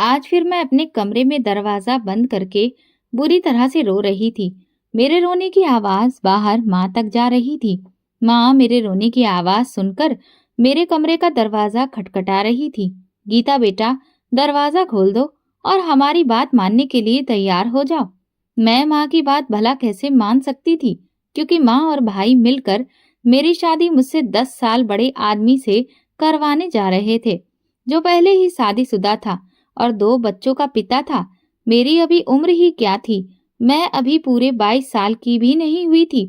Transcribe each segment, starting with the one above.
आज फिर मैं अपने कमरे में दरवाजा बंद करके बुरी तरह से रो रही थी। मेरे रोने की आवाज बाहर माँ तक जा रही थी। माँ मेरे रोने की आवाज सुनकर मेरे कमरे का दरवाजा खटखटा रही थी। गीता बेटा, दरवाजा खोल दो और हमारी बात मानने के लिए तैयार हो जाओ। मैं माँ की बात भला कैसे मान सकती थी, क्योंकि माँ और भाई मिलकर मेरी शादी मुझसे 10 साल बड़े आदमी से करवाने जा रहे थे, जो पहले ही शादीशुदा था और 2 बच्चों का पिता था। मेरी अभी उम्र ही क्या थी, मैं अभी पूरे 22 साल की भी नहीं हुई थी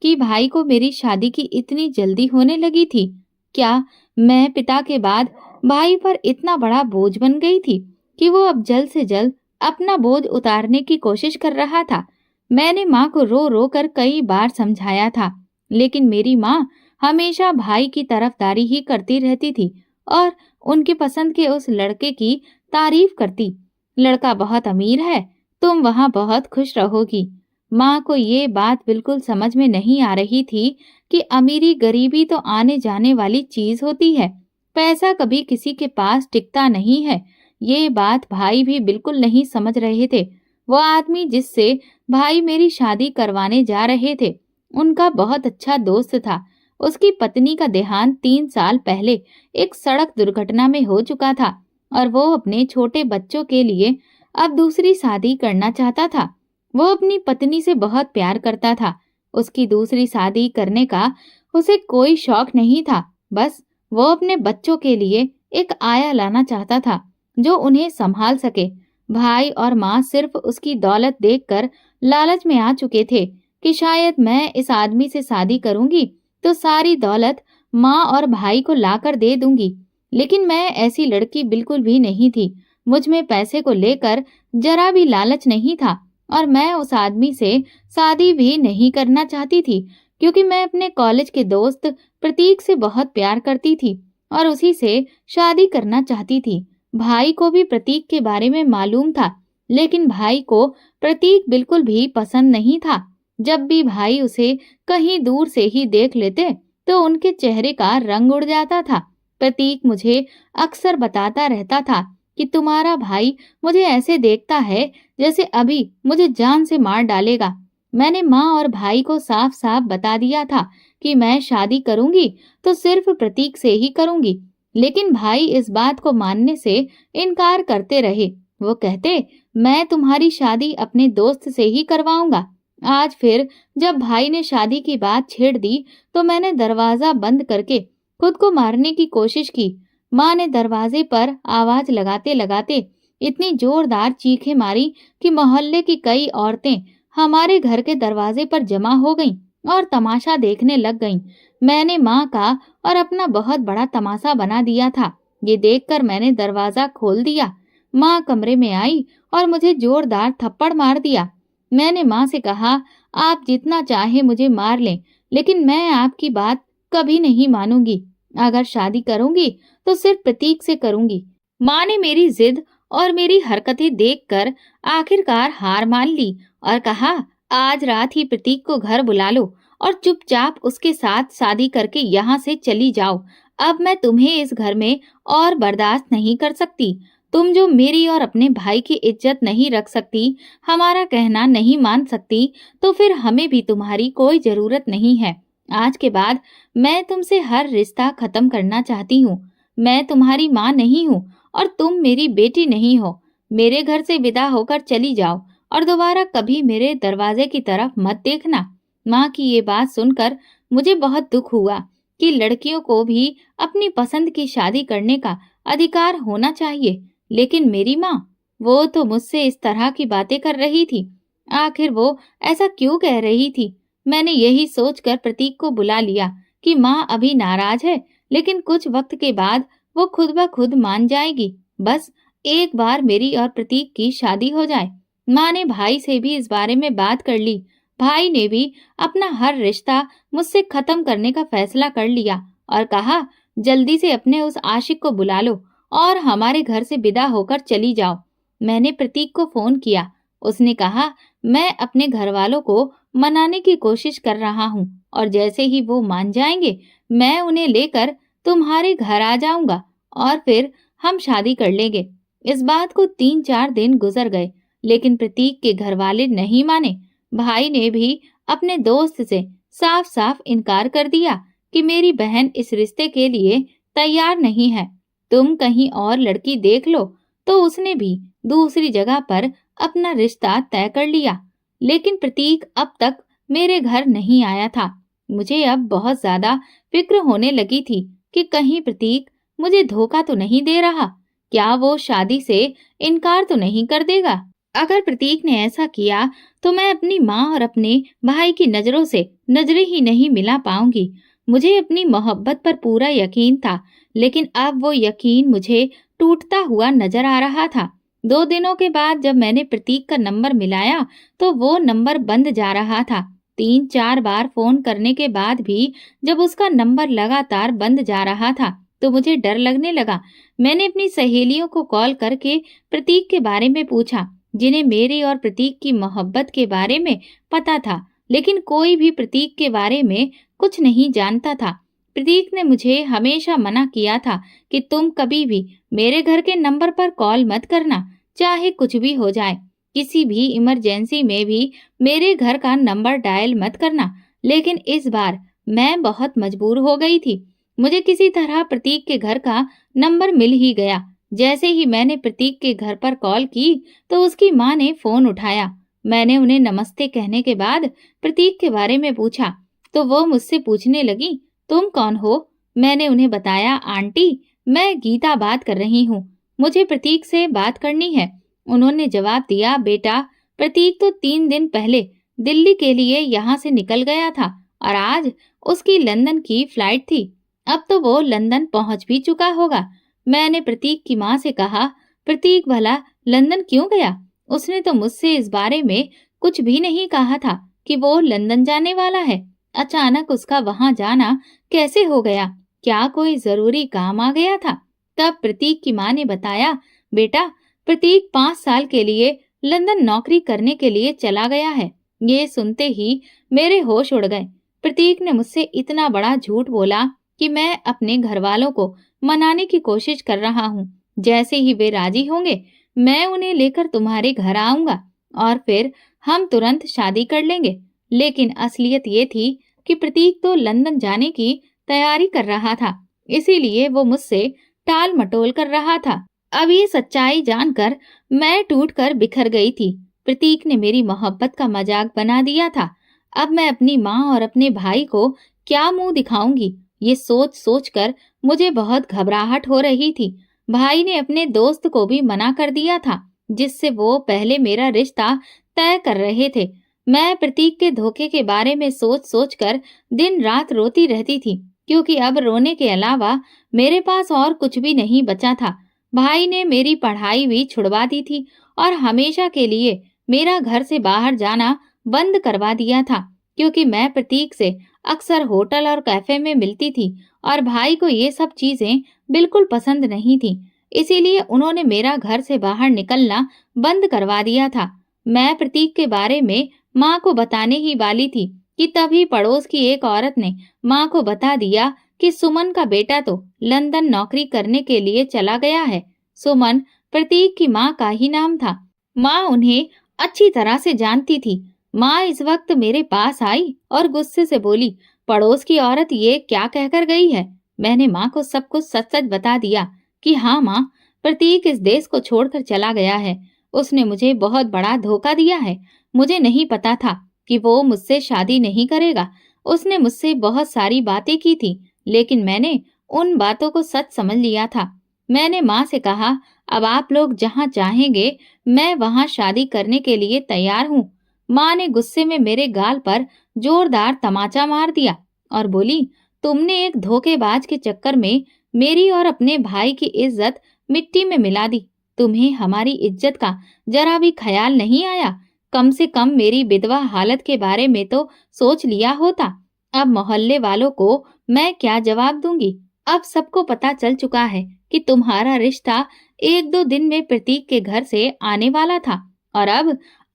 कि भाई को मेरी शादी की इतनी जल्दी होने लगी थी। क्या मैं पिता के बाद भाई पर इतना बड़ा बोझ बन गई थी कि वो अब जल्द से जल्द अपना बोझ उतारने की कोशिश कर रहा था। मैंने माँ को रो रो कर कई बार समझाया था, लेकिन मेरी माँ हमेशा भाई की तरफदारी ही करती रहती थी और उनकी पसंद के उस लड़के की तारीफ करती। लड़का बहुत अमीर है, तुम वहां बहुत खुश रहोगी। माँ को ये बात बिल्कुल समझ में नहीं आ रही थी कि अमीरी गरीबी तो आने जाने वाली चीज होती है, पैसा कभी किसी के पास टिकता नहीं है। ये बात भाई भी बिल्कुल नहीं समझ रहे थे। वो आदमी जिससे भाई मेरी शादी करवाने जा रहे थे, उनका बहुत अच्छा दोस्त था। उसकी पत्नी का देहांत 3 साल पहले एक सड़क दुर्घटना में हो चुका था और वो अपने छोटे बच्चों के लिए अब दूसरी शादी करना चाहता था। वो अपनी पत्नी से बहुत प्यार करता था। उसकी दूसरी शादी करने का उसे कोई शौक नहीं था। बस वो अपने बच्चों के लिए एक आया लाना चाहता था जो उन्हें संभाल सके। भाई और माँ सिर्फ उसकी दौलत देखकर लालच में आ चुके थे कि शायद मैं इस आदमी से शादी करूंगी तो सारी दौलत माँ और भाई को लाकर दे दूंगी। लेकिन मैं ऐसी लड़की बिल्कुल भी नहीं थी। मुझ में पैसे को लेकर जरा भी लालच नहीं था और मैं उस आदमी से शादी भी नहीं करना चाहती थी, क्योंकि मैं अपने कॉलेज के दोस्त प्रतीक से बहुत प्यार करती थी और उसी से शादी करना चाहती थी। भाई को भी प्रतीक के बारे में मालूम था, लेकिन भाई को प्रतीक बिल्कुल भी पसंद नहीं था। जब भी भाई उसे कहीं दूर से ही देख लेते तो उनके चेहरे का रंग उड़ जाता था। प्रतीक मुझे अक्सर बताता रहता था कि तुम्हारा भाई मुझे ऐसे देखता है जैसे अभी मुझे जान से मार डालेगा। मैंने माँ और भाई को साफ साफ बता दिया था कि मैं शादी करूंगी तो सिर्फ प्रतीक से ही करूंगी, लेकिन भाई इस बात को मानने से इनकार करते रहे। वो कहते, मैं तुम्हारी शादी अपने दोस्त से ही करवाऊंगा। आज फिर जब भाई ने शादी की बात छेड़ दी तो मैंने दरवाजा बंद करके खुद को मारने की कोशिश की। माँ ने दरवाजे पर आवाज लगाते लगाते इतनी जोरदार चीखें मारी कि मोहल्ले की कई औरतें हमारे घर के दरवाजे पर जमा हो गईं और तमाशा देखने लग गईं। मैंने माँ का और अपना बहुत बड़ा तमाशा बना दिया था। ये देखकर मैंने दरवाजा खोल दिया। माँ कमरे में आई और मुझे जोरदार थप्पड़ मार दिया। मैंने माँ से कहा, आप जितना चाहे मुझे मार लें, लेकिन मैं आपकी बात कभी नहीं मानूंगी। अगर शादी करूंगी तो सिर्फ प्रतीक से करूंगी। माँ ने मेरी जिद और मेरी हरकतें देखकर आखिरकार हार मान ली और कहा, आज रात ही प्रतीक को घर बुला लो और चुपचाप उसके साथ शादी करके यहाँ से चली जाओ। अब मैं तुम्हें इस घर में और बर्दाश्त नहीं कर सकती। तुम जो मेरी और अपने भाई की इज्जत नहीं रख सकती, हमारा कहना नहीं मान सकती, तो फिर हमें भी तुम्हारी कोई जरूरत नहीं है। आज के बाद मैं तुमसे हर रिश्ता खत्म करना चाहती हूँ। मैं तुम्हारी माँ नहीं हूँ और तुम मेरी बेटी नहीं हो। मेरे घर से विदा होकर चली जाओ और दोबारा कभी मेरे दरवाजे की तरफ मत देखना। माँ की ये बात सुनकर मुझे बहुत दुख हुआ कि लड़कियों को भी अपनी पसंद की शादी करने का अधिकार होना चाहिए, लेकिन मेरी माँ, वो तो मुझसे इस तरह की बातें कर रही थी। आखिर वो ऐसा क्यों कह रही थी? मैंने यही सोचकर प्रतीक को बुला लिया कि माँ अभी नाराज है, लेकिन कुछ वक्त के बाद वो खुद ब खुद मान जाएगी। बस एक बार मेरी और प्रतीक की शादी हो जाए। माँ ने भाई से भी इस बारे में बात कर ली। भाई ने भी अपना हर रिश्ता मुझसे खत्म करने का फैसला कर लिया और कहा, जल्दी से अपने उस आशिक को बुला लो और हमारे घर से विदा होकर चली जाओ। मैंने प्रतीक को फोन किया। उसने कहा, मैं अपने घर वालों को मनाने की कोशिश कर रहा हूँ और जैसे ही वो मान जाएंगे मैं उन्हें लेकर तुम्हारे घर आ जाऊंगा और फिर हम शादी कर लेंगे। इस बात को 3-4 दिन गुजर गए, लेकिन प्रतीक के घर वाले नहीं माने। भाई ने भी अपने दोस्त से साफ साफ इनकार कर दिया कि मेरी बहन इस रिश्ते के लिए तैयार नहीं है, तुम कहीं और लड़की देख लो। तो उसने भी दूसरी जगह पर अपना रिश्ता तय कर लिया। लेकिन प्रतीक अब तक मेरे घर नहीं आया था। मुझे अब बहुत ज्यादा फिक्र होने लगी थी कि कहीं प्रतीक मुझे धोखा तो नहीं दे रहा, क्या वो शादी से इनकार तो नहीं कर देगा। अगर प्रतीक ने ऐसा किया तो मैं अपनी माँ और अपने भाई की नजरों से नजरें ही नहीं मिला पाऊंगी। मुझे अपनी मोहब्बत पर पूरा यकीन था, लेकिन अब वो यकीन मुझे टूटता हुआ नजर आ रहा था। 2 दिनों के बाद जब मैंने प्रतीक का नंबर मिलाया तो वो नंबर बंद जा रहा था। 3-4 बार फोन करने के बाद भी जब उसका नंबर लगातार बंद जा रहा था तो मुझे डर लगने लगा। मैंने अपनी सहेलियों को कॉल करके प्रतीक के बारे में पूछा, जिन्हें मेरी और प्रतीक की मोहब्बत के बारे में पता था, लेकिन कोई भी प्रतीक के बारे में कुछ नहीं जानता था। प्रतीक ने मुझे हमेशा मना किया था कि तुम कभी भी मेरे घर के नंबर पर कॉल मत करना, चाहे कुछ भी हो जाए। किसी भी इमरजेंसी में भी मेरे घर का नंबर डायल मत करना। लेकिन इस बार मैं बहुत मजबूर हो गई थी। मुझे किसी तरह प्रतीक के घर का नंबर मिल ही गया। जैसे ही मैंने प्रतीक के घर पर कॉल की तो उसकी माँ ने फोन उठाया। मैंने उन्हें नमस्ते कहने के बाद प्रतीक के बारे में पूछा तो वो मुझसे पूछने लगी, तुम कौन हो? मैंने उन्हें बताया, आंटी मैं गीता बात कर रही हूँ, मुझे प्रतीक से बात करनी है। उन्होंने जवाब दिया, बेटा प्रतीक तो 3 दिन पहले दिल्ली के लिए यहाँ से निकल गया था और आज उसकी लंदन की फ्लाइट थी। अब तो वो लंदन पहुंच भी चुका होगा। मैंने प्रतीक की माँ से कहा, प्रतीक भला लंदन क्यों गया? उसने तो मुझसे इस बारे में कुछ भी नहीं कहा था कि वो लंदन जाने वाला है। अचानक उसका वहां जाना कैसे हो गया? क्या कोई जरूरी काम आ गया था? तब प्रतीक की माँ ने बताया, बेटा प्रतीक 5 साल के लिए लंदन नौकरी करने के लिए चला गया है। ये सुनते ही मेरे होश उड़ गए। प्रतीक ने मुझसे इतना बड़ा झूठ बोला कि मैं अपने घर वालों को मनाने की कोशिश कर रहा हूँ। जैसे ही वे राजी होंगे मैं उन्हें लेकर तुम्हारे घर आऊंगा और फिर हम तुरंत शादी कर लेंगे। लेकिन असलियत ये थी कि प्रतीक तो लंदन जाने की तैयारी कर रहा था, इसीलिए वो मुझसे टाल मटोल कर रहा था। अब ये सच्चाई जानकर मैं टूटकर बिखर गई थी। प्रतीक ने मेरी मोहब्बत का मजाक बना दिया था। अब मैं अपनी माँ और अपने भाई को क्या मुंह दिखाऊंगी, ये सोच सोच कर मुझे बहुत घबराहट हो रही थी। भाई ने अपने दोस्त को भी मना कर दिया था, जिससे वो पहले मेरा रिश्ता तय कर रहे थे। मैं प्रतीक के धोखे के बारे में सोच सोच कर दिन रात रोती रहती थी, क्योंकि अब रोने के अलावा मेरे पास और कुछ भी नहीं बचा था। भाई ने मेरी पढ़ाई भी छुड़वा दी थी और हमेशा के लिए मेरा घर से बाहर जाना बंद करवा दिया था, क्योंकि मैं प्रतीक से अक्सर होटल और कैफे में मिलती थी और भाई को ये सब चीजें बिल्कुल पसंद नहीं थी। इसीलिए उन्होंने मेरा घर से बाहर निकलना बंद करवा दिया था। मैं प्रतीक के बारे में माँ को बताने ही वाली थी कि तभी पड़ोस की एक औरत ने माँ को बता दिया कि सुमन का बेटा तो लंदन नौकरी करने के लिए चला गया है। सुमन प्रतीक की माँ का ही नाम था। माँ उन्हें अच्छी तरह से जानती थी। माँ इस वक्त मेरे पास आई और गुस्से से बोली, पड़ोस की औरत ये क्या कहकर गई है? मैंने माँ को सब कुछ सच सच बता दिया कि हाँ माँ, प्रतीक इस देश को छोड़कर चला गया है। उसने मुझे बहुत बड़ा धोखा दिया है। मुझे नहीं पता था कि वो मुझसे शादी नहीं करेगा। उसने मुझसे बहुत सारी बातें की थी, लेकिन मैंने उन बातों को सच समझ लिया था। मैंने माँ से कहा, अब आप लोग जहाँ चाहेंगे मैं वहाँ शादी करने के लिए तैयार हूँ। माँ ने गुस्से में मेरे गाल पर जोरदार तमाचा मार दिया और बोली, तुमने एक धोखेबाज के चक्कर में मेरी और अपने भाई की इज्जत मिट्टी में मिला दी। तुम्हें हमारी इज्जत का जरा भी ख्याल नहीं आया। कम से कम मेरी विधवा हालत के बारे में तो सोच लिया होता। अब मोहल्ले वालों को मैं क्या जवाब दूंगी? अब सबको पता चल चुका है कि तुम्हारा रिश्ता 1-2 दिन में प्रतीक के घर से आने वाला था और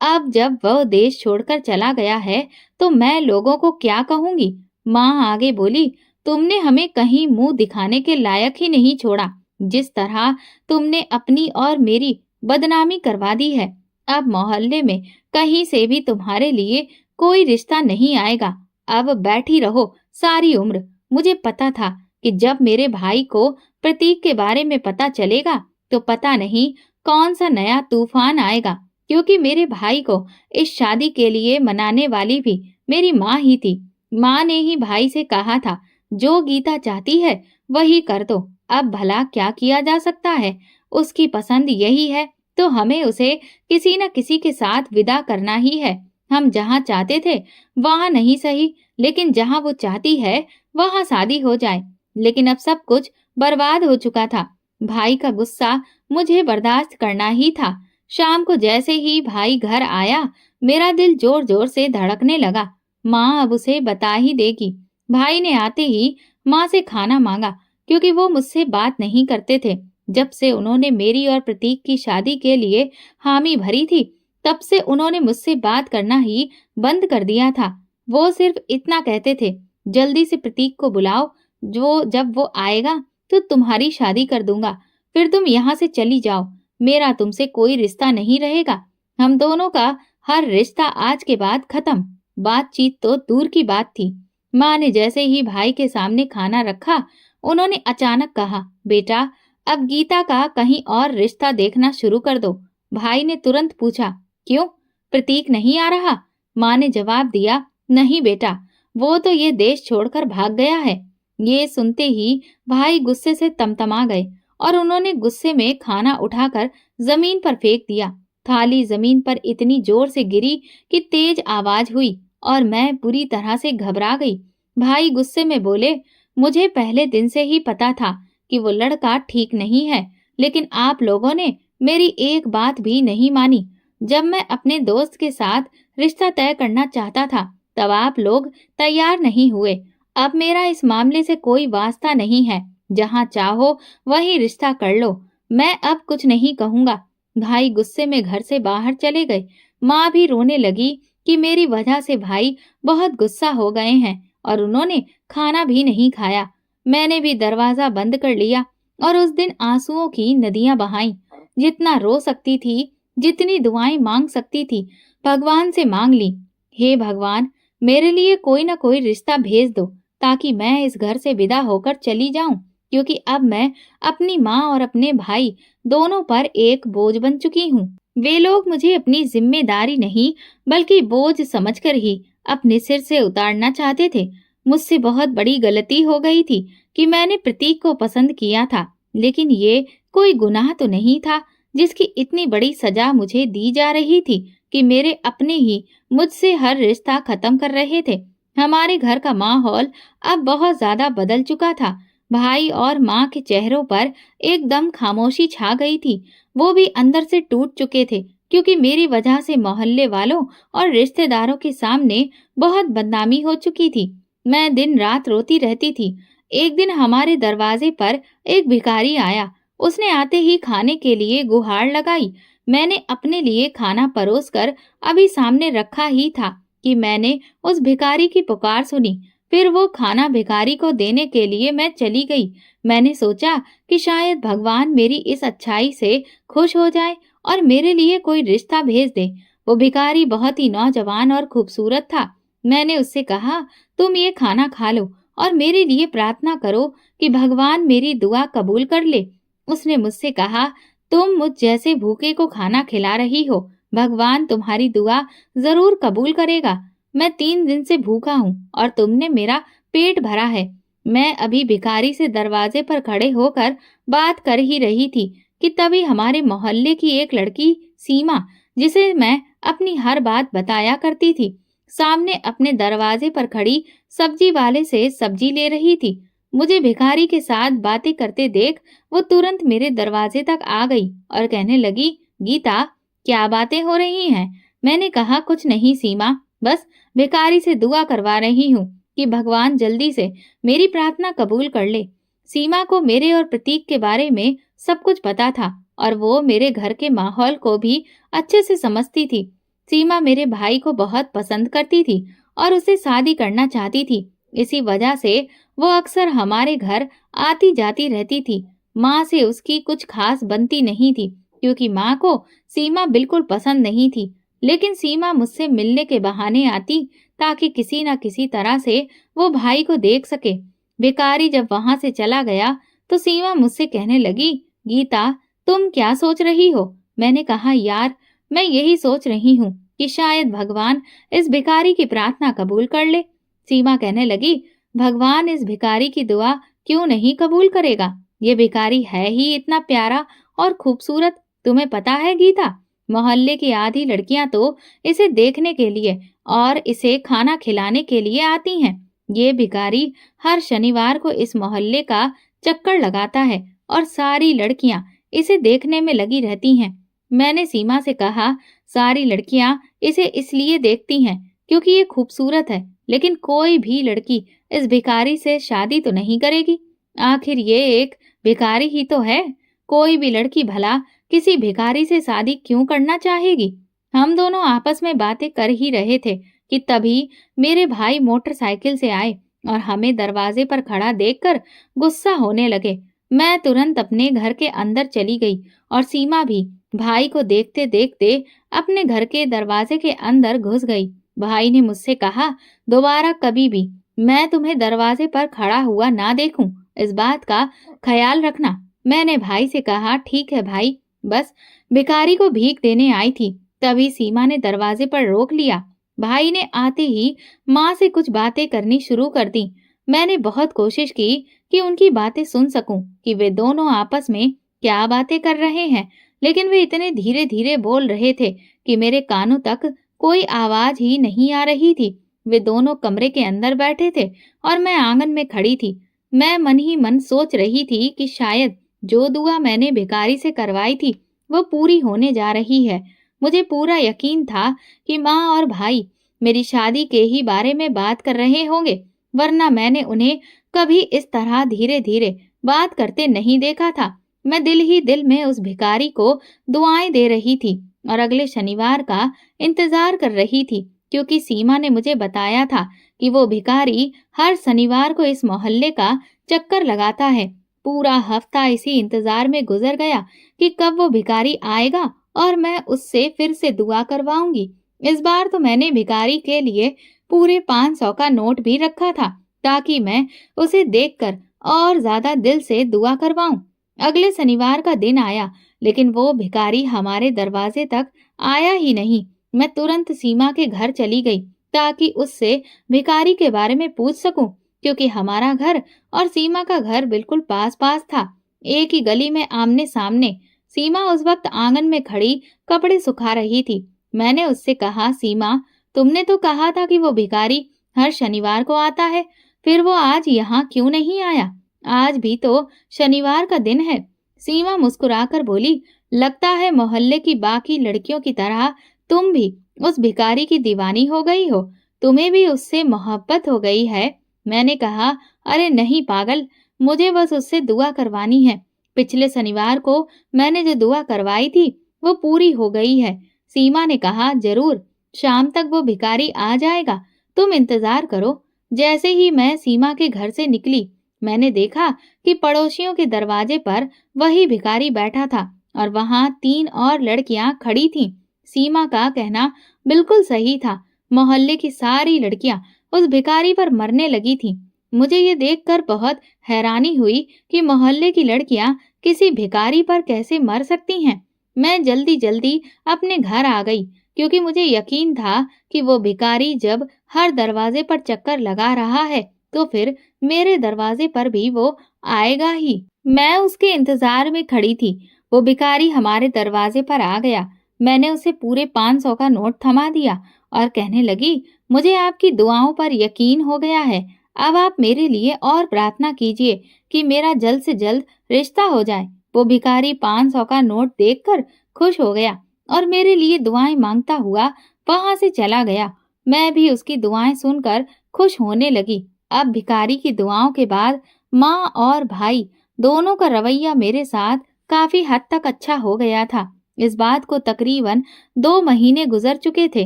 अब जब वह देश छोड़कर चला गया है तो मैं लोगों को क्या कहूंगी? माँ आगे बोली, तुमने हमें कहीं मुंह दिखाने के लायक ही नहीं छोड़ा। जिस तरह तुमने अपनी और मेरी बदनामी करवा दी है, अब मोहल्ले में कहीं से भी तुम्हारे लिए कोई रिश्ता नहीं आएगा। अब बैठी रहो सारी उम्र। मुझे पता था कि जब मेरे भाई को प्रतीक के बारे में पता चलेगा तो पता नहीं कौन सा नया तूफान आएगा, क्योंकि मेरे भाई को इस शादी के लिए मनाने वाली भी मेरी माँ ही थी। माँ ने ही भाई से कहा था, जो गीता चाहती है वही कर दो। अब भला क्या किया जा सकता है? उसकी पसंद यही है तो हमें उसे किसी न किसी के साथ विदा करना ही है। हम जहाँ चाहते थे वहाँ नहीं सही, लेकिन जहाँ वो चाहती है वहाँ शादी हो जाए। लेकिन अब सब कुछ बर्बाद हो चुका था। भाई का गुस्सा मुझे बर्दाश्त करना ही था। शाम को जैसे ही भाई घर आया, मेरा दिल जोर जोर से धड़कने लगा। माँ अब उसे बता ही देगी। भाई ने आते ही माँ से खाना मांगा, क्योंकि वो मुझसे बात नहीं करते थे। जब से उन्होंने मेरी और प्रतीक की शादी के लिए हामी भरी थी, तब से उन्होंने मुझसे बात करना ही बंद कर दिया था। वो सिर्फ इतना कहते थे, जल्दी से प्रतीक को बुलाओ, जो जब वो आएगा तो तुम्हारी शादी कर दूंगा, फिर तुम यहाँ से चली जाओ। मेरा तुमसे कोई रिश्ता नहीं रहेगा। हम दोनों का हर रिश्ता आज के बाद खत्म। बातचीत तो दूर की बात थी। माँ ने जैसे ही भाई के सामने खाना रखा, उन्होंने अचानक कहा, बेटा अब गीता का कहीं और रिश्ता देखना शुरू कर दो। भाई ने तुरंत पूछा, क्यों? प्रतीक नहीं आ रहा? माँ ने जवाब दिया, नहीं बेटा, वो तो ये देश छोड़कर भाग गया है। ये सुनते ही भाई गुस्से से तमतमा गए और उन्होंने गुस्से में खाना उठाकर जमीन पर फेंक दिया। थाली जमीन पर इतनी जोर से गिरी कि तेज आवाज हुई और मैं बुरी तरह से घबरा गई। भाई गुस्से में बोले, मुझे पहले दिन से ही पता था कि वो लड़का ठीक नहीं है, लेकिन आप लोगों ने मेरी एक बात भी नहीं मानी। जब मैं अपने दोस्त के साथ रिश्ता तय करना चाहता था, तब आप लोग तैयार नहीं हुए। अब मेरा इस मामले से कोई वास्ता नहीं है। जहाँ चाहो वही रिश्ता कर लो। मैं अब कुछ नहीं कहूँगा। भाई गुस्से में घर से बाहर चले गए। माँ भी रोने लगी कि मेरी वजह से भाई बहुत गुस्सा हो गए हैं और उन्होंने खाना भी नहीं खाया। मैंने भी दरवाजा बंद कर लिया और उस दिन आंसुओं की नदियां बहाईं। जितना रो सकती थी, जितनी दुआएं मांग सकती थी, भगवान से मांग ली। हे भगवान, मेरे लिए कोई ना कोई रिश्ता भेज दो, ताकि मैं इस घर से विदा होकर चली जाऊं, क्योंकि अब मैं अपनी माँ और अपने भाई दोनों पर एक बोझ बन चुकी हूँ। वे लोग मुझे अपनी जिम्मेदारी नहीं बल्कि बोझ समझकर ही अपने सिर से उतारना चाहते थे। मुझसे बहुत बड़ी गलती हो गई थी कि मैंने प्रतीक को पसंद किया था, लेकिन ये कोई गुनाह तो नहीं था जिसकी इतनी बड़ी सजा मुझे दी जा रही थी कि मेरे अपने ही मुझसे हर रिश्ता खत्म कर रहे थे। हमारे घर का माहौल अब बहुत ज्यादा बदल चुका था। भाई और माँ के चेहरों पर एकदम खामोशी छा गई थी। वो भी अंदर से टूट चुके थे, क्योंकि मेरी वजह से मोहल्ले वालों और रिश्तेदारों के सामने बहुत बदनामी हो चुकी थी। मैं दिन रात रोती रहती थी। एक दिन हमारे दरवाजे पर एक भिखारी आया। उसने आते ही खाने के लिए गुहार लगाई। मैंने अपने लिए खाना परोसकर अभी सामने रखा ही था कि मैंने उस भिखारी की पुकार सुनी। फिर वो खाना भिखारी को देने के लिए मैं चली गई। मैंने सोचा कि शायद भगवान मेरी इस अच्छाई से खुश हो जाए और मेरे लिए कोई रिश्ता भेज दे। वो भिखारी बहुत ही नौजवान और खूबसूरत था। मैंने उससे कहा, तुम ये खाना खा लो और मेरे लिए प्रार्थना करो कि भगवान मेरी दुआ कबूल कर ले। उसने मुझसे कहा, तुम मुझ जैसे भूखे को खाना खिला रही हो, भगवान तुम्हारी दुआ जरूर कबूल करेगा। मैं 3 दिन से भूखा हूँ और तुमने मेरा पेट भरा है। मैं अभी भिखारी से दरवाजे पर खड़े होकर बात कर ही रही थी कि तभी हमारे मोहल्ले की एक लड़की सीमा, जिसे मैं अपनी हर बात बताया करती थी, सामने अपने दरवाजे पर खड़ी सब्जी वाले से सब्जी ले रही थी। मुझे भिखारी के साथ बातें करते देख वो तुरंत मेरे दरवाजे तक आ गई और कहने लगी, गीता, क्या बातें हो रही हैं? मैंने कहा, कुछ नहीं सीमा, बस भिखारी से दुआ करवा रही हूँ कि भगवान जल्दी से मेरी प्रार्थना कबूल कर ले। सीमा को मेरे और प्रतीक के बारे में सब कुछ पता था और वो मेरे घर के माहौल को भी अच्छे से समझती थी। सीमा मेरे भाई को बहुत पसंद करती थी और उसे शादी करना चाहती थी। इसी वजह से वो अक्सर हमारे घर आती जाती रहती थी। माँ से उसकी कुछ खास बनती नहीं थी, क्योंकि माँ को सीमा बिल्कुल पसंद नहीं थी। लेकिन सीमा मुझसे मिलने के बहाने आती, ताकि किसी न किसी तरह से वो भाई को देख सके। भिखारी जब वहां से चला गया तो सीमा मुझसे कहने लगी, गीता, तुम क्या सोच रही हो? मैंने कहा, यार, मैं यही सोच रही हूँ कि शायद भगवान इस भिखारी की प्रार्थना कबूल कर ले। सीमा कहने लगी, भगवान इस भिखारी की दुआ क्यों नहीं कबूल करेगा? ये भिखारी है ही इतना प्यारा और खूबसूरत। तुम्हें पता है गीता, मोहल्ले की आधी लड़कियां तो इसे देखने के लिए और इसे खाना खिलाने के लिए आती हैं। ये भिखारी हर शनिवार को इस मोहल्ले का चक्कर लगाता है और सारी लड़कियां इसे देखने में लगी रहती हैं। मैंने सीमा से कहा, सारी लड़कियां इसे इसलिए देखती हैं क्योंकि ये खूबसूरत है, लेकिन कोई भी लड़की इस भिखारी से शादी तो नहीं करेगी। आखिर ये एक भिखारी ही तो है। कोई भी लड़की भला किसी भिखारी से शादी क्यों करना चाहेगी? हम दोनों आपस में बातें कर ही रहे थे कि तभी मेरे भाई मोटरसाइकिल से आए और हमें दरवाजे पर खड़ा देखकर गुस्सा होने लगे। मैं तुरंत अपने घर के अंदर चली गई और सीमा भी भाई को देखते देखते अपने घर के दरवाजे के अंदर घुस गई। भाई ने मुझसे कहा, दोबारा कभी भी मैं तुम्हें दरवाजे पर खड़ा हुआ ना देखूं, इस बात का ख्याल रखना। मैंने भाई से कहा, ठीक है भाई, बस भिखारी को भीख देने आई थी। तभी सीमा ने दरवाजे पर रोक लिया। भाई ने आते ही माँ से कुछ बातें करनी शुरू कर दी। मैंने बहुत कोशिश की कि उनकी बातें सुन सकूं कि वे दोनों आपस में क्या बातें कर रहे हैं, लेकिन वे इतने धीरे धीरे बोल रहे थे कि मेरे कानों तक कोई आवाज ही नहीं आ रही थी। वे दोनों कमरे के अंदर बैठे थे और मैं आंगन में खड़ी थी। मैं मन ही मन सोच रही थी कि शायद जो दुआ मैंने भिखारी से करवाई थी वो पूरी होने जा रही है। मुझे पूरा यकीन था कि माँ और भाई मेरी शादी के ही बारे में बात कर रहे होंगे, वरना मैंने उन्हें कभी इस तरह धीरे धीरे बात करते नहीं देखा था। मैं दिल ही दिल में उस भिखारी को दुआएं दे रही थी और अगले शनिवार का इंतजार कर रही थी, क्योंकि सीमा ने मुझे बताया था कि वो भिखारी हर शनिवार को इस मोहल्ले का चक्कर लगाता है। पूरा हफ्ता इसी इंतजार में गुजर गया कि कब वो भिखारी आएगा और मैं उससे फिर से दुआ करवाऊंगी। इस बार तो मैंने भिखारी के लिए पूरे 500 का नोट भी रखा था, ताकि मैं उसे देखकर और ज्यादा दिल से दुआ करवाऊं। अगले शनिवार का दिन आया, लेकिन वो भिखारी हमारे दरवाजे तक आया ही नहीं। मैं तुरंत सीमा के घर चली गई ताकि उससे भिखारी के बारे में पूछ सकूं, क्योंकि हमारा घर और सीमा का घर बिल्कुल पास पास था, एक ही गली में आमने सामने। सीमा उस वक्त आंगन में खड़ी कपड़े सुखा रही थी। मैंने उससे कहा, सीमा, तुमने तो कहा था कि वो भिखारी हर शनिवार को आता है, फिर वो आज यहाँ क्यों नहीं आया? आज भी तो शनिवार का दिन है। सीमा मुस्कुराकर बोली, लगता है मोहल्ले की बाकी लड़कियों की तरह तुम भी उस भिखारी की दीवानी हो गई हो, तुम्हें भी उससे मोहब्बत हो गई है। मैंने कहा, अरे नहीं पागल, मुझे बस उससे दुआ करवानी है। पिछले शनिवार को मैंने जो दुआ करवाई थी वो पूरी हो गई है। सीमा ने कहा, जरूर, शाम तक वो भिखारी आ जाएगा, तुम इंतजार करो। जैसे ही मैं सीमा के घर से निकली, मैंने देखा कि पड़ोसियों के दरवाजे पर वही भिखारी बैठा था और वहां 3 और लड़कियां खड़ी थीं। सीमा का कहना बिल्कुल सही था। मोहल्ले की सारी लड़कियां उस भिखारी पर मरने लगी थीं। मुझे ये देखकर बहुत हैरानी हुई कि मोहल्ले की लड़कियां किसी भिखारी पर कैसे मर सकती हैं। मैं जल्दी जल्दी अपने घर आ गई, क्योंकि मुझे यकीन था कि वो भिखारी जब हर दरवाजे पर चक्कर लगा रहा है तो फिर मेरे दरवाजे पर भी वो आएगा ही। मैं उसके इंतजार में खड़ी थी। वो भिखारी हमारे दरवाजे पर आ गया। मैंने उसे पूरे 500 का नोट थमा दिया और कहने लगी, मुझे आपकी दुआओं पर यकीन हो गया है। अब आप मेरे लिए और प्रार्थना कीजिए कि मेरा जल्द से जल्द रिश्ता हो जाए। वो भिखारी 500 का नोट देखकर खुश हो गया और मेरे लिए दुआएं मांगता हुआ वहां से चला गया। मैं भी उसकी दुआएं सुनकर खुश होने लगी। अब भिखारी की दुआओं के बाद माँ और भाई दोनों का रवैया मेरे साथ काफी हद तक अच्छा हो गया था। इस बात को तकरीबन 2 महीने गुजर चुके थे,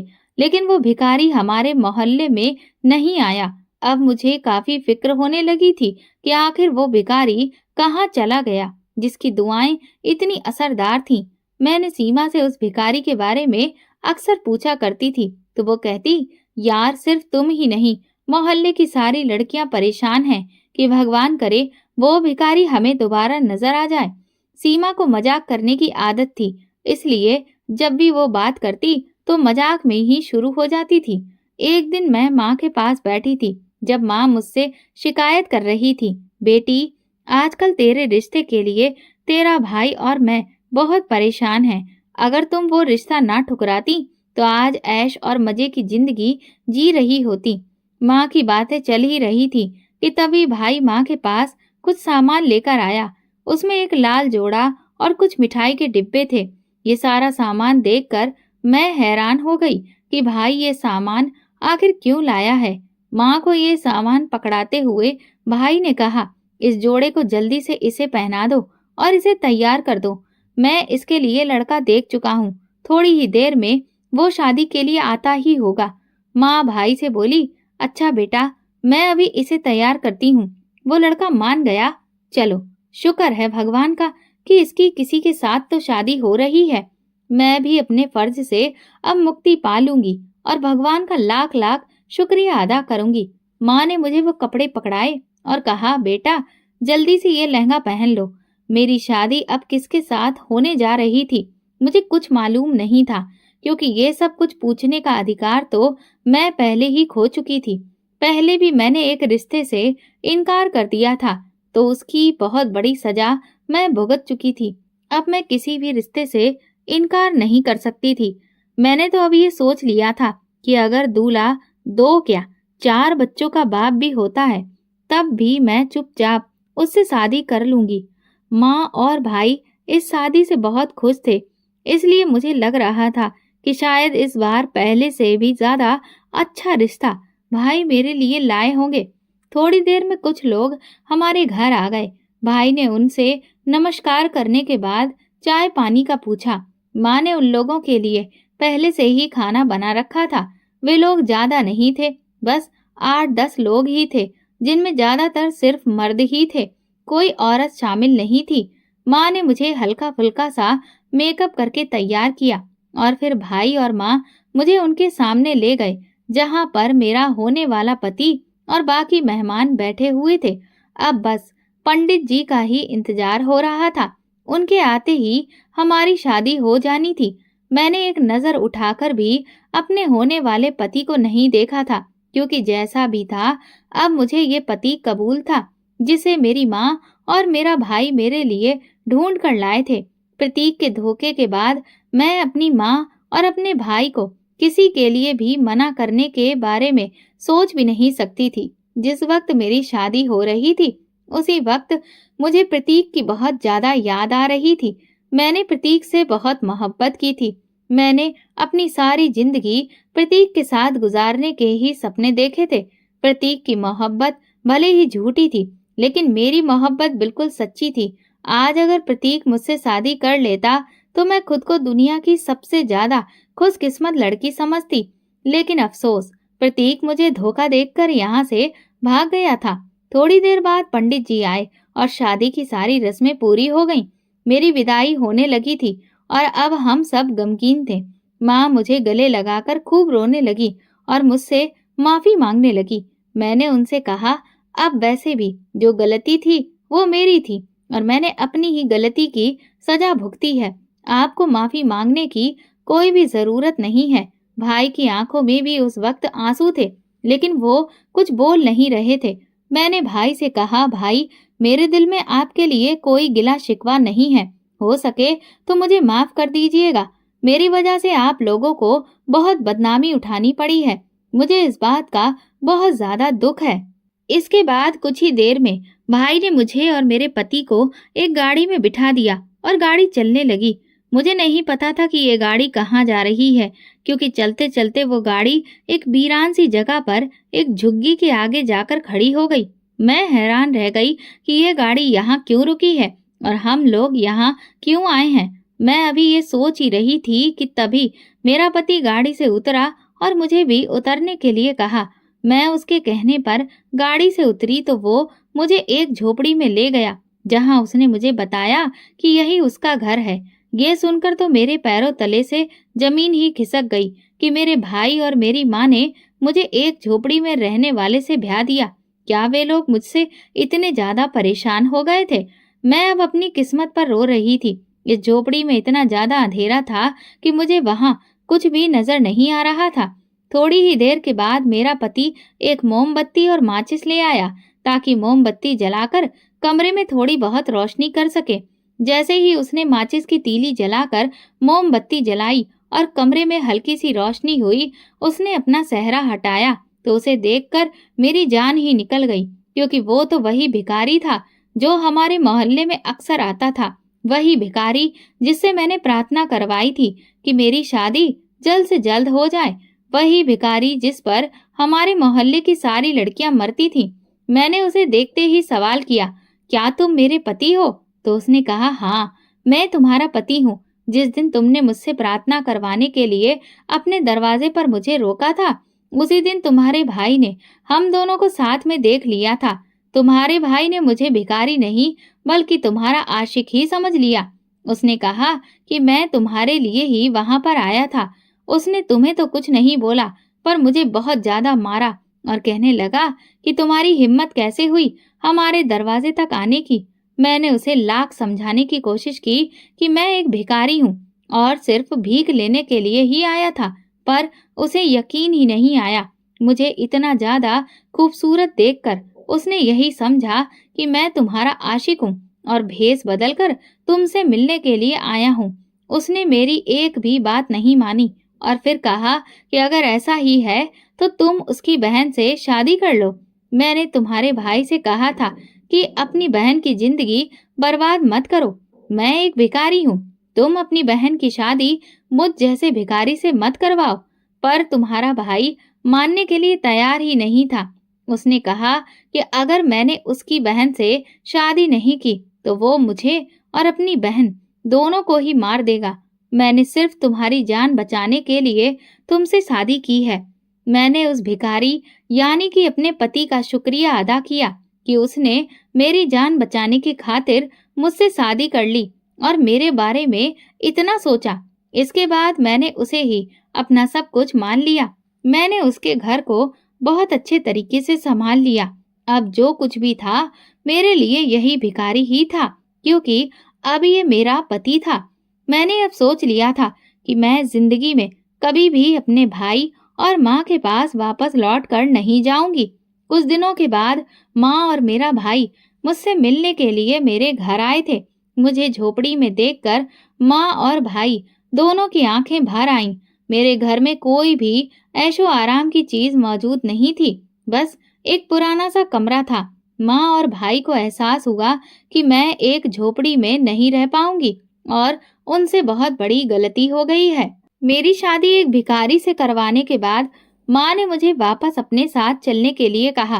लेकिन वो भिखारी हमारे मोहल्ले में नहीं आया। अब मुझे काफी फिक्र होने लगी थी कि आखिर वो भिखारी कहाँ चला गया। जिसकी दुआएं इतनी असरदार थीं। मैंने सीमा से उस भिखारी के बारे में अक्सर पूछा करती थी, तो वो कहती, यार सिर्फ तुम ही नहीं, मोहल्ले की सारी लड़कियां परेशान हैं कि भगवान करे वो भिखारी हमें दोबारा नजर आ जाए। सीमा को मजाक करने की आदत थी, इसलिए जब भी वो बात करती तो मजाक में ही शुरू हो जाती थी। एक दिन मैं माँ के पास बैठी थी, जब माँ मुझसे शिकायत कर रही थी, बेटी आजकल तेरे रिश्ते के लिए तेरा भाई और मैं बहुत परेशान हैं। अगर तुम वो रिश्ता ना ठुकराती तो आज ऐश और मजे की जिंदगी जी रही होती। माँ की बातें चल ही रही थी कि तभी भाई माँ के पास कुछ सामान लेकर आया। उसमें एक लाल जोड़ा और कुछ मिठाई के डिब्बे थे। ये सारा सामान देखकर मैं हैरान हो गई कि भाई ये सामान आखिर क्यों लाया है। माँ को ये सामान पकड़ाते हुए भाई ने कहा, इस जोड़े को जल्दी से इसे पहना दो और इसे तैयार कर दो। मैं इसके लिए लड़का देख चुका हूँ, थोड़ी ही देर में वो शादी के लिए आता ही होगा। माँ भाई से बोली, अच्छा बेटा, मैं अभी इसे तैयार करती हूँ। वो लड़का मान गया। चलो, शुक्र है भगवान का कि इसकी किसी के साथ तो शादी हो रही है। मैं भी अपने फर्ज से अब मुक्ति पा लूंगी और भगवान का लाख लाख शुक्रिया अदा करूंगी। माँ ने मुझे वो कपड़े पकड़ाए और कहा, बेटा जल्दी से ये लहंगा पहन लो। मेरी शादी अब किसके साथ होने जा रही थी मुझे कुछ मालूम नहीं था, क्योंकि ये सब कुछ पूछने का अधिकार तो मैं पहले ही खो चुकी थी। पहले भी मैंने एक रिश्ते से इनकार कर दिया था, तो उसकी बहुत बड़ी सजा मैं भुगत चुकी थी। अब मैं किसी भी रिश्ते से इनकार नहीं कर सकती थी। मैंने तो अब ये सोच लिया था कि अगर दूल्हा 2 क्या 4 बच्चों का बाप भी होता है, तब भी मैं चुपचाप उससे शादी कर लूंगी। माँ और भाई इस शादी से बहुत खुश थे, इसलिए मुझे लग रहा था कि शायद इस बार पहले से भी ज्यादा अच्छा रिश्ता भाई मेरे लिए लाए होंगे। थोड़ी देर में कुछ लोग हमारे घर आ गए। भाई ने उनसे नमस्कार करने के बाद चाय पानी का पूछा। माँ ने उन लोगों के लिए पहले से ही खाना बना रखा था। वे लोग ज्यादा नहीं थे, बस 8-10 लोग ही थे, जिनमें ज्यादातर सिर्फ मर्द ही थे, कोई औरत शामिल नहीं थी। माँ ने मुझे हल्का फुल्का सा मेकअप करके तैयार किया और फिर भाई और माँ मुझे उनके सामने ले गए, जहाँ पर मेरा होने वाला पति और बाकी मेहमान बैठे हुए थे। अब बस पंडित जी का ही इंतजार हो रहा था। उनके आते ही हमारी शादी हो जानी थी। मैंने एक नजर उठाकर भी अपने होने वाले पति को नहीं देखा था, क्योंकि जैसा भी था अब मुझे ये पति कबूल था, जिसे मेरी माँ और मेरा भाई मेरे लिए ढूंढ कर लाए थे। प्रतीक के धोखे के बाद मैं अपनी माँ और अपने भाई को किसी के लिए भी मना करने के बारे में सोच भी नहीं सकती थी। जिस वक्त मेरी शादी हो रही थी, उसी वक्त मुझे प्रतीक की बहुत ज्यादा याद आ रही थी। मैंने प्रतीक से बहुत मोहब्बत की थी। मैंने अपनी सारी जिंदगी प्रतीक के साथ गुजारने के ही सपने देखे थे। प्रतीक की मोहब्बत भले ही झूठी थी, लेकिन मेरी मोहब्बत बिल्कुल सच्ची थी। आज अगर प्रतीक मुझसे शादी कर लेता तो मैं खुद को दुनिया की सबसे ज्यादा खुशकिस्मत लड़की समझती। लेकिन अफसोस, प्रतीक मुझे धोखा देकर यहाँ से भाग गया था। थोड़ी देर बाद पंडित जी आए और शादी की सारी रस्में पूरी हो गईं। मेरी विदाई होने लगी थी और अब हम सब गमगीन थे। माँ मुझे गले लगाकर खूब रोने लगी और मुझसे माफी मांगने लगी। मैंने उनसे कहा, अब वैसे भी जो गलती थी वो मेरी थी और मैंने अपनी ही गलती की सजा भुगती है। आपको माफी मांगने की कोई भी जरूरत नहीं है। भाई की आंखों में भी उस वक्त आंसू थे, लेकिन वो कुछ बोल नहीं रहे थे। मैंने भाई से कहा, भाई मेरे दिल में आपके लिए कोई गिला शिकवा नहीं है, हो सके तो मुझे माफ कर दीजिएगा। मेरी वजह से आप लोगों को बहुत बदनामी उठानी पड़ी है। मुझे इस बात का बहुत ज्यादा दुख है। इसके बाद कुछ ही देर में भाई ने मुझे और मेरे पति को एक गाड़ी में बिठा दिया और गाड़ी चलने लगी। मुझे नहीं पता था कि ये गाड़ी कहाँ जा रही है, क्योंकि चलते चलते वो गाड़ी एक वीरान सी जगह पर एक झुग्गी के आगे जाकर खड़ी हो गई। मैं हैरान रह गई कि ये गाड़ी यहाँ क्यों रुकी है और हम लोग यहाँ क्यों आए हैं। मैं अभी ये सोच ही रही थी कि तभी मेरा पति गाड़ी से उतरा और मुझे भी उतरने के लिए कहा। मैं उसके कहने पर गाड़ी से उतरी तो वो मुझे एक झोपड़ी में ले गया। जहां उसने मुझे बताया कि यही उसका घर है। ये सुनकर तो मेरे पैरों तले से जमीन ही खिसक गई कि मेरे भाई और मेरी माँ ने मुझे एक झोपड़ी में रहने वाले से ब्याह दिया। क्या वे लोग मुझसे इतने ज्यादा परेशान हो गए थे? मैं अब अपनी किस्मत पर रो रही थी। इस झोपड़ी में इतना ज्यादा अंधेरा था कि मुझे वहां कुछ भी नजर नहीं आ रहा था। थोड़ी ही देर के बाद मेरा पति एक मोमबत्ती और माचिस ले आया ताकि मोमबत्ती जलाकर कमरे में थोड़ी बहुत रोशनी कर सके। जैसे ही उसने माचिस की तीली जलाकर मोमबत्ती जलाई और कमरे में हल्की सी रोशनी हुई, उसने अपना सेहरा हटाया तो उसे देखकर मेरी जान ही निकल गई, क्योंकि वो तो वही भिखारी था जो हमारे मोहल्ले में अक्सर आता था। वही भिखारी जिससे मैंने प्रार्थना करवाई थी कि मेरी शादी जल्द से जल्द हो जाए। वही भिखारी जिस पर हमारे मोहल्ले की सारी लड़कियां मरती थीं। मैंने उसे देखते ही सवाल किया, क्या तुम मेरे पति हो? तो उसने कहा, हाँ, मैं तुम्हारा पति हूँ। जिस दिन तुमने मुझसे प्रार्थना करवाने के लिए अपने दरवाजे पर मुझे रोका था, उसी दिन तुम्हारे भाई ने हम दोनों को साथ में देख लिया था। तुम्हारे भाई ने मुझे भिखारी नहीं बल्कि तुम्हारा आशिक ही समझ लिया। उसने कहा कि मैं तुम्हारे लिए ही वहां पर आया था। उसने तुम्हें तो कुछ नहीं बोला, पर मुझे बहुत ज्यादा मारा और कहने लगा कि तुम्हारी हिम्मत कैसे हुई हमारे दरवाजे तक आने की। मैंने उसे लाख समझाने की कोशिश की कि मैं एक भिखारी हूँ और सिर्फ भीख लेने के लिए ही आया था, पर उसे यकीन ही नहीं आया। मुझे इतना ज्यादा खूबसूरत देखकर उसने यही समझा कि मैं तुम्हारा आशिक हूँ और भेष बदलकर तुमसे मिलने के लिए आया हूँ। उसने मेरी एक भी बात नहीं मानी और फिर कहा कि अगर ऐसा ही है तो तुम उसकी बहन से शादी कर लो। मैंने तुम्हारे भाई से कहा था कि अपनी बहन की जिंदगी बर्बाद मत करो। मैं एक भिखारी हूँ, तुम अपनी बहन की शादी मुझ जैसे भिखारी से मत करवाओ। पर तुम्हारा भाई मानने के लिए तैयार ही नहीं था। उसने कहा कि अगर मैंने उसकी बहन से शादी नहीं की तो वो मुझे और अपनी बहन दोनों को ही मार देगा। मैंने सिर्फ तुम्हारी जान बचाने के लिए तुमसे शादी की है। मैंने उस भिखारी यानी कि अपने पति का शुक्रिया अदा किया कि उसने मेरी जान बचाने की खातिर मुझसे शादी कर ली और मेरे बारे में इतना सोचा। इसके बाद मैंने उसे ही अपना सब कुछ मान लिया। मैंने उसके घर को बहुत अच्छे तरीके से संभाल लिया। अब जो कुछ भी था मेरे लिए यही भिखारी ही था, क्योंकि अब ये मेरा पति था। मैंने अब सोच लिया था कि मैं जिंदगी में कभी भी अपने भाई और माँ के पास वापस लौट कर नहीं जाऊंगी। कुछ दिनों के बाद माँ और मेरा भाई मुझसे मिलने के लिए मेरे घर आए थे। मुझे झोपड़ी में देखकर माँ और भाई दोनों की आंखें भर आईं। मेरे घर में कोई भी ऐशो आराम की चीज मौजूद नहीं थी, बस एक पुराना सा कमरा था। माँ और भाई को एहसास हुआ कि मैं एक झोपड़ी में नहीं रह पाऊंगी और उनसे बहुत बड़ी गलती हो गई है। मेरी शादी एक भिखारी से करवाने के बाद माँ ने मुझे वापस अपने साथ चलने के लिए कहा।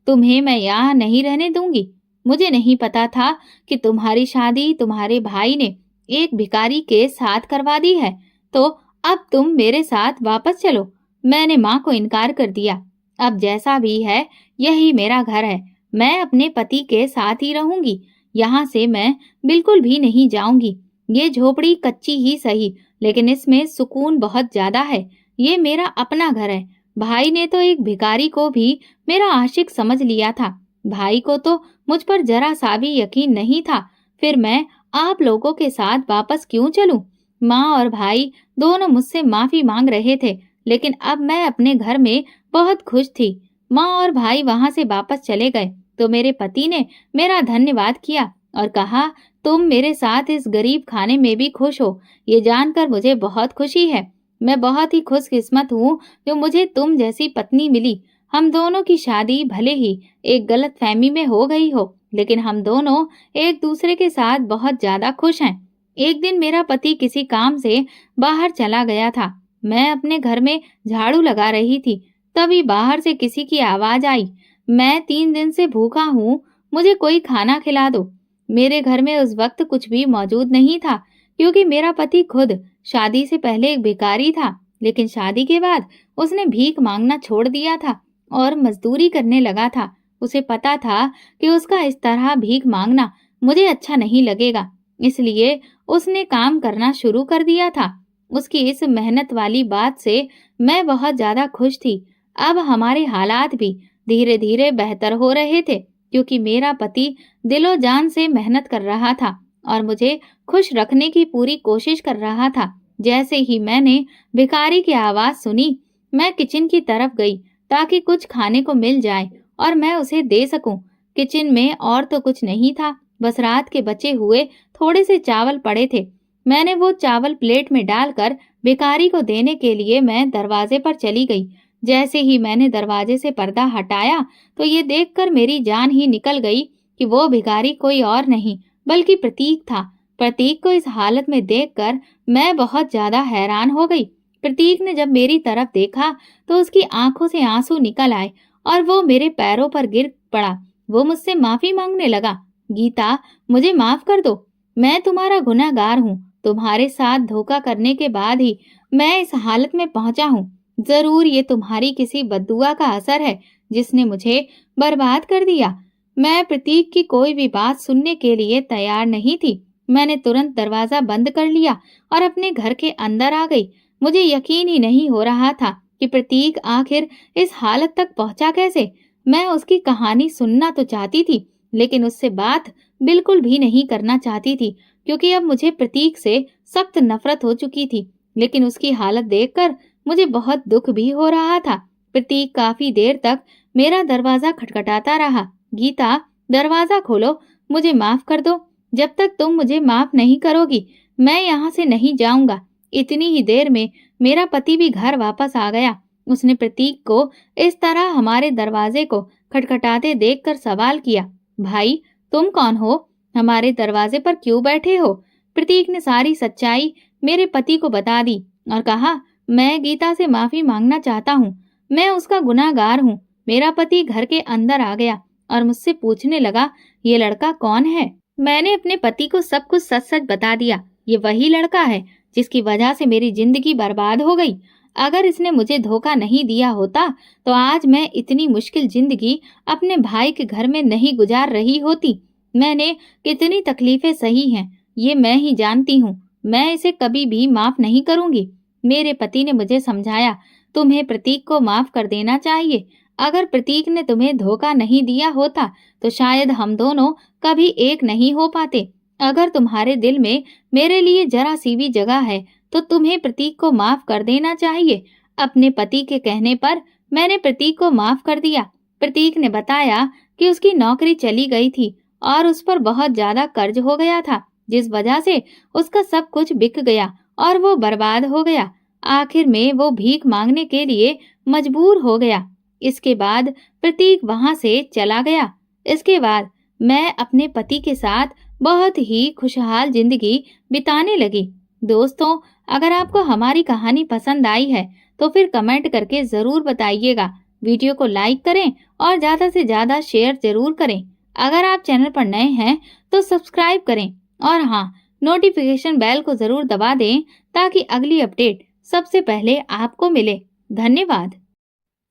तुम्हें मैं यहाँ नहीं रहने दूंगी। मुझे नहीं पता था कि तुम्हारी शादी तुम्हारे भाई ने एक भिखारी के साथ करवा दी है, तो अब तुम मेरे साथ वापस चलो। मैंने माँ को इनकार कर दिया। अब जैसा भी है यही मेरा घर है। मैं अपने पति के साथ ही रहूंगी। यहाँ से मैं बिल्कुल भी नहीं जाऊंगी। ये झोपड़ी कच्ची ही सही, लेकिन इसमें सुकून बहुत ज्यादा है। ये मेरा अपना घर है। भाई ने तो एक भिखारी को भी मेरा आशिक समझ लिया था। भाई को तो मुझ पर जरा सा भी यकीन नहीं था। फिर मैं आप लोगों के साथ वापस क्यों चलूं? माँ और भाई दोनों मुझसे माफी मांग रहे थे, लेकिन अब मैं अपने घर में बहुत खुश थी। माँ और भाई वहां से वापस चले गए तो मेरे पति ने मेरा धन्यवाद किया और कहा, तुम मेरे साथ इस गरीब खाने में भी खुश हो, ये जानकर मुझे बहुत खुशी है। मैं बहुत ही खुशकिस्मत हूँ जो मुझे तुम जैसी पत्नी मिली। हम दोनों की शादी भले ही एक गलत फहमी में हो गई हो, लेकिन हम दोनों एक दूसरे के साथ बहुत ज्यादा खुश हैं। एक दिन मेरा पति किसी काम से बाहर चला गया था। मैं अपने घर में झाड़ू लगा रही थी, तभी बाहर से किसी की आवाज आई, मैं 3 दिन से भूखा हूँ, मुझे कोई खाना खिला दो। मेरे घर में उस वक्त कुछ भी मौजूद नहीं था, क्योंकि मेरा पति खुद शादी से पहले एक भिखारी था, लेकिन शादी के बाद उसने भीख मांगना छोड़ दिया था और मजदूरी करने लगा था। उसे पता था कि उसका इस तरह भीख मांगना मुझे अच्छा नहीं लगेगा, इसलिए उसने काम करना शुरू कर दिया था। उसकी इस मेहनत वाली बात से मैं बहुत ज्यादा खुश थी। अब हमारे हालात भी धीरे धीरे बेहतर हो रहे थे, क्योंकि मेरा पति दिलो जान से मेहनत कर रहा था और मुझे खुश रखने की पूरी कोशिश कर रहा था। जैसे ही मैंने भिखारी की आवाज सुनी, मैं किचन की तरफ गई ताकि कुछ खाने को मिल जाए और मैं उसे दे सकूं। किचन में और तो कुछ नहीं था, बस रात के बचे हुए थोड़े से चावल पड़े थे। मैंने वो चावल प्लेट में डालकर भिखारी को देने के लिए मैं दरवाजे पर चली गई। जैसे ही मैंने दरवाजे से पर्दा हटाया तो ये देखकर मेरी जान ही निकल गई कि वो भिखारी कोई और नहीं बल्कि प्रतीक था। प्रतीक को इस हालत में देखकर मैं बहुत ज्यादा हैरान हो गई। प्रतीक ने जब मेरी तरफ देखा तो उसकी आंखों से आंसू निकल आए और वो मेरे पैरों पर गिर पड़ा। वो मुझसे माफी मांगने लगा। गीता, मुझे माफ कर दो। मैं तुम्हारा गुनहगार हूँ। तुम्हारे साथ धोखा करने के बाद ही मैं इस हालत में पहुंचा हूँ। जरूर ये तुम्हारी किसी बद्दुआ का असर है जिसने मुझे बर्बाद कर दिया। मैं प्रतीक की कोई भी बात सुनने के लिए तैयार नहीं थी। मैंने तुरंत दरवाजा बंद कर लिया और अपने घर के अंदर आ गई। मुझे यकीन ही नहीं हो रहा था कि प्रतीक आखिर इस हालत तक पहुंचा कैसे। मैं उसकी कहानी सुनना तो चाहती थी, लेकिन उससे बात बिल्कुल भी नहीं करना चाहती थी, क्योंकि अब मुझे प्रतीक से सख्त नफरत हो चुकी थी। लेकिन उसकी हालत देखकर मुझे बहुत दुख भी हो रहा था। प्रतीक काफी देर तक मेरा दरवाजा खटखटाता रहा। गीता, दरवाजा खोलो, मुझे माफ कर दो। जब तक तुम मुझे माफ नहीं करोगी, मैं यहाँ से नहीं जाऊंगा। इतनी ही देर में मेरा पति भी घर वापस आ गया। उसने प्रतीक को इस तरह हमारे दरवाजे को खटखटाते देखकर सवाल किया, भाई, तुम कौन हो? हमारे दरवाजे पर क्यों बैठे हो? प्रतीक ने सारी सच्चाई मेरे पति को बता दी और कहा, मैं गीता से माफी मांगना चाहता हूँ। मैं उसका गुनहगार हूँ। मेरा पति घर के अंदर आ गया और मुझसे पूछने लगा, ये लड़का कौन है? मैंने अपने पति को सब कुछ सच सच बता दिया। ये वही लड़का है जिसकी वजह से मेरी जिंदगी बर्बाद हो गई। अगर इसने मुझे धोखा नहीं दिया होता तो आज मैं इतनी मुश्किल जिंदगी अपने भाई के घर में नहीं गुजार रही होती। मैंने कितनी तकलीफें सही हैं, ये मैं ही जानती हूँ। मैं इसे कभी भी माफ नहीं करूंगी। मेरे पति ने मुझे समझाया, तुम्हें प्रतीक को माफ कर देना चाहिए। अगर प्रतीक ने तुम्हें धोखा नहीं दिया होता तो शायद हम दोनों कभी एक नहीं हो पाते। अगर तुम्हारे दिल में मेरे लिए जरा सी भी जगह है तो तुम्हें प्रतीक को माफ कर देना चाहिए। अपने पति के कहने पर मैंने प्रतीक को माफ कर दिया। प्रतीक ने बताया कि उसकी नौकरी चली गई थी और उस पर बहुत ज्यादा कर्ज हो गया था, जिस वजह से उसका सब कुछ बिक गया और वो बर्बाद हो गया। आखिर में वो भीख मांगने के लिए मजबूर हो गया। इसके बाद प्रतीक वहां से चला गया। इसके बाद मैं अपने पति के साथ बहुत ही खुशहाल जिंदगी बिताने लगी। दोस्तों, अगर आपको हमारी कहानी पसंद आई है तो फिर कमेंट करके जरूर बताइएगा। वीडियो को लाइक करें और ज्यादा से ज्यादा शेयर जरूर करें। अगर आप चैनल पर नए हैं तो सब्सक्राइब करें और हाँ, नोटिफिकेशन बेल को जरूर दबा दें ताकि अगली अपडेट सबसे पहले आपको मिले। धन्यवाद।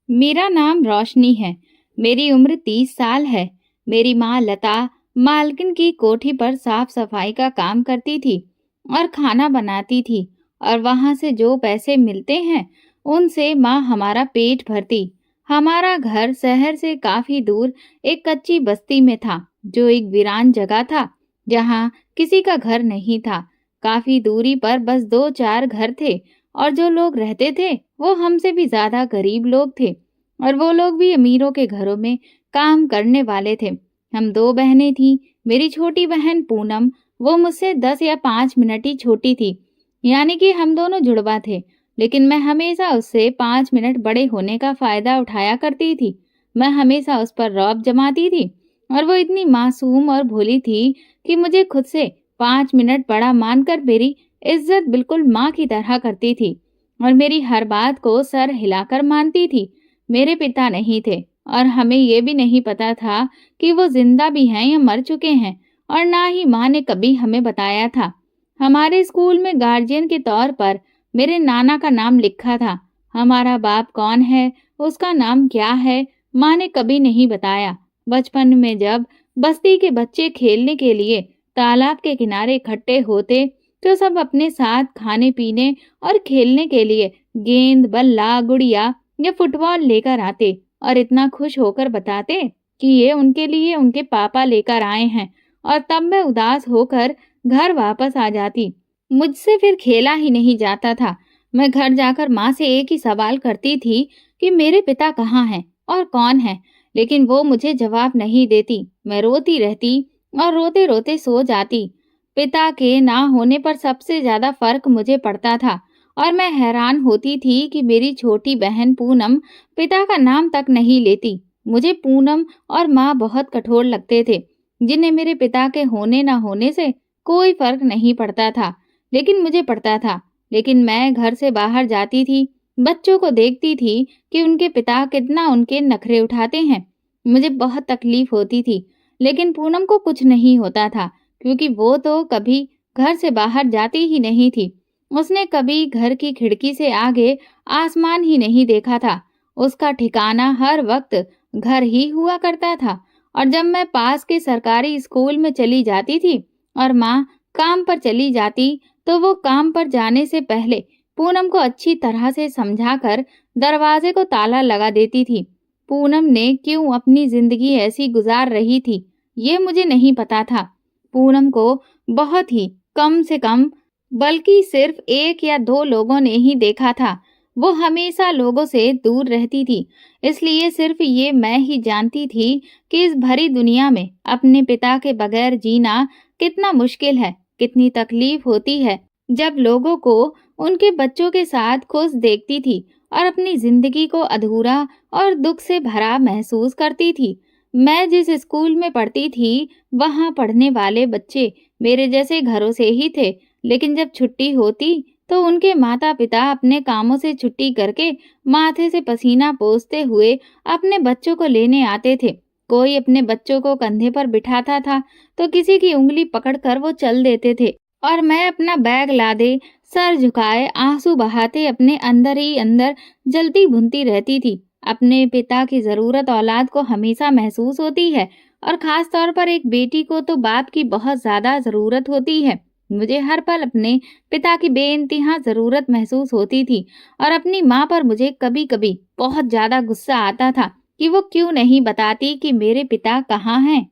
मेरा नाम रोशनी है। मेरी उम्र 30 साल है। मेरी माँ लता मालकिन की कोठी पर साफ सफाई का काम करती थी और खाना बनाती थी, और वहां से जो पैसे मिलते हैं उनसे माँ हमारा पेट भरती। हमारा घर शहर से काफी दूर एक कच्ची बस्ती में था, जो एक वीरान जगह था जहाँ किसी का घर नहीं था। काफी दूरी पर बस 2-4 घर थे और जो लोग रहते थे वो हमसे भी ज्यादा गरीब लोग थे, और वो लोग भी अमीरों के घरों में काम करने वाले थे। हम 2 बहनें थीं। मेरी छोटी बहन पूनम, वो मुझसे 10 या 5 मिनट ही छोटी थी, यानी कि हम दोनों जुड़वा थे। लेकिन मैं हमेशा उससे 5 मिनट बड़े होने का फायदा उठाया करती थी। मैं हमेशा उस पर रौब जमाती थी और वो इतनी मासूम और भोली थी कि मुझे खुद से 5 मिनट बड़ा मानकर मेरी इज्जत बिल्कुल माँ की तरह करती थी और मेरी हर बात को सर हिलाकर मानती थी। मेरे पिता नहीं थे और हमें ये भी नहीं पता था कि वो जिंदा भी हैं या मर चुके हैं, और ना ही माँ ने कभी हमें बताया था। हमारे स्कूल में गार्जियन के तौर पर मेरे नाना का नाम लिखा था। हमारा बाप कौन है, उसका नाम क्या है, माँ ने कभी नहीं बताया। बचपन में जब बस्ती के बच्चे खेलने के लिए तालाब के किनारे इकट्ठे होते तो सब अपने साथ खाने पीने और खेलने के लिए गेंद, बल्ला, गुड़िया या फुटबॉल लेकर आते और इतना खुश होकर बताते कि ये उनके लिए उनके पापा लेकर आए हैं। और तब मैं उदास होकर घर वापस आ जाती। मुझसे फिर खेला ही नहीं जाता था। मैं घर जाकर माँ से एक ही सवाल करती थी कि मेरे पिता कहाँ हैं और कौन है, लेकिन वो मुझे जवाब नहीं देती। मैं रोती रहती और रोते रोते सो जाती। पिता के ना होने पर सबसे ज्यादा फर्क मुझे पड़ता था और मैं हैरान होती थी कि मेरी छोटी बहन पूनम पिता का नाम तक नहीं लेती। मुझे पूनम और माँ बहुत कठोर लगते थे, जिन्हें मेरे पिता के होने ना होने से कोई फर्क नहीं पड़ता था, लेकिन मुझे पड़ता था। लेकिन मैं घर से बाहर जाती थी, बच्चों को देखती थी कि उनके पिता कितना उनके नखरे उठाते हैं। मुझे बहुत तकलीफ होती थी, लेकिन पूनम को कुछ नहीं होता था क्योंकि वो तो कभी घर से बाहर जाती ही नहीं थी। उसने कभी घर की खिड़की से आगे आसमान ही नहीं देखा था। उसका ठिकाना हर वक्त घर ही हुआ करता था। और जब मैं पास के सरकारी स्कूल में चली जाती थी और माँ काम पर चली जाती, तो वो काम पर जाने से पहले पूनम को अच्छी तरह से समझाकर दरवाजे को ताला लगा देती थी। पूनम ने क्यों अपनी जिंदगी ऐसी गुजार रही थी, ये मुझे नहीं पता था। पूनम को बहुत ही कम से कम, बल्कि सिर्फ एक या दो लोगों ने ही देखा था। वो हमेशा लोगों से दूर रहती थी, इसलिए सिर्फ ये मैं ही जानती थी कि इस भरी दुनिया में अपने पिता के बगैर जीना कितना मुश्किल है, कितनी तकलीफ होती है। जब लोगों को उनके बच्चों के साथ खुश देखती थी और अपनी जिंदगी को अधूरा और दुख से भरा महसूस करती थी। मैं जिस स्कूल में पढ़ती थी, वहाँ पढ़ने वाले बच्चे मेरे जैसे घरों से ही थे, लेकिन जब छुट्टी होती तो उनके माता पिता अपने कामों से छुट्टी करके माथे से पसीना पोंछते हुए अपने बच्चों को लेने आते थे। कोई अपने बच्चों को कंधे पर बिठाता था तो किसी की उंगली पकड़कर वो चल देते थे और मैं अपना बैग लादे, सर झुकाए, आंसू बहाते अपने अंदर ही अंदर जलती भुनती रहती थी। अपने पिता की जरूरत औलाद को हमेशा महसूस होती है और खास तौर पर एक बेटी को तो बाप की बहुत ज्यादा जरूरत होती है। मुझे हर पल अपने पिता की बेइंतहा जरूरत महसूस होती थी और अपनी माँ पर मुझे कभी कभी बहुत ज्यादा गुस्सा आता था कि वो क्यों नहीं बताती कि मेरे पिता कहाँ हैं।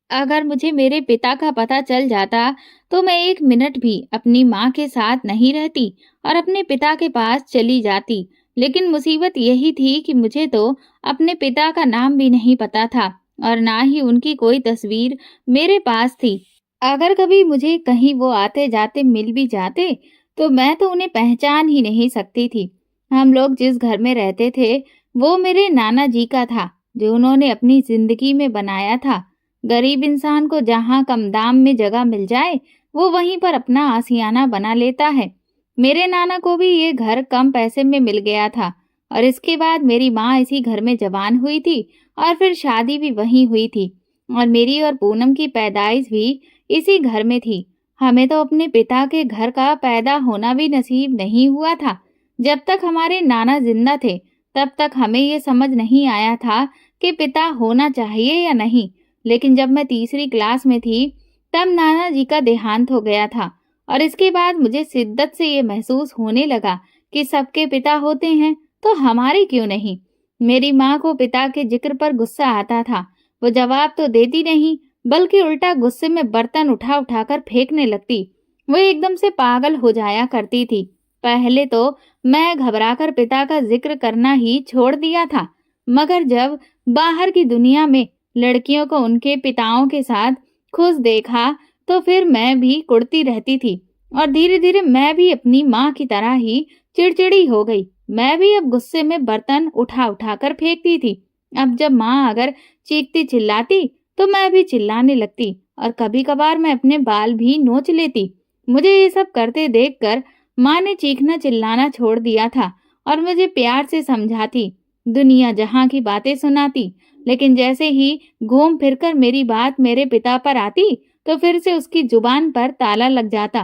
अगर मुझे मेरे पिता का पता चल जाता तो मैं एक मिनट भी अपनी माँ के साथ नहीं रहती और अपने पिता के पास चली जाती। लेकिन मुसीबत यही थी कि मुझे तो अपने पिता का नाम भी नहीं पता था और ना ही उनकी कोई तस्वीर मेरे पास थी। अगर कभी मुझे कहीं वो आते जाते मिल भी जाते तो मैं तो उन्हें पहचान ही नहीं सकती थी। हम लोग जिस घर में रहते थे वो मेरे नाना जी का था, जो उन्होंने अपनी जिंदगी में बनाया था। गरीब इंसान को जहाँ कम दाम में जगह मिल जाए वो वहीं पर अपना आशियाना बना लेता है। मेरे नाना को भी ये घर कम पैसे में मिल गया था और इसके बाद मेरी माँ इसी घर में जवान हुई थी और फिर शादी भी वहीं हुई थी और मेरी और पूनम की पैदाइश भी इसी घर में थी। हमें तो अपने पिता के घर का पैदा होना भी नसीब नहीं हुआ था। जब तक हमारे नाना जिंदा थे तब तक हमें ये समझ नहीं आया था कि पिता होना चाहिए या नहीं। लेकिन जब मैं तीसरी क्लास में थी तब नाना जी का देहांत हो गया था और इसके बाद मुझे शिद्दत से ये महसूस होने लगा कि सबके पिता होते हैं तो हमारे क्यों नहीं। मेरी माँ को पिता के जिक्र पर गुस्सा आता था। वो जवाब तो देती नहीं बल्कि उल्टा गुस्से में बर्तन उठा उठाकर फेंकने लगती। वो एकदम से पागल हो जाया करती थी। पहले तो मैं घबराकर पिता का जिक्र करना ही छोड़ दिया था, मगर जब बाहर की दुनिया में लड़कियों को उनके पिताओं के साथ खुश देखा तो फिर मैं भी कुढ़ती रहती थी और धीरे धीरे मैं भी अपनी माँ की तरह ही चिड़चिड़ी हो गई। मैं भी अब गुस्से में बर्तन उठा उठा कर फेंकती थी। अब जब माँ अगर चीखती चिल्लाती तो मैं भी चिल्लाने लगती और कभी कभार मैं अपने बाल भी नोच लेती। मुझे ये सब करते देखकर माँ ने चीखना चिल्लाना छोड़ दिया था और मुझे प्यार से समझाती, दुनिया जहाँ की बातें सुनाती। लेकिन जैसे ही घूम फिरकर मेरी बात मेरे पिता पर आती तो फिर से उसकी जुबान पर ताला लग जाता।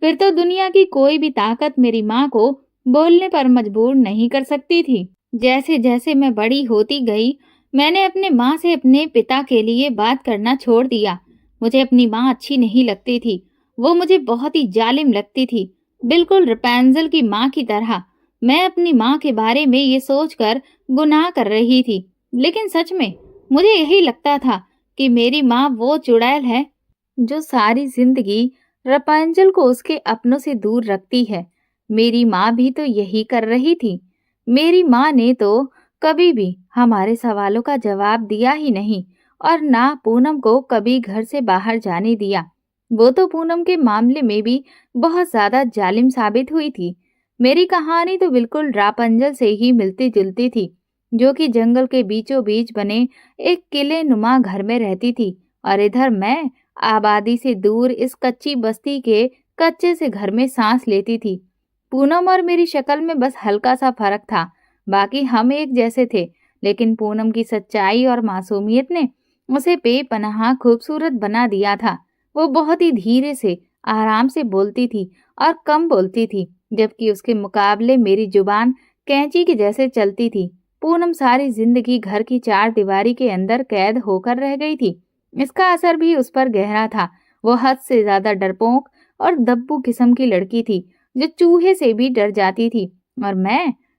फिर तो दुनिया की कोई भी ताकत मेरी माँ को बोलने पर मजबूर नहीं कर सकती थी। जैसे जैसे मैं बड़ी होती गई मैंने अपने माँ से अपने पिता के लिए बात करना छोड़ दिया। मुझे अपनी माँ अच्छी नहीं लगती थी। वो मुझे बहुत ही जालिम लगती थी, बिल्कुल रैपुंज़ल की माँ की तरह। मैं अपनी माँ के बारे में ये सोचकर गुनाह कर रही थी। लेकिन सच में मुझे यही लगता था कि मेरी माँ वो चुड़ैल है जो सारी जिंदगी रैपुंज़ल को उसके अपनों से दूर रखती है। मेरी माँ भी तो यही कर रही थी। मेरी माँ ने तो कभी भी हमारे सवालों का जवाब दिया ही नहीं और ना पूनम को कभी घर से बाहर जाने दिया। वो तो पूनम के मामले में भी बहुत ज्यादा जालिम साबित हुई थी। मेरी कहानी तो बिल्कुल रापंजल से ही मिलती जुलती थी, जो कि जंगल के बीचों बीच बने एक किले नुमा घर में रहती थी, और इधर मैं आबादी से दूर इस कच्ची बस्ती के कच्चे से घर में सांस लेती थी। पूनम और मेरी शक्ल में बस हल्का सा फर्क था, बाकी हम एक जैसे थे। लेकिन पूनम की सच्चाई और मासूमियत ने उसे बेपनाह खूबसूरत बना दिया था। वो बहुत ही धीरे से, आराम से बोलती थी और कम बोलती थी, जबकि उसके मुकाबले मेरी जुबान कैंची के जैसे चलती थी। पूनम सारी जिंदगी घर की चार दीवारी के अंदर कैद होकर रह गई थी। इसका असर भी उस पर गहरा था। वो हद से ज्यादा डरपोक और दब्बू किस्म की लड़की थी, जो चूहे से भी डर जाती थी। और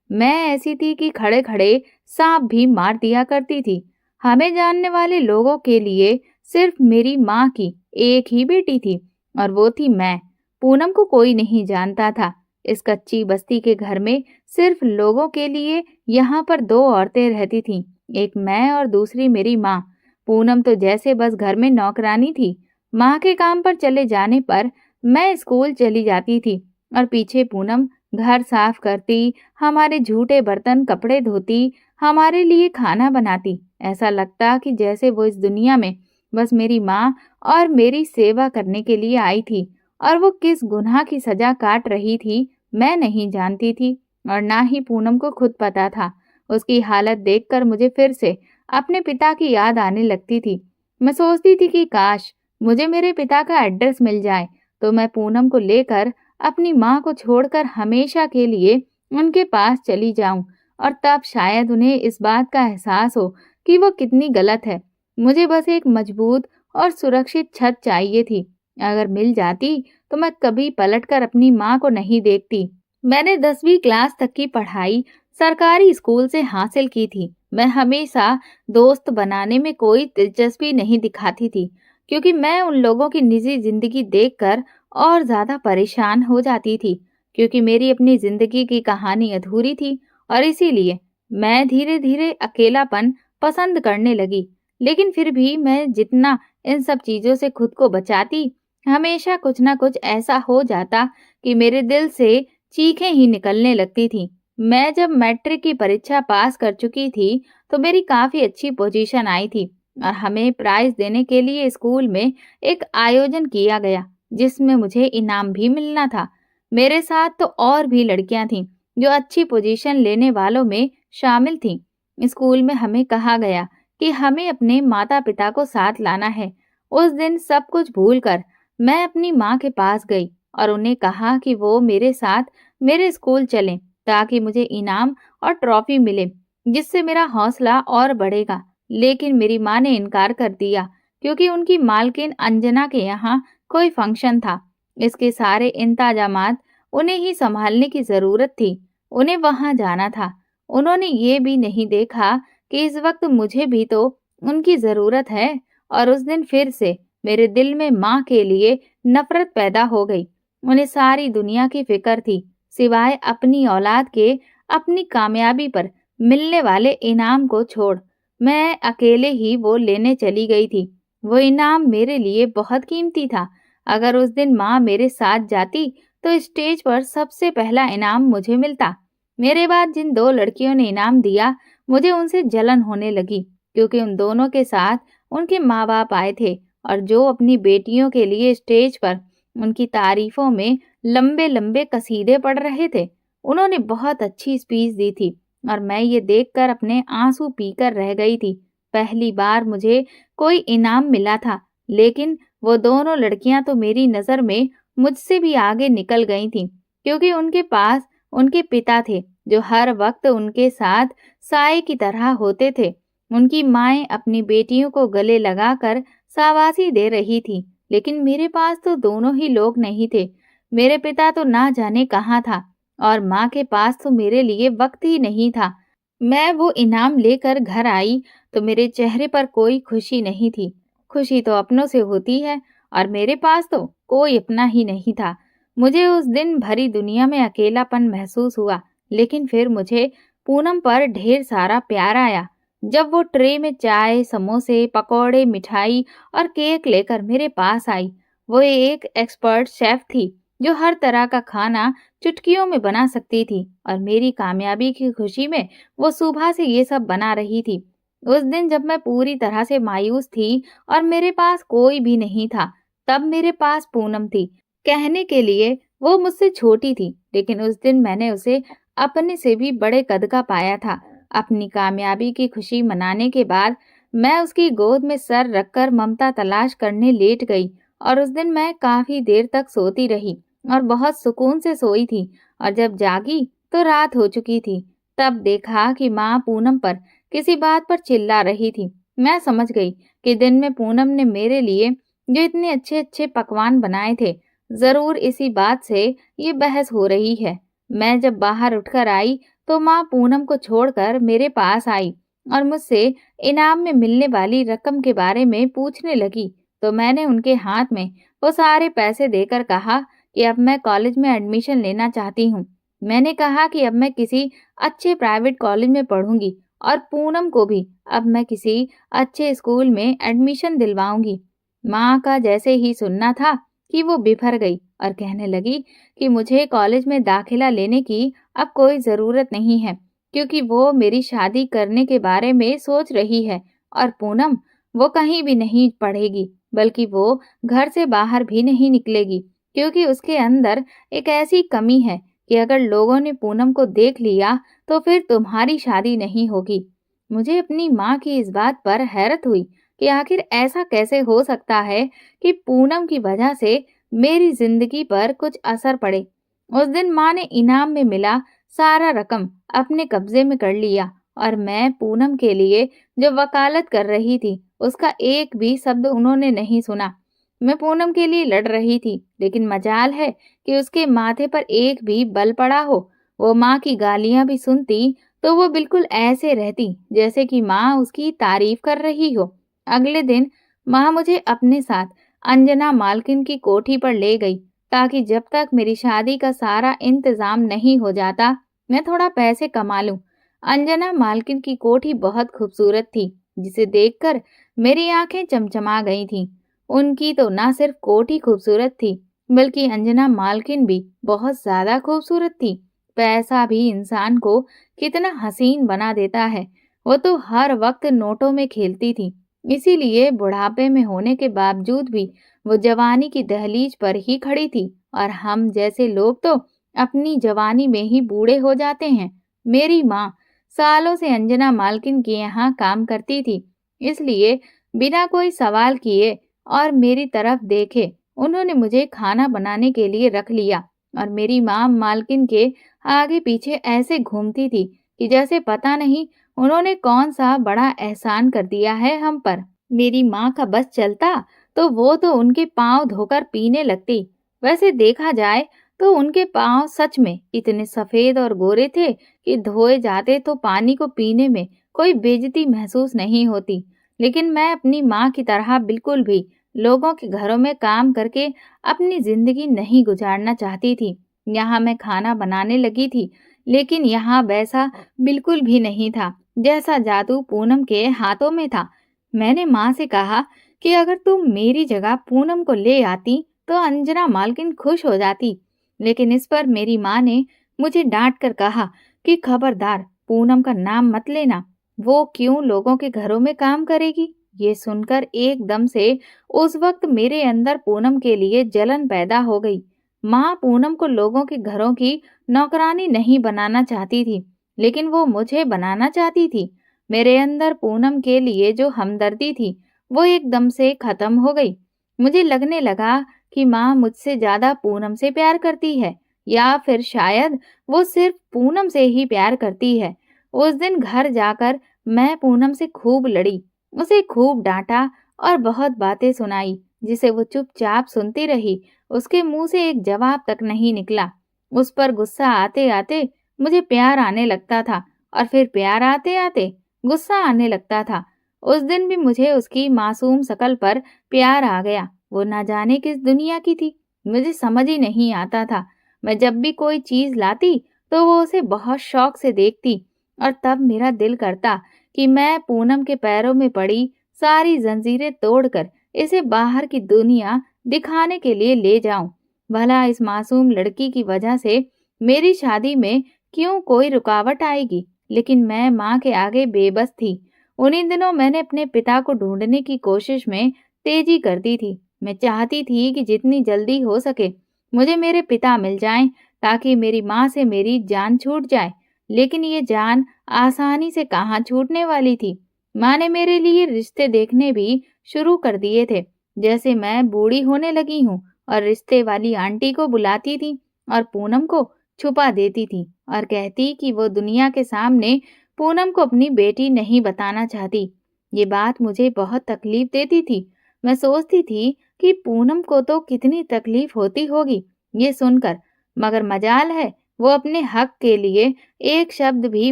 मैं ऐसी थी कि खड़े खड़े सांप भी मार दिया करती थी। हमें जानने वाले लोगों के लिए सिर्फ मेरी माँ की एक ही बेटी थी, और वो थी मैं। पूनम को कोई नहीं जानता था। इस कच्ची बस्ती के घर में सिर्फ लोगों के लिए यहाँ पर दो औरतें रहती थीं, एक मैं और दूसरी मेरी माँ। पूनम तो जैसे बस घर में नौकरानी थी। माँ के काम पर चले जाने पर मैं स्कूल चली जाती थी, और पीछे पूनम घर साफ करती, हमारे झूठे बर्तन कपड़े धोती, हमारे लिए खाना बनाती। ऐसा लगता कि जैसे वो इस दुनिया में बस मेरी माँ और मेरी सेवा करने के लिए आई थी, और वो किस गुनाह की सजा काट रही थी मैं नहीं जानती थी, और ना ही पूनम को खुद पता था। उसकी हालत देखकर मुझे फिर से अपने पिता की याद आने लगती थी। मैं सोचती थी कि काश मुझे मेरे पिता का एड्रेस मिल जाए, तो मैं पूनम को लेकर अपनी माँ को छोड़कर हमेशा के लिए उनके पास चली जाऊं, और तब शायद उन्हें इस बात का एहसास हो कि वो कितनी गलत है। मुझे बस एक मजबूत और सुरक्षित छत चाहिए थी। अगर मिल जाती तो मैं कभी पलटकर अपनी माँ को नहीं देखती। मैंने 10वीं क्लास तक की पढ़ाई सरकारी स्कूल से हासिल की थी। मैं हमेशा दोस्त बनाने में कोई दिलचस्पी नहीं दिखाती थी, क्योंकि मैं उन लोगों की निजी जिंदगी देखकर और ज्यादा परेशान हो जाती थी, क्योंकि मेरी अपनी जिंदगी की कहानी अधूरी थी। और इसीलिए मैं धीरे धीरे अकेलापन पसंद करने लगी। लेकिन फिर भी मैं जितना इन सब चीजों से खुद को बचाती, हमेशा कुछ ना कुछ ऐसा हो जाता कि मेरे दिल से चीखें ही निकलने लगती थी। मैं जब मैट्रिक की परीक्षा पास कर चुकी थी, तो मेरी काफी अच्छी पोजीशन आई थी, और हमें प्राइज देने के लिए स्कूल में एक आयोजन किया गया, जिसमें मुझे इनाम भी मिलना था। मेरे साथ तो और भी लड़कियां थीं, जो अच्छी पोजीशन लेने वालों में शामिल थीं। स्कूल में हमें कहा गया कि हमें अपने माता पिता को साथ लाना है। उस दिन सब कुछ भूलकर मैं अपनी माँ के पास गई और उन्हें कहा कि वो मेरे साथ मेरे स्कूल चलें, ताकि मुझे इनाम और ट्रॉफी मिले, जिससे मेरा हौसला और बढ़ेगा। लेकिन मेरी माँ ने इनकार कर दिया, क्योंकि उनकी मालकिन अंजना के यहाँ कोई फंक्शन था। इसके सारे इंतजामात उन्हें ही संभालने की जरूरत थी। उन्हें वहां जाना था। उन्होंने ये भी नहीं देखा कि इस वक्त मुझे भी तो उनकी जरूरत है। और उस दिन फिर से मेरे दिल में माँ के लिए नफरत पैदा हो गई। उन्हें सारी दुनिया की फिक्र थी, सिवाय अपनी औलाद के अपनी कामयाबी पर मिलने वाले इनाम को छोड़। मैं अकेले ही वो लेने चली गई थी। वो इनाम मेरे लिए बहुत कीमती था। अगर उस दिन माँ मेरे साथ जाती, तो स्टेज पर सबसे पहला इनाम मुझे मिलता। मेरे बाद जिन दो लड़कियों ने इनाम दिया, मुझे उनसे जलन होने लगी, क्योंकि उन दोनों के साथ उनके माँ बाप आए थे, और जो अपनी बेटियों के लिए स्टेज पर उनकी तारीफों में लंबे लंबे कसीदे पढ़ रहे थे। उन्होंने बहुत अच्छी स्पीच दी थी, और मैं ये देखकर अपने आंसू पीकर रह गई थी। पहली बार मुझे कोई इनाम मिला था, लेकिन वो दोनों लड़कियां तो मेरी नजर में मुझसे भी आगे निकल गई थीं, क्योंकि उनके पास उनके पिता थे, जो हर वक्त उनके साथ साए की तरह होते थे। उनकी माएँ अपनी बेटियों को गले लगाकर शाबाशी दे रही थी, लेकिन मेरे पास तो दोनों ही लोग नहीं थे। मेरे पिता तो ना जाने कहाँ था और माँ के पास तो मेरे लिए वक्त ही नहीं था। मैं वो इनाम लेकर घर आई तो मेरे चेहरे पर कोई खुशी नहीं थी। खुशी तो अपनों से होती है और मेरे पास तो कोई अपना ही नहीं था। मुझे उस दिन भरी दुनिया में अकेलापन महसूस हुआ, लेकिन फिर मुझे पूनम पर ढेर सारा प्यार आया। जब वो ट्रे में चाय, समोसे, पकौड़े, मिठाई और केक लेकर मेरे पास आई। वो एक एक्सपर्ट शेफ थी जो हर तरह का खाना चुटकियों में बना सकती थी और मेरी कामयाबी की खुशी में वो सुबह से ये सब बना रही थी। उस दिन जब मैं पूरी तरह से मायूस थी और मेरे पास कोई भी नहीं था, तब मेरे पास पूनम थी। कहने के लिए वो मुझसे छोटी थी, लेकिन उस दिन मैंने उसे अपने से भी बड़े कद का पाया था। अपनी कामयाबी की खुशी मनाने के बाद मैं उसकी गोद में सर रखकर ममता तलाश करने लेट गई और उस दिन मैं काफी देर तक सोती रही और बहुत सुकून से सोई थी और जब जागी तो रात हो चुकी थी। तब देखा कि माँ पूनम पर किसी बात पर चिल्ला रही थी। मैं समझ गई कि दिन में पूनम ने मेरे लिए जो इतने अच्छे अच्छे पकवान बनाए थे, जरूर इसी बात से ये बहस हो रही है। मैं जब बाहर उठकर आई तो माँ पूनम को छोड़कर मेरे पास आई और मुझसे इनाम में मिलने वाली रकम के बारे में पूछने लगी। तो मैंने उनके हाथ में वो सारे पैसे देकर कहा कि अब मैं कॉलेज में एडमिशन लेना चाहती हूँ। मैंने कहा कि अब मैं किसी अच्छे प्राइवेट कॉलेज में पढ़ूंगी और पूनम को भी अब मैं किसी अच्छे स्कूल में एडमिशन दिलवाऊंगी। माँ का जैसे ही सुनना था कि वो बिफर गई और कहने लगी कि मुझे कॉलेज में दाखिला लेने की अब कोई ज़रूरत नहीं है, क्योंकि वो मेरी शादी करने के बारे में सोच रही है और पूनम वो कहीं भी नहीं पढ़ेगी, बल्कि वो घर से बाहर भी नहीं निकलेगी, क्योंकि उसके अंदर एक ऐसी कमी है कि अगर लोगों ने पूनम को देख लिया तो फिर तुम्हारी शादी नहीं होगी। मुझे अपनी माँ की इस बात पर हैरत हुई कि आखिर ऐसा कैसे हो सकता है कि पूनम की वजह से मेरी जिंदगी पर कुछ असर पड़े। उस दिन माँ ने इनाम में मिला सारा रकम अपने कब्जे में कर लिया और मैं पूनम के लिए जो वकालत कर रही थी उसका एक भी शब्द उन्होंने नहीं सुना। मैं पूनम के लिए लड़ रही थी, लेकिन मजाल है कि उसके माथे पर एक भी बल पड़ा हो। वो माँ की गालियां भी सुनती तो वो बिल्कुल ऐसे रहती जैसे कि माँ उसकी तारीफ कर रही हो। अगले दिन माँ मुझे अपने साथ अंजना मालकिन की कोठी पर ले गई, ताकि जब तक मेरी शादी का सारा इंतजाम नहीं हो जाता मैं थोड़ा पैसे कमा लूं। अंजना मालकिन की कोठी बहुत खूबसूरत थी, जिसे देखकर मेरी आंखें चमचमा गई थीं। उनकी तो ना सिर्फ कोठी खूबसूरत थी, बल्कि अंजना मालकिन भी बहुत ज्यादा खूबसूरत थी। पैसा भी इंसान को कितना हसीन बना देता है। वो तो हर वक्त नोटों में खेलती थी, इसीलिए बुढ़ापे में होने के बावजूद भी वो जवानी की दहलीज पर ही खड़ी थी और हम जैसे लोग तो अपनी जवानी में ही बूढ़े हो जाते हैं। मेरी माँ सालों से अंजना मालकिन के यहाँ काम करती थी, इसलिए बिना कोई सवाल किए और मेरी तरफ देखे उन्होंने मुझे खाना बनाने के लिए रख लिया और मेरी माँ मालकिन के आगे पीछे ऐसे घूमती थी कि जैसे पता नहीं उन्होंने कौन सा बड़ा एहसान कर दिया है हम पर। मेरी माँ का बस चलता तो वो तो उनके पाँव धोकर पीने लगती। वैसे देखा जाए तो उनके पाँव सच में इतने सफेद और गोरे थे कि धोए जाते तो पानी को पीने में कोई बेइज्जती महसूस नहीं होती। लेकिन मैं अपनी माँ की तरह बिल्कुल भी लोगों के घरों में काम करके अपनी जिंदगी नहीं गुजारना चाहती थी। यहाँ मैं खाना बनाने लगी थी, लेकिन यहाँ वैसा बिल्कुल भी नहीं था जैसा जादू पूनम के हाथों में था। मैंने माँ से कहा कि अगर तुम मेरी जगह पूनम को ले आती तो अंजना मालकिन खुश हो जाती, लेकिन इस पर मेरी माँ ने मुझे डांट कर कहा कि खबरदार पूनम का नाम मत लेना, वो क्यों लोगों के घरों में काम करेगी। ये सुनकर एकदम से उस वक्त मेरे अंदर पूनम के लिए जलन पैदा हो गई। माँ पूनम को लोगों के घरों की नौकरानी नहीं बनाना चाहती थी, लेकिन वो मुझे बनाना चाहती थी। मेरे अंदर पूनम के लिए जो हमदर्दी थी वो एकदम से खत्म हो गई। मुझे लगने लगा कि माँ मुझसे ज्यादा पूनम से प्यार करती है, या फिर शायद वो सिर्फ पूनम से ही प्यार करती है। उस दिन घर जाकर मैं पूनम से खूब लड़ी, उसे खूब डांटा और बहुत बातें सुनाई, जिसे वो चुपचाप सुनती रही। उसके मुंह से एक जवाब तक नहीं निकला। उस पर गुस्सा आते आते मुझे प्यार आने लगता था, और फिर प्यार आते आते गुस्सा आने लगता था। उस दिन भी मुझे उसकी मासूम शकल पर प्यार आ गया। वो ना जाने किस दुनिया की थी, मुझे समझ ही नहीं आता था। मैं जब भी कोई चीज लाती तो वो उसे बहुत शौक से देखती, और तब मेरा दिल करता कि मैं पूनम के पैरों में पड़ी सारी जंजीरें तोड़कर इसे बाहर की दुनिया दिखाने के लिए ले जाऊं। भला इस मासूम लड़की की वजह से मेरी शादी में क्यों कोई रुकावट आएगी? लेकिन मैं माँ के आगे बेबस थी। उन्हीं दिनों मैंने अपने पिता को ढूंढने की कोशिश में तेजी कर दी थी। मैं चाहती थी कि जितनी जल्दी हो सके मुझे मेरे पिता मिल जाएं, ताकि मेरी माँ से मेरी जान छूट जाए। लेकिन ये जान आसानी से कहाँ छूटने वाली थी। माँ ने मेरे लिए रिश्ते देखने भी शुरू कर दिए थे। जैसे मैं बूढ़ी होने लगी हूँ, और रिश्ते वाली आंटी को बुलाती थी और पूनम को छुपा देती थी, और कहती कि वो दुनिया के सामने पूनम को अपनी बेटी नहीं बताना चाहती। ये बात मुझे बहुत तकलीफ देती थी। मैं सोचती थी कि पूनम को तो कितनी तकलीफ होती होगी ये सुनकर, मगर मजाल है वो अपने हक के लिए एक शब्द भी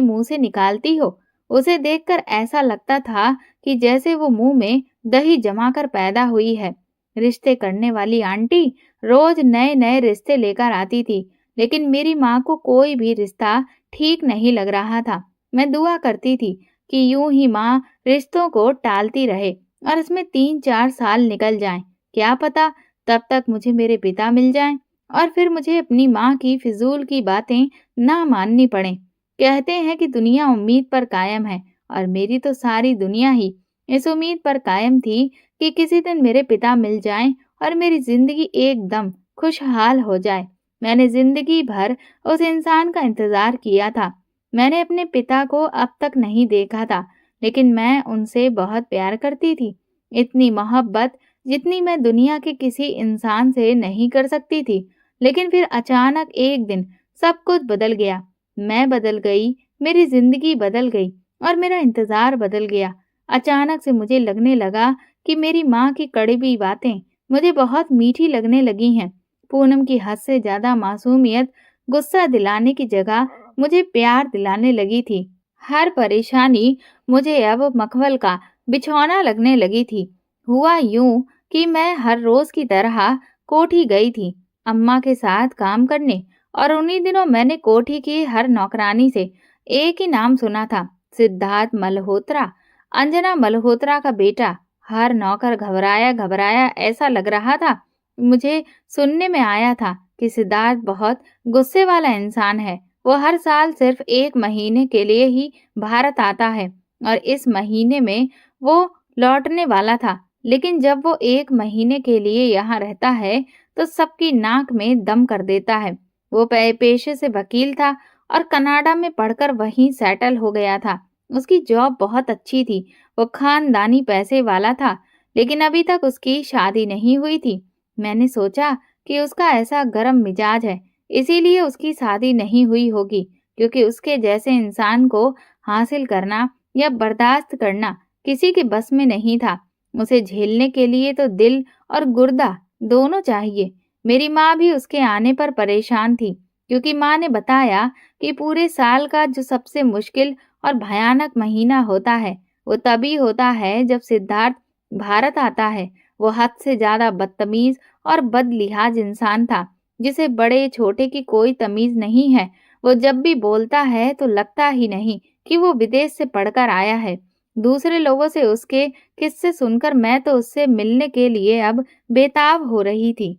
मुंह से निकालती हो। उसे देखकर ऐसा लगता था कि जैसे वो मुंह में दही जमाकर पैदा हुई है। रिश्ते करने वाली आंटी रोज नए नए रिश्ते लेकर आती थी, लेकिन मेरी माँ को कोई भी रिश्ता ठीक नहीं लग रहा था। मैं दुआ करती थी कि यूं ही माँ रिश्तों को टालती रहे और इसमें 3-4 साल निकल जाएं। क्या पता तब तक मुझे मेरे पिता मिल जाएं, और फिर मुझे अपनी माँ की फिजूल की बातें ना माननी पड़े। कहते हैं कि दुनिया उम्मीद पर कायम है, और मेरी तो सारी दुनिया ही इस उम्मीद पर कायम थी कि किसी दिन मेरे पिता मिल जाएं और मेरी जिंदगी एकदम खुशहाल हो जाए। मैंने जिंदगी भर उस इंसान का इंतजार किया था। मैंने अपने पिता को अब तक नहीं देखा था, लेकिन मैं उनसे बहुत प्यार करती थी। इतनी मोहब्बत जितनी मैं दुनिया के किसी इंसान से नहीं कर सकती थी। लेकिन फिर अचानक एक दिन सब कुछ बदल गया। मैं बदल गई, मेरी जिंदगी बदल गई, और मेरा इंतजार बदल गया। अचानक से मुझे लगने लगा कि मेरी माँ की कड़वी बातें मुझे बहुत मीठी लगने लगी हैं। पूनम की हद से ज्यादा मासूमियत गुस्सा दिलाने की जगह मुझे प्यार दिलाने लगी थी। हर परेशानी मुझे अब मखमल का बिछौना लगने लगी थी। हुआ यूं कि मैं हर रोज की तरह कोठी गई थी अम्मा के साथ काम करने, और उन्हीं दिनों मैंने कोठी की हर नौकरानी से एक ही नाम सुना था, सिद्धार्थ मल्होत्रा, अंजना मल्होत्रा का बेटा। हर नौकर घबराया घबराया ऐसा लग रहा था। मुझे सुनने में आया था कि सिद्धार्थ बहुत गुस्से वाला इंसान है। वो हर साल सिर्फ 1 महीने के लिए ही भारत आता है, और इस महीने में वो लौटने वाला था। लेकिन जब वो 1 महीने के लिए यहाँ रहता है तो सबकी नाक में दम कर देता है। वो पेशे से वकील था, और कनाडा में पढ़कर वहीं सेटल हो गया था। उसकी जॉब बहुत अच्छी थी। वो खानदानी पैसे वाला था, लेकिन अभी तक उसकी शादी नहीं हुई थी। मैंने सोचा कि उसका ऐसा गर्म मिजाज है, इसीलिए उसकी शादी नहीं हुई होगी, क्योंकि उसके जैसे इंसान को हासिल करना या बर्दाश्त करना किसी के बस में नहीं था। उसे झेलने के लिए तो दिल और गुर्दा दोनों चाहिए। मेरी माँ भी उसके आने पर परेशान थी, क्योंकि माँ ने बताया कि पूरे साल का जो सबसे मुश्किल और भयानक महीना होता है वो तभी होता है जब सिद्धार्थ भारत आता है। वो हद से ज्यादा बदतमीज और बदलिहाज इंसान था, जिसे बड़े छोटे की कोई तमीज नहीं है। वो जब भी बोलता है तो लगता ही नहीं कि वो विदेश से पढ़कर आया है। दूसरे लोगों से उसके किस्से सुनकर मैं तो उससे मिलने के लिए अब बेताब हो रही थी।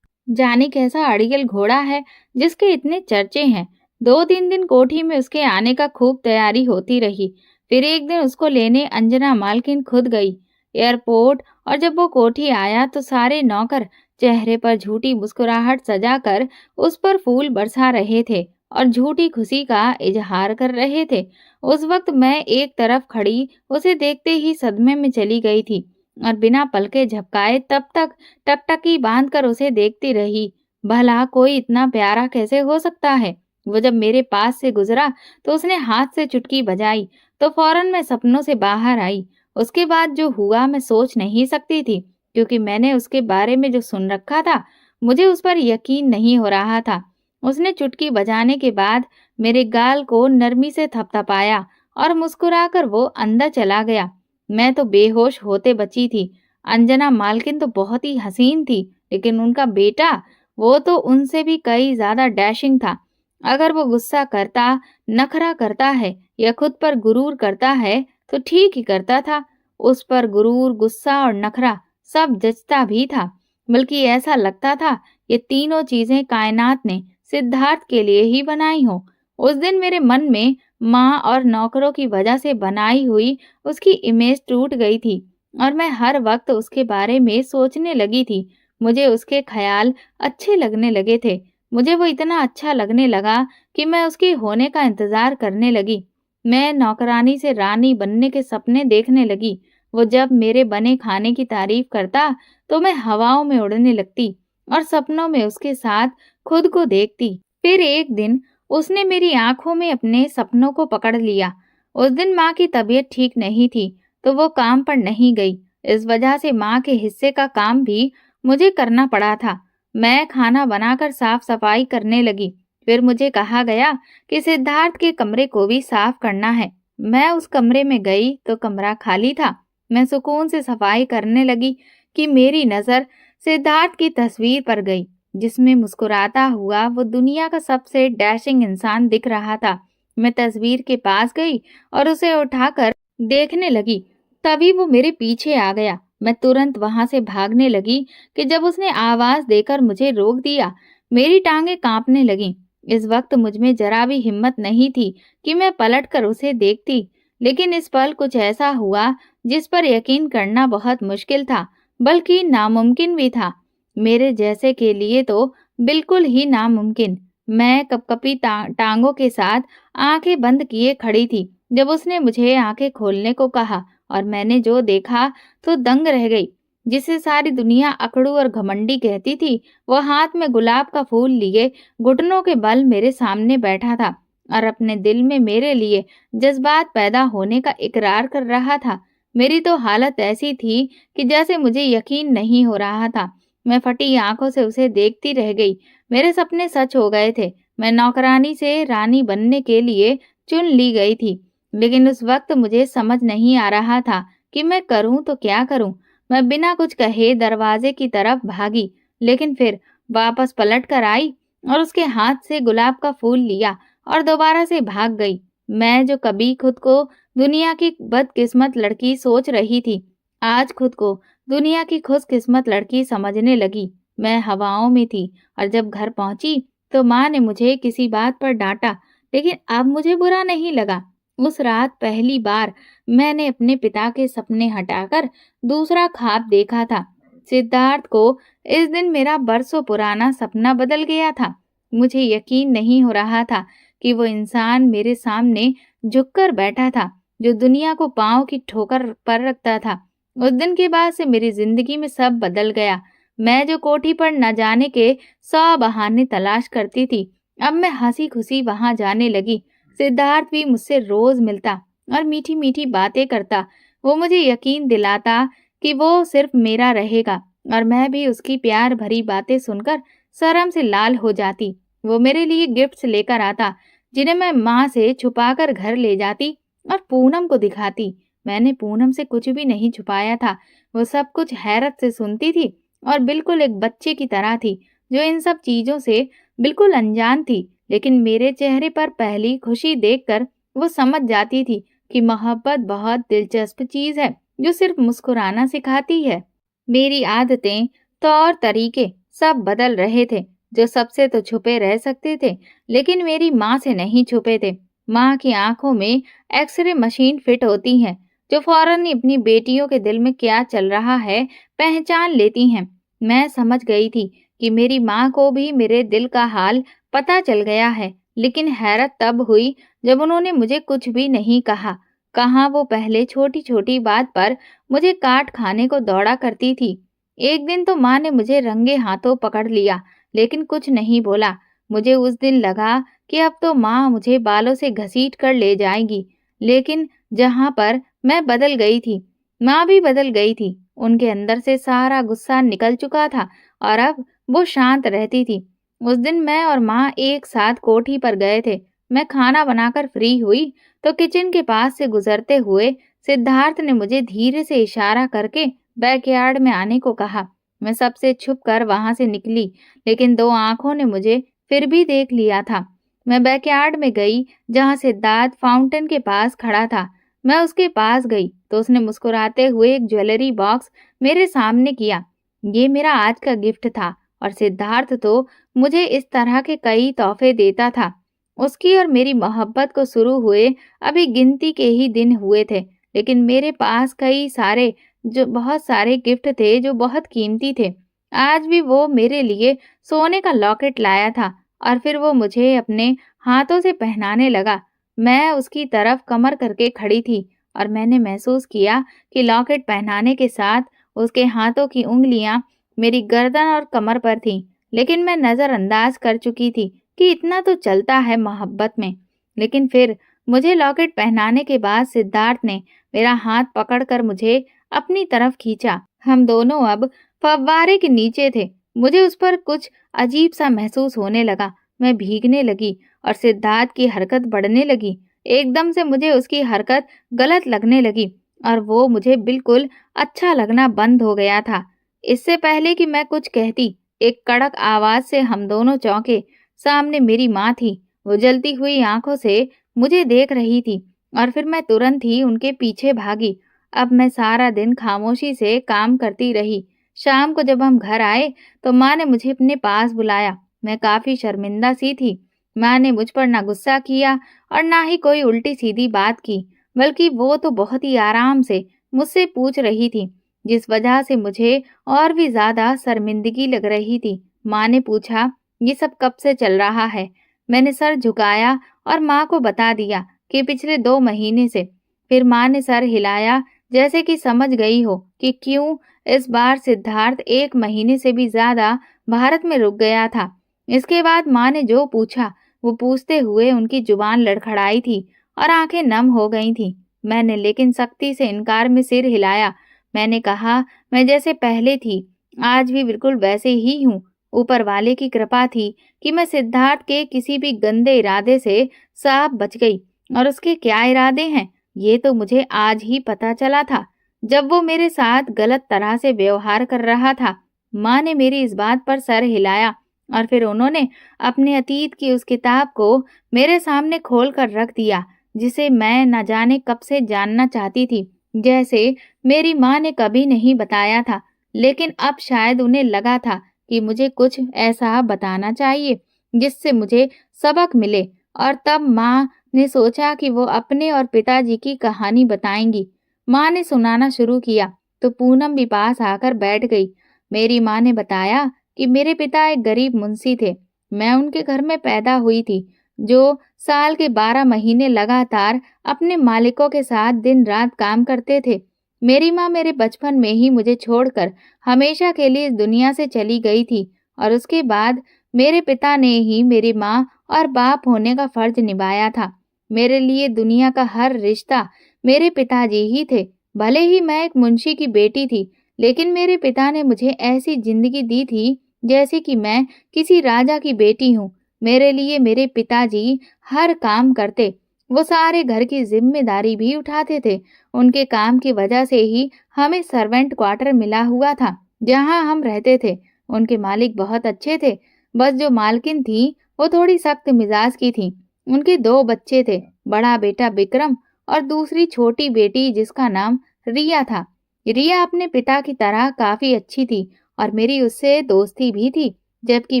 जाने कैसा अड़ियल घोड़ा है जिसके इतने चर्चे हैं। 2-3 दिन कोठी में उसके आने का खूब तैयारी होती रही। फिर एक दिन उसको लेने अंजना मालकिन खुद गई एयरपोर्ट, और जब वो कोठी आया तो सारे नौकर चेहरे पर झूठी मुस्कुराहट सजाकर उस पर फूल बरसा रहे थे और झूठी खुशी का इजहार कर रहे थे। उस वक्त मैं एक तरफ खड़ी उसे देखते ही सदमे में चली गई थी, और बिना पलके झपकाए तब तक टकटकी बांधकर उसे देखती रही। भला कोई इतना प्यारा कैसे हो सकता है? वो जब मेरे पास से गुजरा तो उसने हाथ से चुटकी बजाई तो फौरन मैं सपनों से बाहर आई। उसके बाद जो हुआ मैं सोच नहीं सकती थी, क्योंकि मैंने उसके बारे में जो सुन रखा था, मुझे उस पर यकीन नहीं हो रहा था। उसने चुटकी बजाने के बाद मेरे गाल को नरमी से थपथपाया और मुस्कुराकर वो अंदर चला गया। मैं तो बेहोश होते बची थी। अंजना मालकिन तो बहुत ही हसीन थी, लेकिन उनका बेटा, वो तो उनसे भी कई ज्यादा डैशिंग था। अगर वो गुस्सा करता, नखरा करता है या खुद पर गुरूर करता है तो ठीक ही करता था। उस पर गुरूर, गुस्सा और नखरा सब जचता भी था। बल्कि ऐसा लगता था ये तीनों चीजें कायनात ने सिद्धार्थ के लिए ही बनाई हो। उस दिन मेरे मन में माँ और नौकरों की वजह से बनाई हुई उसकी इमेज टूट गई थी और मैं हर वक्त उसके बारे में सोचने लगी थी। मुझे उसके ख्याल अच्छे लगने लगे थे। मुझे वो इतना अच्छा लगने लगा कि मैं उसके होने का इंतजार करने लगी। मैं नौकरानी से रानी बनने के सपने देखने लगी। वो जब मेरे बने खाने की तारीफ करता तो मैं हवाओं में उड़ने लगती और सपनों में उसके साथ खुद को देखती। फिर एक दिन उसने मेरी आंखों में अपने सपनों को पकड़ लिया। उस दिन माँ की तबीयत ठीक नहीं थी, तो वो काम पर नहीं गई। इस वजह से माँ के हिस्से का काम भी मुझे करना पड़ा था। मैं खाना बनाकर साफ सफाई करने लगी। फिर मुझे कहा गया कि सिद्धार्थ के कमरे को भी साफ करना है। मैं उस कमरे में गई तो कमरा खाली था। मैं सुकून से सफाई करने लगी कि मेरी नजर सिद्धार्थ की तस्वीर पर गई, जिसमें मुस्कुराता हुआ वो दुनिया का सबसे डैशिंग इंसान दिख रहा था। मैं तस्वीर के पास गई और उसे उठाकर देखने लगी। तभी वो मेरे पीछे आ गया। मैं तुरंत वहां से भागने लगी कि जब उसने आवाज देकर मुझे रोक दिया। मेरी टांगें कांपने लगीं। इस वक्त मुझमें जरा भी हिम्मत नहीं थी कि मैं पलटकर उसे देखती, लेकिन इस पल कुछ ऐसा हुआ जिस पर यकीन करना बहुत मुश्किल था, बल्कि नामुमकिन भी था। मेरे जैसे के लिए तो बिल्कुल ही नामुमकिन। मैं कपकपी टांगों के साथ आंखें बंद किए खड़ी थी जब उसने मुझे आंखें खोलने को कहा, और मैंने जो देखा तो दंग रह गई। जिसे सारी दुनिया अकड़ू और घमंडी कहती थी, वो हाथ में गुलाब का फूल लिए घुटनों के बल मेरे सामने बैठा था और अपने दिल में मेरे लिए जज्बात पैदा होने का इकरार कर रहा था। मेरी तो हालत ऐसी थी कि जैसे मुझे यकीन नहीं हो रहा था। मैं फटी आंखों से उसे देखती रह गई। मेरे सपने सच हो गए थे। मैं नौकरानी से रानी बनने के लिए चुन ली गई थी। लेकिन उस वक्त मुझे समझ नहीं आ रहा था कि मैं करूं तो क्या करूं। मैं बिना कुछ कहे दरवाजे की तरफ भागी, लेकिन फिर वापस पलट कर आई और उसके हाथ से गुलाब का फूल लिया और दोबारा से भाग गई। मैं जो कभी खुद को दुनिया की बदकिस्मत लड़की सोच रही थी, आज खुद को दुनिया की खुशकिस्मत लड़की समझने लगी। मैं हवाओं में थी और जब घर पहुंची तो माँ ने मुझे किसी बात पर डांटा, लेकिन अब मुझे बुरा नहीं लगा। उस रात पहली बार मैंने अपने पिता के सपने हटाकर दूसरा ख्वाब देखा था। सिद्धार्थ को इस दिन मेरा बरसों पुराना सपना बदल गया था। मुझे यकीन नहीं हो रहा था कि वो इंसान मेरे सामने झुककर बैठा था, जो दुनिया को पांव की ठोकर पर रखता था। उस दिन के बाद से मेरी जिंदगी में सब बदल गया। मैं जो कोठी पर न जाने के 100 बहाने तलाश करती थी, अब मैं हंसी खुशी वहां जाने लगी। सिद्धार्थ भी मुझसे रोज मिलता और मीठी मीठी बातें करता। वो मुझे यकीन दिलाता कि वो सिर्फ मेरा रहेगा, और मैं भी उसकी प्यार भरी बातें सुनकर शर्म से लाल हो जाती। वो मेरे लिए गिफ्ट्स लेकर आता, जिन्हें मैं माँ से छुपाकर घर ले जाती और पूनम को दिखाती। मैंने पूनम से कुछ भी नहीं छुपाया था। वो सब कुछ हैरत से सुनती थी और बिल्कुल एक बच्चे की तरह थी, जो इन सब चीजों से बिल्कुल अनजान थी। लेकिन मेरे चेहरे पर पहली खुशी देखकर वो समझ जाती थी कि मोहब्बत बहुत दिलचस्प चीज है, जो सिर्फ मुस्कुराना सिखाती है। मेरी आदतें, तौर तरीके सब बदल रहे थे। जो सबसे तो छुपे रह सकते थे, लेकिन मेरी माँ से नहीं छुपे थे। माँ की आंखों में एक्सरे मशीन फिट होती है, जो फौरन ही अपनी बेटियों के दिल में क्या चल रहा है पहचान लेती हैं। मैं समझ गई थी कि मेरी माँ को भी मेरे दिल का हाल पता चल गया है, लेकिन हैरत तब हुई जब उन्होंने मुझे कुछ भी नहीं कहा। कहाँ वो पहले छोटी छोटी बात पर मुझे काट खाने को दौड़ा करती थी। एक दिन तो माँ ने मुझे रंगे हाथों पकड़ लिया, लेकिन कुछ नहीं बोला। मुझे उस दिन लगा कि अब तो माँ मुझे बालों से घसीट कर ले जाएगी। लेकिन जहाँ पर मैं बदल गई थी, माँ भी बदल गई थी। उनके अंदर से सारा गुस्सा निकल चुका था और अब वो शांत रहती थी। उस दिन मैं और माँ एक साथ कोठी पर गए थे। मैं खाना बनाकर फ्री हुई तो किचन के पास से गुजरते हुए सिद्धार्थ ने मुझे धीरे से इशारा करके बैकयार्ड में आने को कहा। मैं सबसे छुप कर वहां से निकली, लेकिन दो आंखों ने मुझे फिर भी देख लिया था। मैं बैकयार्ड में गई जहां सिद्धार्थ फाउंटेन के पास खड़ा था। मैं उसके पास गई तो उसने मुस्कुराते हुए एक ज्वेलरी बॉक्स मेरे सामने किया। ये मेरा आज का गिफ्ट था और सिद्धार्थ तो मुझे इस तरह के कई तोहफे देता था। उसकी और मेरी मोहब्बत को शुरू हुए अभी गिनती के ही दिन हुए थे, लेकिन मेरे पास कई सारे जो बहुत सारे गिफ्ट थे जो बहुत कीमती थे। आज भी वो मेरे लिए सोने का लॉकेट लाया था और फिर वो मुझे अपने हाथों से पहनाने लगा। मैं उसकी तरफ कमर करके खड़ी थी और मैंने महसूस किया कि लॉकेट पहनाने के साथ उसके हाथों की उंगलियां मेरी गर्दन और कमर पर थीं। लेकिन मैं नजरअंदाज कर चुकी थी कि इतना तो चलता है मोहब्बत में। लेकिन फिर मुझे लॉकेट पहनाने के बाद सिद्धार्थ ने मेरा हाथ पकड़कर मुझे अपनी तरफ खींचा। हम दोनों अब फव्वारे के नीचे थे। मुझे उस पर कुछ अजीब सा महसूस होने लगा। मैं भीगने लगी और सिद्धार्थ की हरकत बढ़ने लगी। एकदम से मुझे उसकी हरकत गलत लगने लगी और वो मुझे बिल्कुल अच्छा लगना बंद हो गया था। इससे पहले कि मैं कुछ कहती, एक कड़क आवाज से हम दोनों चौंके। सामने मेरी माँ थी। वो जलती हुई आंखों से मुझे देख रही थी और फिर मैं तुरंत ही उनके पीछे भागी। अब मैं सारा दिन खामोशी से काम करती रही। शाम को जब हम घर आए तो माँ ने मुझे अपने पास बुलाया। मैं काफी शर्मिंदा सी थी। माँ ने मुझ पर ना गुस्सा किया और ना ही कोई उल्टी सीधी बात की, बल्कि वो तो बहुत ही आराम से मुझसे पूछ रही थी, जिस वजह से मुझे और भी ज्यादा शर्मिंदगी लग रही थी। माँ ने पूछा, ये सब कब से चल रहा है? मैंने सर झुकाया और माँ को बता दिया कि पिछले 2 महीने से। फिर माँ ने सर हिलाया, जैसे कि समझ गई हो कि क्यों इस बार सिद्धार्थ 1 महीने से भी ज्यादा भारत में रुक गया था। इसके बाद माँ ने जो पूछा वो पूछते हुए उनकी जुबान लड़खड़ाई थी और आंखें नम हो गई थी। मैंने लेकिन सख्ती से इनकार में सिर हिलाया। मैंने कहा, मैं जैसे पहले थी आज भी बिल्कुल वैसे ही हूँ। ऊपर वाले की कृपा थी कि मैं सिद्धार्थ के किसी भी गंदे इरादे से साफ बच गई। और उसके क्या इरादे हैं ये तो मुझे आज ही पता चला था, जब वो मेरे साथ गलत तरह से व्यवहार कर रहा था। माँ ने मेरी इस बात पर सर हिलाया और फिर उन्होंने अपने अतीत की उस किताब को मेरे सामने खोल कर रख दिया, जिसे मैं न जाने कब से जानना चाहती थी, जैसे मेरी माँ ने कभी नहीं बताया था। लेकिन अब शायद उन्हें लगा था कि मुझे कुछ ऐसा बताना चाहिए जिससे मुझे सबक मिले। और तब माँ ने सोचा कि वो अपने और पिताजी की कहानी बताएंगी। माँ ने सुनाना शुरू किया तो पूनम भी पास आकर बैठ गई। मेरी माँ ने बताया कि मेरे पिता एक गरीब मुंशी थे। मैं उनके घर में पैदा हुई थी, जो साल के 12 महीने लगातार अपने मालिकों के साथ दिन रात काम करते थे। मेरी माँ मेरे बचपन में ही मुझे छोड़कर हमेशा के लिए इस दुनिया से चली गई थी और उसके बाद मेरे पिता ने ही मेरी माँ और बाप होने का फर्ज निभाया था। मेरे लिए दुनिया का हर रिश्ता मेरे पिताजी ही थे। भले ही मैं एक मुंशी की बेटी थी, लेकिन मेरे पिता ने मुझे ऐसी जिंदगी दी थी जैसे कि मैं किसी राजा की बेटी हूँ। मेरे लिए मेरे पिताजी हर काम करते। वो सारे घर की जिम्मेदारी भी उठाते थे। उनके काम की वजह से ही हमें सर्वेंट क्वार्टर मिला हुआ था, जहाँ हम रहते थे। उनके मालिक बहुत अच्छे थे, बस जो मालकिन थी वो थोड़ी सख्त मिजाज की थी। उनके 2 बच्चे थे, बड़ा बेटा विक्रम और दूसरी छोटी बेटी जिसका नाम रिया था। रिया अपने पिता की तरह काफी अच्छी थी और मेरी उससे दोस्ती भी थी, जबकि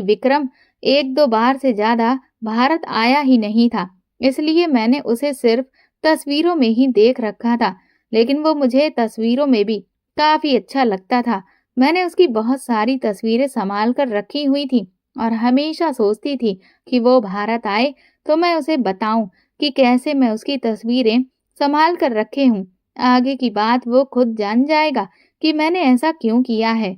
विक्रम 1-2 बार से ज्यादा भारत आया ही नहीं था। इसलिए मैंने उसे सिर्फ तस्वीरों में ही देख रखा था, लेकिन वो मुझे तस्वीरों में भी काफी अच्छा लगता था। मैंने उसकी बहुत सारी तस्वीरें संभाल कर रखी हुई थी और हमेशा सोचती थी कि वो भारत आए तो मैं उसे बताऊं कि कैसे मैं उसकी तस्वीरें संभाल कर रखे हूँ। आगे की बात वो खुद जान जाएगा कि मैंने ऐसा क्यों किया है।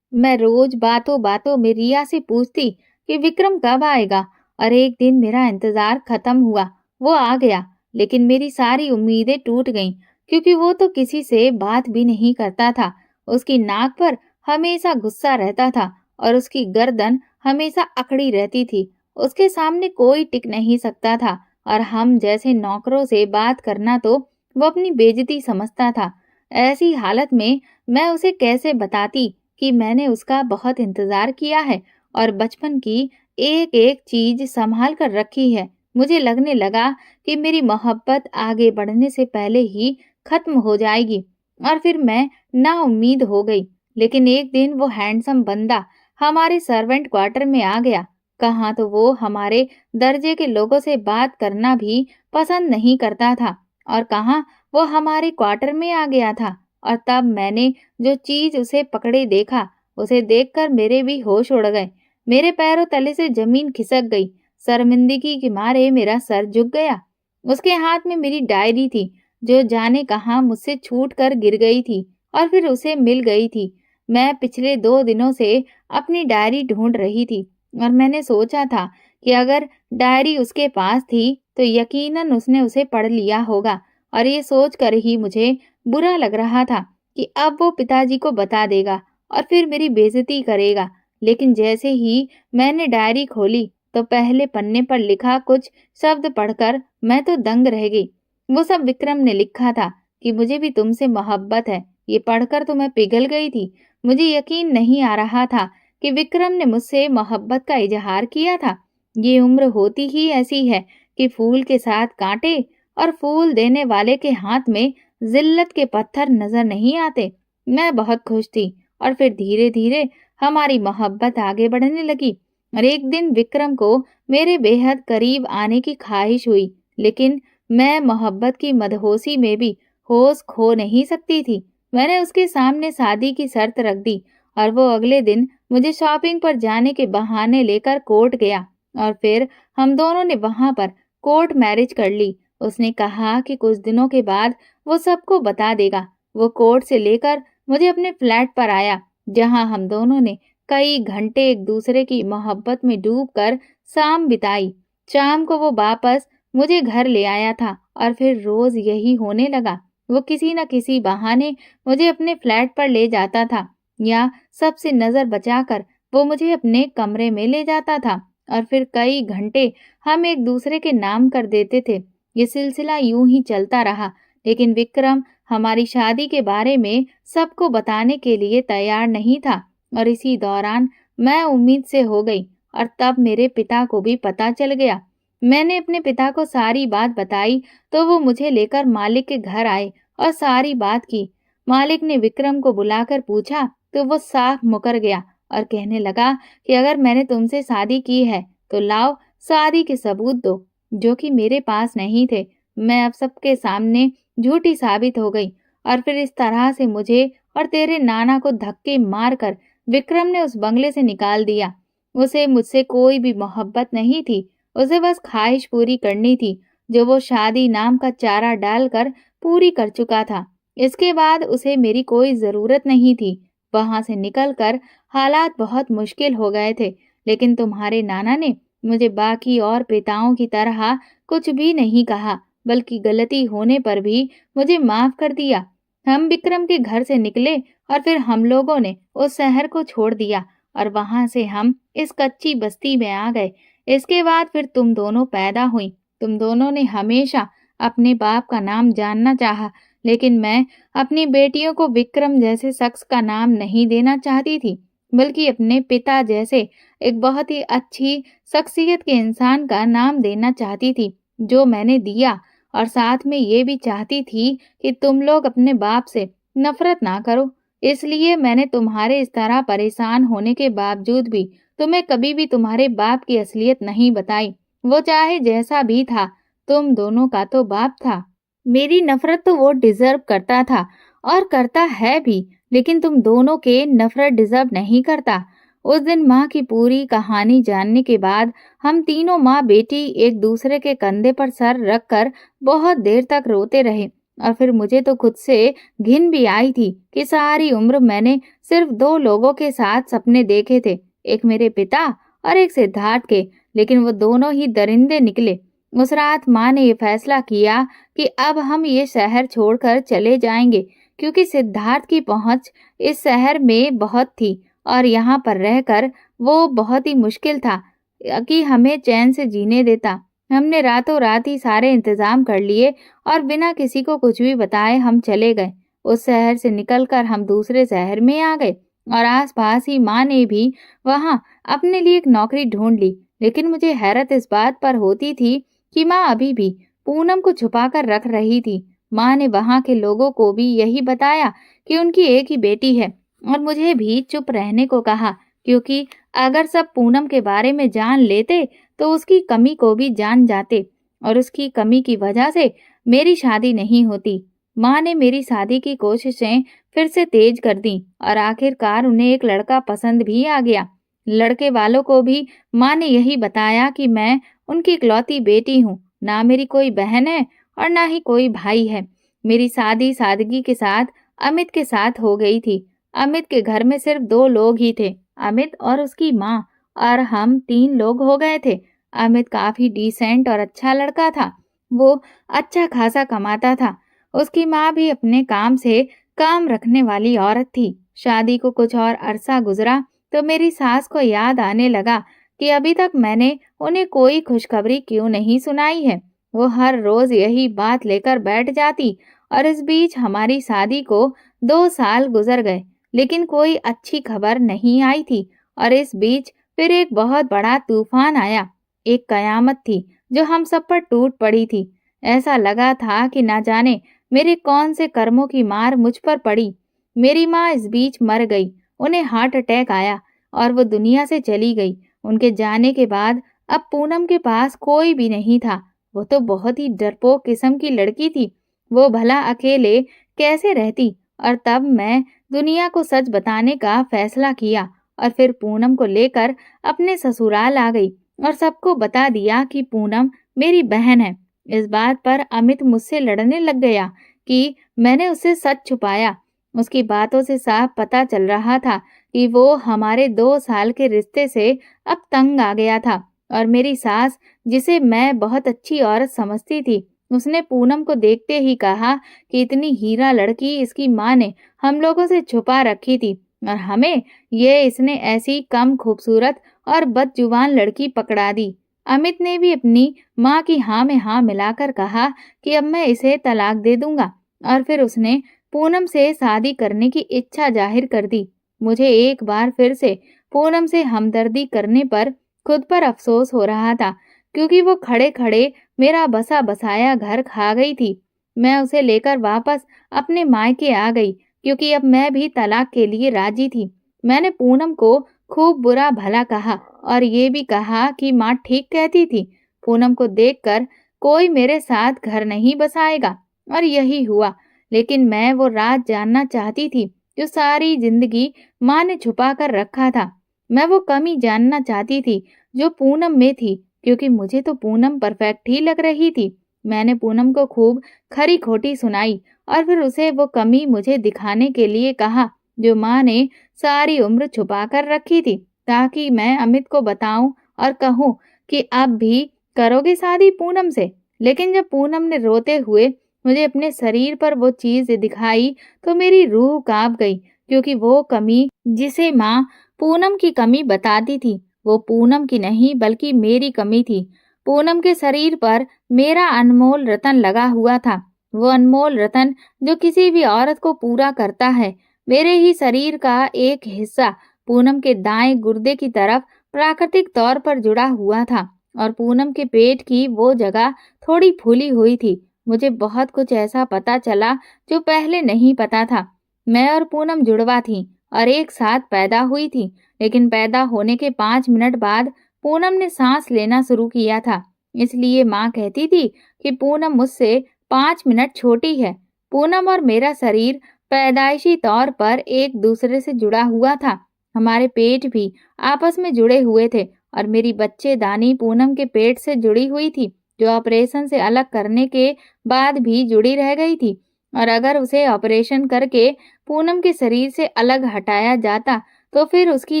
मैं रोज बातों बातों में रिया से पूछती कि विक्रम कब आएगा और एक दिन मेरा इंतजार खत्म हुआ, वो आ गया, लेकिन मेरी सारी उम्मीदें टूट गईं, क्योंकि वो तो किसी से बात भी नहीं करता था। उसकी नाक पर हमेशा गुस्सा रहता था और उसकी गर्दन हमेशा अकड़ी रहती थी। उसके सामने कोई टिक नहीं सकता था और हम जैसे नौकरों से बात करना तो वो अपनी बेइज्जती समझता था। ऐसी हालत में मैं उसे कैसे बताती कि मैंने उसका बहुत इंतजार किया है और बचपन की एक एक चीज संभाल कर रखी है। मुझे लगने लगा कि मेरी मोहब्बत आगे बढ़ने से पहले ही खत्म हो जाएगी और फिर मैं नाउम्मीद हो गई। लेकिन एक दिन वो हैंडसम बंदा हमारे सर्वेंट क्वार्टर में आ गया। कहाँ तो वो हमारे दर्जे के लोगों से बात करना भी पसंद नहीं करता था और कहाँ वो हमारे क्वार्टर में आ गया था। और तब मैंने जो चीज उसे पकड़े देखा, उसे देखकर मेरे भी होश उड़ गए। मेरे पैरों तले से जमीन खिसक गई। शर्मिंदगी के मारे मेरा सर झुक गया। उसके हाथ में मेरी डायरी थी, जो जाने कहाँ मुझसे छूट कर गिर गई थी और फिर उसे मिल गई थी। मैं पिछले 2 दिनों से अपनी डायरी ढूंढ रही थी और मैंने सोचा था कि अगर डायरी उसके पास थी तो यकीनन उसने उसे पढ़ लिया होगा। और ये सोचकर ही मुझे बुरा लग रहा था कि अब वो पिताजी को बता देगा और फिर मेरी बेइज्जती करेगा। लेकिन जैसे ही मैंने डायरी खोली तो पहले पन्ने पर लिखा कुछ शब्द पढ़कर मैं तो दंग रह गई। वो सब विक्रम ने लिखा था कि मुझे भी तुमसे मोहब्बत है। ये पढ़कर तो मैं पिघल गई थी। मुझे यकीन नहीं आ रहा था कि विक्रम ने मुझसे मोहब्बत का इजहार किया था। ये उम्र होती ही ऐसी है कि फूल के साथ कांटे और फूल देने वाले के हाथ में जिल्लत के पत्थर नजर नहीं आते। मैं बहुत खुश थी और फिर धीरे धीरे हमारी मोहब्बत आगे बढ़ने लगी और एक दिन विक्रम को मेरे बेहद करीब आने की ख्वाहिश हुई। लेकिन मैं मोहब्बत की मदहोशी में भी होश खो नहीं सकती थी। मैंने उसके सामने शादी की शर्त रख दी और वो अगले दिन मुझे शॉपिंग पर जाने के बहाने लेकर कोर्ट गया और फिर हम दोनों ने वहां पर कोर्ट मैरिज कर ली। उसने कहा कि कुछ दिनों के बाद वो सबको बता देगा। वो कोर्ट से लेकर मुझे अपने फ्लैट पर आया, जहां हम दोनों ने कई घंटे एक दूसरे की मोहब्बत में डूबकर शाम बिताई। शाम को वो वापस मुझे घर ले आया था और फिर रोज यही होने लगा। वो किसी न किसी बहाने मुझे अपने फ्लैट पर ले जाता था या सबसे नजर बचाकर वो मुझे अपने कमरे में ले जाता था और फिर कई घंटे हम एक दूसरे के नाम कर देते थे। ये सिलसिला यूं ही चलता रहा, लेकिन विक्रम हमारी शादी के बारे में सबको बताने के लिए तैयार नहीं था और इसी दौरान मैं उम्मीद से हो गई और तब मेरे पिता को भी पता चल गया। मैंने अपने पिता को सारी बात बताई तो वो मुझे लेकर मालिक के घर आए और सारी बात की। मालिक ने विक्रम को बुलाकर पूछा तो वो साफ मुकर गया और कहने लगा कि अगर मैंने तुमसे शादी की है तो लाओ शादी के सबूत दो, जो कि मेरे पास नहीं थे। मैं अब सबके सामने झूठी साबित हो गई और फिर इस तरह से मुझे और तेरे नाना को धक्के मारकर विक्रम ने उस बंगले से निकाल दिया। उसे मुझसे कोई भी मोहब्बत नहीं थी। उसे बस ख्वाहिश पूरी करनी थी, जो वो शादी नाम का चारा डालकर पूरी कर चुका था। इसके बाद उसे मेरी कोई जरूरत नहीं थी। वहां से निकलकर हालात बहुत मुश्किल हो गए थे, लेकिन तुम्हारे नाना ने मुझे बाकी और पिताओं की तरह कुछ भी नहीं कहा, बल्कि गलती होने पर भी मुझे माफ कर दिया। हम विक्रम के घर से निकले और फिर हम लोगों ने उस शहर को छोड़ दिया और वहां से हम इस कच्ची बस्ती में आ गए। इसके बाद फिर तुम दोनों पैदा हुई। तुम दोनों ने हमेशा अपने बाप का नाम जानना चाहा, लेकिन मैं अपनी बेटियों को विक्रम जैसे शख्स का नाम नहीं देना चाहती थी, बल्कि अपने पिता जैसे एक बहुत ही अच्छी शख्सियत के इंसान का नाम देना चाहती थी, जो मैंने दिया। और साथ में ये भी चाहती थी कि तुम लोग अपने बाप से नफरत ना करो। इसलिए मैंने तुम्हारे इस तरह परेशान होने के बावजूद भी तुम्हें कभी भी तुम्हारे बाप की असलियत नहीं बताई। वो चाहे जैसा भी था, तुम दोनों का तो बाप था। मेरी नफरत तो वो डिजर्व करता था और करता है भी, लेकिन तुम दोनों के नफरत डिजर्व नहीं करता। उस दिन माँ की पूरी कहानी जानने के बाद हम तीनों माँ बेटी एक दूसरे के कंधे पर सर रखकर बहुत देर तक रोते रहे और फिर मुझे तो खुद से घिन भी आई थी कि सारी उम्र मैंने सिर्फ 2 लोगों के साथ सपने देखे थे, एक मेरे पिता और एक सिद्धार्थ के। लेकिन वो दोनों ही दरिंदे निकले। उस रात माँ ने ये फैसला किया कि अब हम ये शहर छोड़कर चले जाएंगे, क्योंकि सिद्धार्थ की पहुंच इस शहर में बहुत थी और यहाँ पर रहकर वो बहुत ही मुश्किल था कि हमें चैन से जीने देता। हमने रातों रात ही सारे इंतजाम कर लिए और बिना किसी को कुछ भी बताए हम चले गए। उस शहर से निकलकर हम दूसरे शहर में आ गए और आसपास ही माँ ने भी वहाँ अपने लिए एक नौकरी ढूंढ ली। लेकिन मुझे हैरत इस बात पर होती थी कि माँ अभी भी पूनम को छुपाकर रख रही थी। माँ ने वहाँ के लोगों को भी यही बताया कि उनकी एक ही बेटी है और मुझे भी चुप रहने को कहा, क्योंकि अगर सब पूनम के बारे में जान लेते तो उसकी कमी को भी जान जाते और उसकी कमी की वजह से मेरी शादी नहीं होती। माँ ने मेरी शादी की कोशिशें फिर से तेज कर दी और आखिरकार उन्हें एक लड़का पसंद भी आ गया। लड़के वालों को भी माँ ने यही बताया कि मैं उनकी इकलौती बेटी हूँ, ना मेरी कोई बहन है और ना ही कोई भाई है। मेरी शादी सादगी के साथ अमित के साथ हो गई थी। अमित के घर में सिर्फ 2 लोग ही थे, अमित और उसकी माँ, और हम 3 लोग हो गए थे। अमित काफी डिसेंट और अच्छा लड़का था। वो अच्छा खासा कमाता था। उसकी माँ भी अपने काम से काम रखने वाली औरत थी। शादी को कुछ और अरसा गुजरा तो मेरी सास को याद आने लगा कि अभी तक मैंने उन्हें कोई खुशखबरी क्यों नहीं सुनाई है। वो हर रोज यही बात लेकर बैठ जाती और इस बीच हमारी शादी को 2 साल गुजर गए, लेकिन कोई अच्छी खबर नहीं आई थी। और इस बीच फिर एक बहुत बड़ा तूफान आया। एक कयामत थी जो हम सब पर टूट पड़ी थी। ऐसा लगा था कि ना जाने मेरे कौन से कर्मों की मार मुझ पर पड़ी। मेरी माँ इस बीच मर गई। उन्हें हार्ट अटैक आया और वो दुनिया से चली गई। उनके जाने के बाद अब पूनम के पास कोई भी नहीं था। वो तो बहुत ही डरपोक किस्म की लड़की थी। वो भला अकेले कैसे रहती। और तब मैं दुनिया को सच बताने का फैसला किया और फिर पूनम को लेकर अपने ससुराल आ गई और सबको बता दिया कि पूनम मेरी बहन है। इस बात पर अमित मुझसे लड़ने लग गया कि मैंने उससे सच छुपाया। उसकी बातों से साफ पता चल रहा था कि वो हमारे 2 साल के रिश्ते से अब तंग आ गया था। और मेरी सास, जिसे मैं बहुत अच्छी औरत समझती थी, उसने पूनम को देखते ही कहा कि इतनी हीरा लड़की इसकी माँ ने हम लोगों से छुपा रखी थी और हमें इसने ऐसी कम खूबसूरत और बदजुबान लड़की पकड़ा दी। अमित ने भी अपनी माँ की हाँ में हाँ मिलाकर कहा कि अब मैं इसे तलाक दे दूंगा और फिर उसने पूनम से शादी करने की इच्छा जाहिर कर दी। मुझे एक बार फिर से पूनम से हमदर्दी करने पर खुद पर अफसोस हो रहा था, क्योंकि वो खड़े खड़े मेरा बसा बसाया घर खा गई थी। मैं उसे लेकर वापस अपने मायके आ गई, क्योंकि अब मैं भी तलाक के लिए राजी थी। मैंने पूनम को खूब बुरा भला कहा और ये भी कहा कि माँ ठीक कहती थी, पूनम को देखकर कोई मेरे साथ घर नहीं बसाएगा। और यही हुआ। लेकिन मैं वो राज जानना चाहती थी जो सारी जिंदगी माँ ने छुपा कर रखा था। मैं वो कमी जानना चाहती थी जो पूनम में थी, क्योंकि मुझे तो पूनम परफेक्ट ही लग रही थी। मैंने पूनम को खूब खरी खोटी सुनाई और फिर उसे वो कमी मुझे दिखाने के लिए कहा जो माँ ने सारी उम्र छुपा कर रखी थी, ताकि मैं अमित को बताऊं और कहूं कि अब भी करोगे शादी पूनम से। लेकिन जब पूनम ने रोते हुए मुझे अपने शरीर पर वो चीज दिखाई तो मेरी रूह कांप गई, क्योंकि वो कमी जिसे माँ पूनम की कमी बताती थी वो पूनम की नहीं बल्कि मेरी कमी थी। पूनम के शरीर पर मेरा अनमोल रतन लगा हुआ था, वो अनमोल रतन जो किसी भी औरत को पूरा करता है। मेरे ही शरीर का एक हिस्सा पूनम के दाएं गुर्दे की तरफ प्राकृतिक तौर पर जुड़ा हुआ था और पूनम के पेट की वो जगह थोड़ी फूली हुई थी। मुझे बहुत कुछ ऐसा पता चला जो पहले नहीं पता था। मैं और पूनम जुड़वा थी और एक साथ पैदा हुई थी, लेकिन पैदा होने के 5 मिनट बाद पूनम ने सांस लेना शुरू किया था। इसलिए माँ कहती थी कि पूनम मुझसे 5 मिनट छोटी है। पूनम और मेरा शरीर पैदाइशी तौर पर एक दूसरे से जुड़ा हुआ था। हमारे पेट भी आपस में जुड़े हुए थे और मेरी बच्चेदानी पूनम के पेट से जुड़ी हुई थी, जो ऑपरेशन से अलग करने के बाद भी जुड़ी रह गई थी। और अगर उसे ऑपरेशन करके पूनम के शरीर से अलग हटाया जाता तो फिर उसकी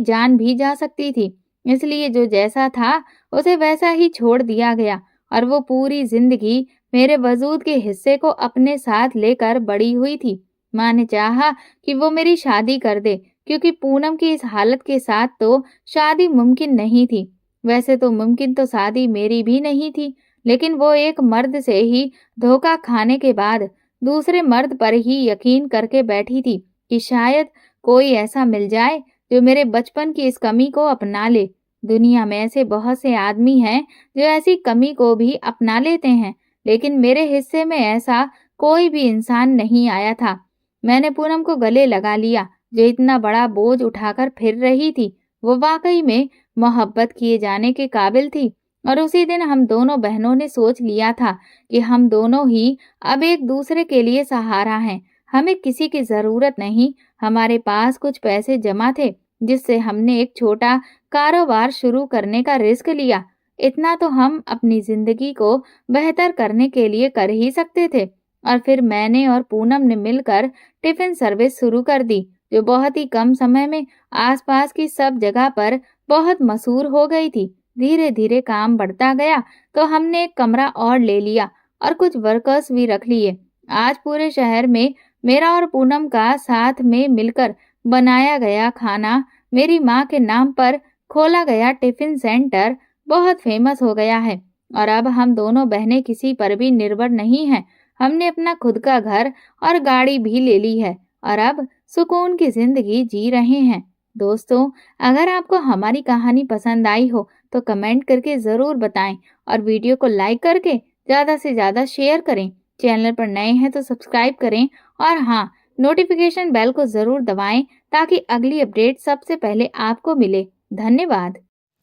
जान भी जा सकती थी। इसलिए जो जैसा था उसे वैसा ही छोड़ दिया गया और वो पूरी जिंदगी मेरे वजूद के हिस्से को अपने साथ लेकर बड़ी हुई थी। माँ ने चाहा कि वो मेरी शादी कर दे, क्योंकि पूनम की इस हालत के साथ तो शादी मुमकिन नहीं थी। वैसे तो मुमकिन तो शादी मेरी भी नहीं थी, लेकिन वो एक मर्द से ही धोखा खाने के बाद दूसरे मर्द पर ही यकीन करके बैठी थी कि शायद कोई ऐसा मिल जाए जो मेरे बचपन की इस कमी को अपना ले। दुनिया में ऐसे बहुत से आदमी हैं जो ऐसी कमी को भी अपना लेते हैं, लेकिन मेरे हिस्से में ऐसा कोई भी इंसान नहीं आया था। मैंने पूनम को गले लगा लिया, जो इतना बड़ा बोझ उठाकर फिर रही थी। वो वाकई में मोहब्बत किए जाने के काबिल थी, और उसी दिन हम दोनों बहनों ने सोच लिया था कि हम दोनों ही अब एक दूसरे के लिए सहारा हैं। हमें किसी की जरूरत नहीं। हमारे पास कुछ पैसे जमा थे, जिससे हमने एक छोटा कारोबार शुरू करने का रिस्क लिया। इतना तो हम अपनी जिंदगी को बेहतर करने के लिए कर ही सकते थे। और फिर मैंने और पूनम ने मिलकर टिफिन सर्विस शुरू कर दी, जो बहुत ही कम समय में आसपास की सब जगह पर बहुत मशहूर हो गई थी। धीरे धीरे काम बढ़ता गया तो हमने एक कमरा और ले लिया और कुछ वर्कर्स भी रख लिए। आज पूरे शहर में मेरा और पूनम का साथ में मिलकर बनाया गया खाना, मेरी माँ के नाम पर खोला गया टिफिन सेंटर बहुत फेमस हो गया है। और अब हम दोनों बहनें किसी पर भी निर्भर नहीं हैं। हमने अपना खुद का घर और गाड़ी भी ले ली है और अब सुकून की जिंदगी जी रहे हैं। दोस्तों, अगर आपको हमारी कहानी पसंद आई हो तो कमेंट करके ज़रूर बताएं और वीडियो को लाइक करके ज़्यादा से ज़्यादा शेयर करें। चैनल पर नए हैं तो सब्सक्राइब करें और हाँ, नोटिफिकेशन बेल को ज़रूर दबाएं ताकि अगली अपडेट सबसे पहले आपको मिले। धन्यवाद।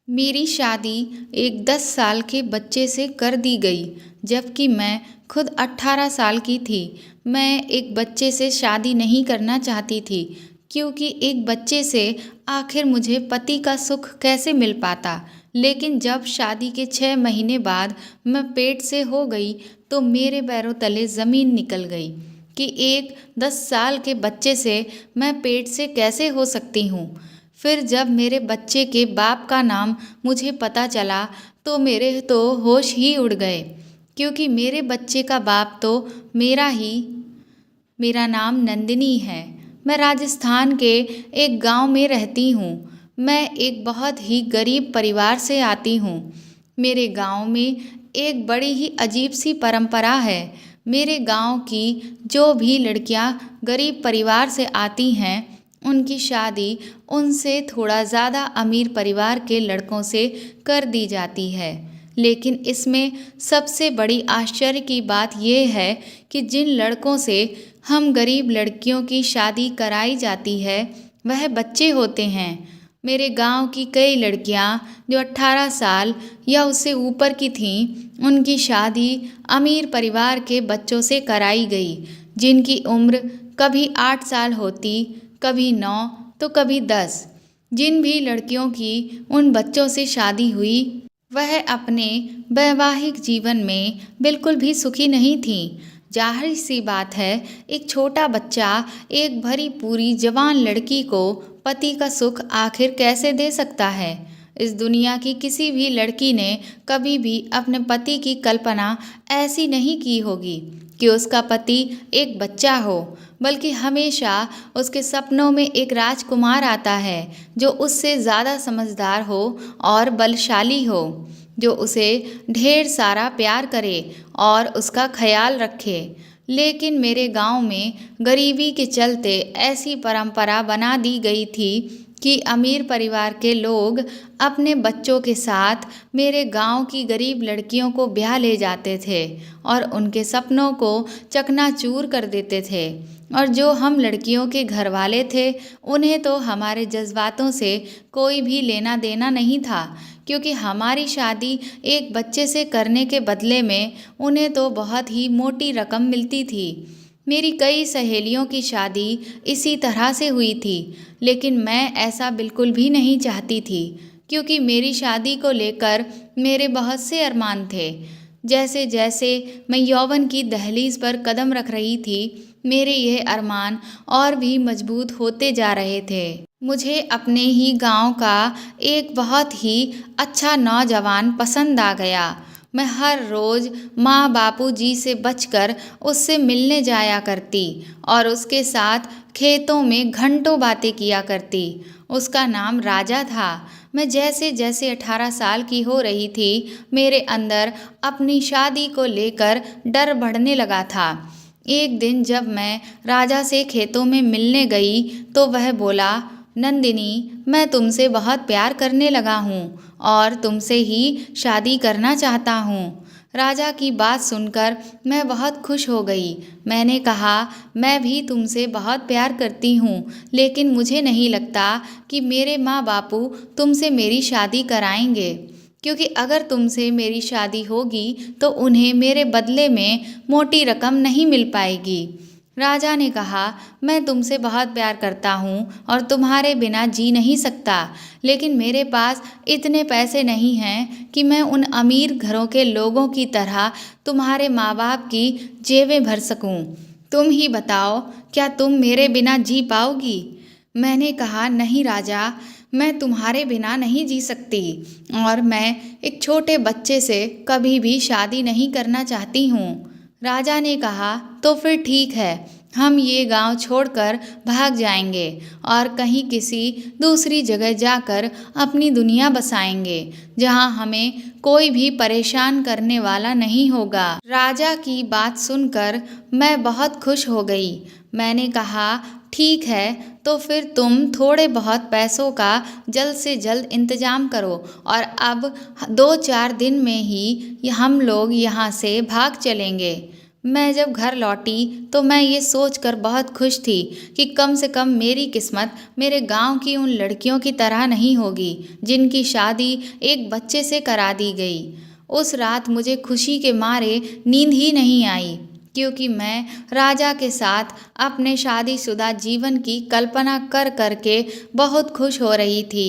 मेरी शादी एक 10 साल के बच्चे से कर दी गई, जबकि मैं खुद 18 साल की थी। मैं एक बच्चे से शादी नहीं करना चाहती थी, क्योंकि एक बच्चे से आखिर मुझे पति का सुख कैसे मिल पाता। लेकिन जब शादी के 6 महीने बाद मैं पेट से हो गई तो मेरे पैरों तले ज़मीन निकल गई कि एक 10 साल के बच्चे से मैं पेट से कैसे हो सकती हूँ। फिर जब मेरे बच्चे के बाप का नाम मुझे पता चला तो मेरे तो होश ही उड़ गए, क्योंकि मेरे बच्चे का बाप तो मेरा नाम नंदिनी है। मैं राजस्थान के एक गांव में रहती हूँ। मैं एक बहुत ही गरीब परिवार से आती हूँ। मेरे गांव में एक बड़ी ही अजीब सी परंपरा है। मेरे गांव की जो भी लड़कियां गरीब परिवार से आती हैं, उनकी शादी उनसे थोड़ा ज़्यादा अमीर परिवार के लड़कों से कर दी जाती है। लेकिन इसमें सबसे बड़ी आश्चर्य की बात यह है कि जिन लड़कों से हम गरीब लड़कियों की शादी कराई जाती है, वह बच्चे होते हैं। मेरे गांव की कई लड़कियां जो 18 साल या उससे ऊपर की थीं, उनकी शादी अमीर परिवार के बच्चों से कराई गई, जिनकी उम्र कभी 8 साल होती, कभी 9 तो कभी 10। जिन भी लड़कियों की उन बच्चों से शादी हुई, वह अपने वैवाहिक जीवन में बिल्कुल भी सुखी नहीं थी। जाहिर सी बात है, एक छोटा बच्चा एक भरी पूरी जवान लड़की को पति का सुख आखिर कैसे दे सकता है। इस दुनिया की किसी भी लड़की ने कभी भी अपने पति की कल्पना ऐसी नहीं की होगी कि उसका पति एक बच्चा हो, बल्कि हमेशा उसके सपनों में एक राजकुमार आता है जो उससे ज़्यादा समझदार हो और बलशाली हो, जो उसे ढेर सारा प्यार करे और उसका ख्याल रखे। लेकिन मेरे गांव में गरीबी के चलते ऐसी परंपरा बना दी गई थी कि अमीर परिवार के लोग अपने बच्चों के साथ मेरे गांव की गरीब लड़कियों को ब्याह ले जाते थे और उनके सपनों को चकनाचूर कर देते थे। और जो हम लड़कियों के घर वाले थे, उन्हें तो हमारे जज्बातों से कोई भी लेना देना नहीं था, क्योंकि हमारी शादी एक बच्चे से करने के बदले में उन्हें तो बहुत ही मोटी रकम मिलती थी। मेरी कई सहेलियों की शादी इसी तरह से हुई थी, लेकिन मैं ऐसा बिल्कुल भी नहीं चाहती थी, क्योंकि मेरी शादी को लेकर मेरे बहुत से अरमान थे। जैसे जैसे मैं यौवन की दहलीज पर कदम रख रही थी, मेरे ये अरमान और भी मजबूत होते जा रहे थे। मुझे अपने ही गांव का एक बहुत ही अच्छा नौजवान पसंद आ गया। मैं हर रोज़ माँ बापू जी से बचकर उससे मिलने जाया करती और उसके साथ खेतों में घंटों बातें किया करती। उसका नाम राजा था। मैं जैसे जैसे 18 साल की हो रही थी, मेरे अंदर अपनी शादी को लेकर डर बढ़ने लगा था। एक दिन जब मैं राजा से खेतों में मिलने गई तो वह बोला, नंदिनी, मैं तुमसे बहुत प्यार करने लगा हूँ और तुमसे ही शादी करना चाहता हूँ। राजा की बात सुनकर मैं बहुत खुश हो गई। मैंने कहा, मैं भी तुमसे बहुत प्यार करती हूँ, लेकिन मुझे नहीं लगता कि मेरे माँ बापू तुमसे मेरी शादी कराएंगे, क्योंकि अगर तुमसे मेरी शादी होगी तो उन्हें मेरे बदले में मोटी रकम नहीं मिल पाएगी। राजा ने कहा, मैं तुमसे बहुत प्यार करता हूँ और तुम्हारे बिना जी नहीं सकता, लेकिन मेरे पास इतने पैसे नहीं हैं कि मैं उन अमीर घरों के लोगों की तरह तुम्हारे माँ बाप की जेबें भर सकूँ। तुम ही बताओ, क्या तुम मेरे बिना जी पाओगी? मैंने कहा, नहीं राजा, मैं तुम्हारे बिना नहीं जी सकती और मैं एक छोटे बच्चे से कभी भी शादी नहीं करना चाहती हूँ। राजा ने कहा, तो फिर ठीक है, हम ये गांव छोड़कर भाग जाएंगे और कहीं किसी दूसरी जगह जाकर अपनी दुनिया बसाएंगे, जहां हमें कोई भी परेशान करने वाला नहीं होगा। राजा की बात सुनकर मैं बहुत खुश हो गई। मैंने कहा, ठीक है, तो फिर तुम थोड़े बहुत पैसों का जल्द से जल्द इंतजाम करो और अब 2-4 दिन में ही हम लोग यहाँ से भाग चलेंगे। मैं जब घर लौटी तो मैं ये सोचकर बहुत खुश थी कि कम से कम मेरी किस्मत मेरे गांव की उन लड़कियों की तरह नहीं होगी जिनकी शादी एक बच्चे से करा दी गई। उस रात मुझे खुशी के मारे नींद ही नहीं आई, क्योंकि मैं राजा के साथ अपने शादीशुदा जीवन की कल्पना कर करके बहुत खुश हो रही थी।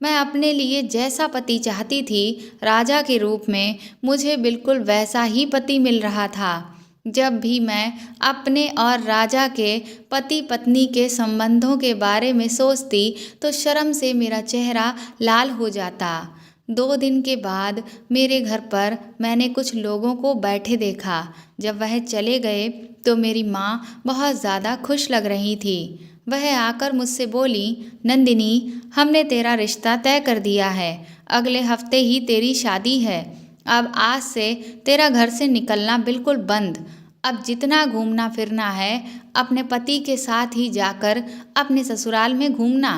मैं अपने लिए जैसा पति चाहती थी, राजा के रूप में मुझे बिल्कुल वैसा ही पति मिल रहा था। जब भी मैं अपने और राजा के पति पत्नी के संबंधों के बारे में सोचती तो शर्म से मेरा चेहरा लाल हो जाता। 2 दिन के बाद मेरे घर पर मैंने कुछ लोगों को बैठे देखा। जब वह चले गए तो मेरी माँ बहुत ज़्यादा खुश लग रही थी। वह आकर मुझसे बोली, नंदिनी, हमने तेरा रिश्ता तय कर दिया है। अगले हफ्ते ही तेरी शादी है। अब आज से तेरा घर से निकलना बिल्कुल बंद। अब जितना घूमना फिरना है अपने पति के साथ ही जाकर अपने ससुराल में घूमना।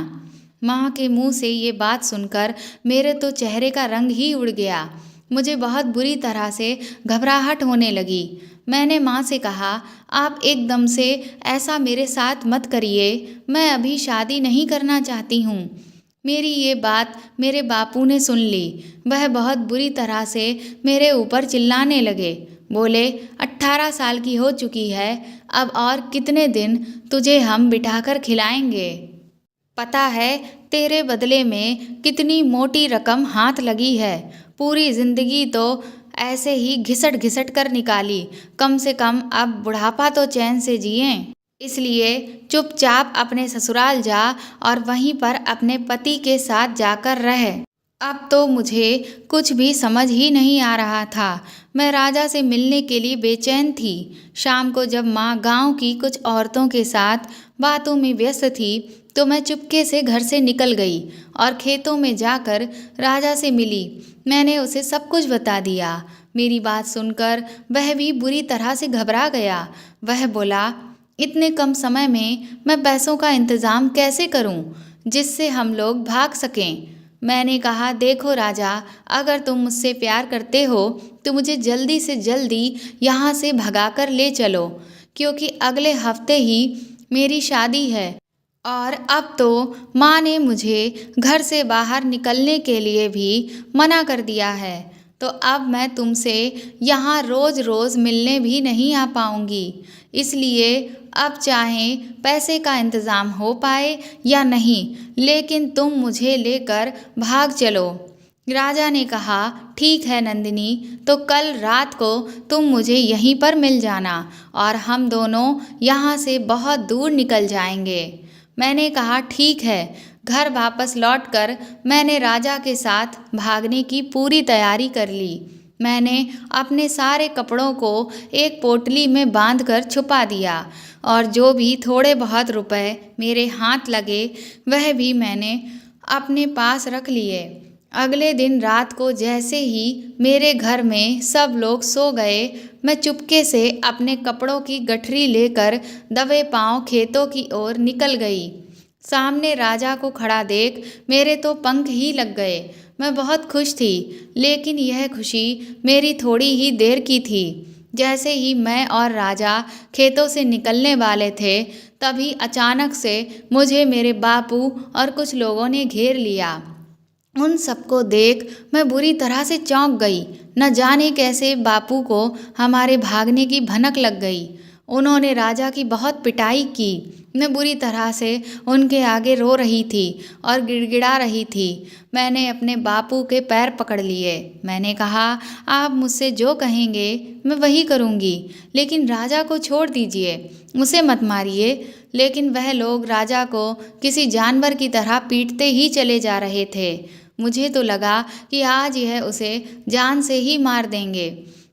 माँ के मुंह से ये बात सुनकर मेरे तो चेहरे का रंग ही उड़ गया। मुझे बहुत बुरी तरह से घबराहट होने लगी। मैंने माँ से कहा, आप एकदम से ऐसा मेरे साथ मत करिए, मैं अभी शादी नहीं करना चाहती हूँ। मेरी ये बात मेरे बापू ने सुन ली। वह बहुत बुरी तरह से मेरे ऊपर चिल्लाने लगे। बोले, 18 साल की हो चुकी है, अब और कितने दिन तुझे हम बिठाकर खिलाएंगे? पता है तेरे बदले में कितनी मोटी रकम हाथ लगी है। पूरी जिंदगी तो ऐसे ही घिसट घिसट कर निकाली, कम से कम अब बुढ़ापा तो चैन से जिएं। इसलिए चुपचाप अपने ससुराल जा और वहीं पर अपने पति के साथ जाकर रह। अब तो मुझे कुछ भी समझ ही नहीं आ रहा था। मैं राजा से मिलने के लिए बेचैन थी। शाम को जब माँ गांव की कुछ औरतों के साथ बातों में व्यस्त थी तो मैं चुपके से घर से निकल गई और खेतों में जाकर राजा से मिली। मैंने उसे सब कुछ बता दिया। मेरी बात सुनकर वह भी बुरी तरह से घबरा गया। वह बोला, इतने कम समय में मैं पैसों का इंतज़ाम कैसे करूं जिससे हम लोग भाग सकें? मैंने कहा, देखो राजा, अगर तुम मुझसे प्यार करते हो तो मुझे जल्दी से जल्दी यहाँ से भगाकर ले चलो, क्योंकि अगले हफ्ते ही मेरी शादी है और अब तो माँ ने मुझे घर से बाहर निकलने के लिए भी मना कर दिया है। तो अब मैं तुमसे यहाँ रोज़ रोज़ मिलने भी नहीं आ पाऊँगी। इसलिए अब चाहे पैसे का इंतज़ाम हो पाए या नहीं, लेकिन तुम मुझे लेकर भाग चलो। राजा ने कहा, ठीक है नंदिनी, तो कल रात को तुम मुझे यहीं पर मिल जाना और हम दोनों यहाँ से बहुत दूर निकल जाएंगे। मैंने कहा, ठीक है। घर वापस लौटकर मैंने राजा के साथ भागने की पूरी तैयारी कर ली। मैंने अपने सारे कपड़ों को एक पोटली में बांधकर छुपा दिया और जो भी थोड़े बहुत रुपए मेरे हाथ लगे वह भी मैंने अपने पास रख लिए। अगले दिन रात को जैसे ही मेरे घर में सब लोग सो गए, मैं चुपके से अपने कपड़ों की गठरी लेकर दबे पांव खेतों की ओर निकल गई। सामने राजा को खड़ा देख मेरे तो पंख ही लग गए। मैं बहुत खुश थी, लेकिन यह खुशी मेरी थोड़ी ही देर की थी। जैसे ही मैं और राजा खेतों से निकलने वाले थे, तभी अचानक से मुझे मेरे बापू और कुछ लोगों ने घेर लिया। उन सबको देख मैं बुरी तरह से चौंक गई। न जाने कैसे बापू को हमारे भागने की भनक लग गई। उन्होंने राजा की बहुत पिटाई की। मैं बुरी तरह से उनके आगे रो रही थी और गिड़गिड़ा रही थी। मैंने अपने बापू के पैर पकड़ लिए। मैंने कहा, आप मुझसे जो कहेंगे मैं वही करूँगी, लेकिन राजा को छोड़ दीजिए, उसे मत मारिए। लेकिन वह लोग राजा को किसी जानवर की तरह पीटते ही चले जा रहे थे। मुझे तो लगा कि आज यह उसे जान से ही मार देंगे।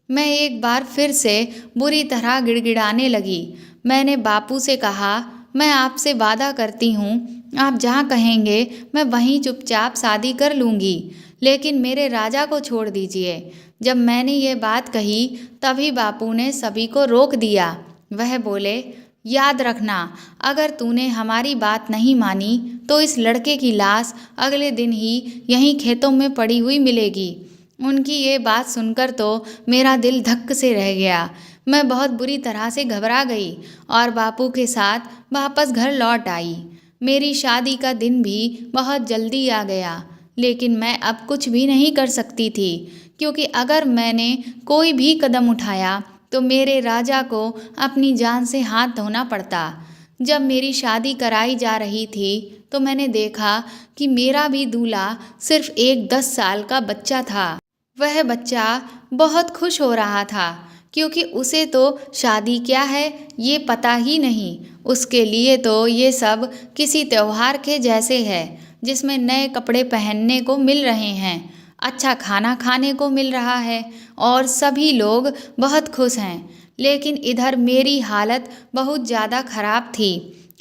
मैं एक बार फिर से बुरी तरह गिड़गिड़ाने लगी। मैंने बापू से कहा, मैं आपसे वादा करती हूँ, आप जहाँ कहेंगे मैं वहीं चुपचाप शादी कर लूँगी, लेकिन मेरे राजा को छोड़ दीजिए। जब मैंने ये बात कही तभी बापू ने सभी को रोक दिया। वह बोले, याद रखना, अगर तूने हमारी बात नहीं मानी तो इस लड़के की लाश अगले दिन ही यहीं खेतों में पड़ी हुई मिलेगी। उनकी ये बात सुनकर तो मेरा दिल धक्क से रह गया। मैं बहुत बुरी तरह से घबरा गई और बापू के साथ वापस घर लौट आई। मेरी शादी का दिन भी बहुत जल्दी आ गया, लेकिन मैं अब कुछ भी नहीं कर सकती थी, क्योंकि अगर मैंने कोई भी कदम उठाया तो मेरे राजा को अपनी जान से हाथ धोना पड़ता। जब मेरी शादी कराई जा रही थी तो मैंने देखा कि मेरा भी दूल्हा सिर्फ एक 10 साल का बच्चा था। वह बच्चा बहुत खुश हो रहा था, क्योंकि उसे तो शादी क्या है ये पता ही नहीं। उसके लिए तो ये सब किसी त्योहार के जैसे है, जिसमें नए कपड़े पहनने को मिल रहे हैं, अच्छा खाना खाने को मिल रहा है और सभी लोग बहुत खुश हैं। लेकिन इधर मेरी हालत बहुत ज़्यादा ख़राब थी।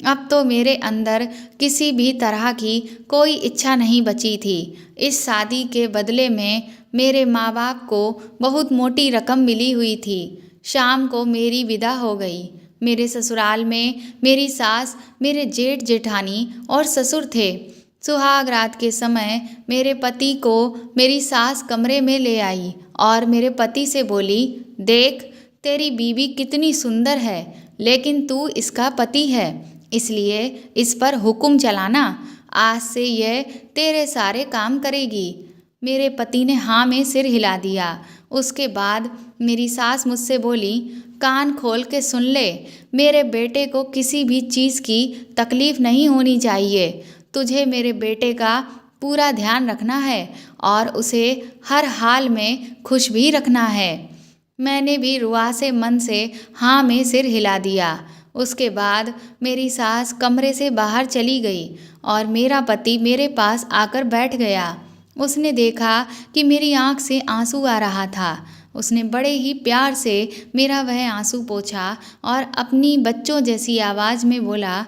अब तो मेरे अंदर किसी भी तरह की कोई इच्छा नहीं बची थी। इस शादी के बदले में मेरे माँ बाप को बहुत मोटी रकम मिली हुई थी। शाम को मेरी विदा हो गई। मेरे ससुराल में मेरी सास, मेरे जेठ जेठानी और ससुर थे। सुहाग रात के समय मेरे पति को मेरी सास कमरे में ले आई और मेरे पति से बोली, देख, तेरी बीवी कितनी सुंदर है, लेकिन तू इसका पति है, इसलिए इस पर हुक्म चलाना। आज से यह तेरे सारे काम करेगी। मेरे पति ने हाँ में सिर हिला दिया। उसके बाद मेरी सास मुझसे बोली, कान खोल के सुन ले, मेरे बेटे को किसी भी चीज़ की तकलीफ नहीं होनी चाहिए। तुझे मेरे बेटे का पूरा ध्यान रखना है और उसे हर हाल में खुश भी रखना है। मैंने भी रुआसे मन से हाँ में सिर हिला दिया। उसके बाद मेरी सास कमरे से बाहर चली गई और मेरा पति मेरे पास आकर बैठ गया। उसने देखा कि मेरी आंख से आंसू आ रहा था। उसने बड़े ही प्यार से मेरा वह आंसू पोंछा और अपनी बच्चों जैसी आवाज़ में बोला,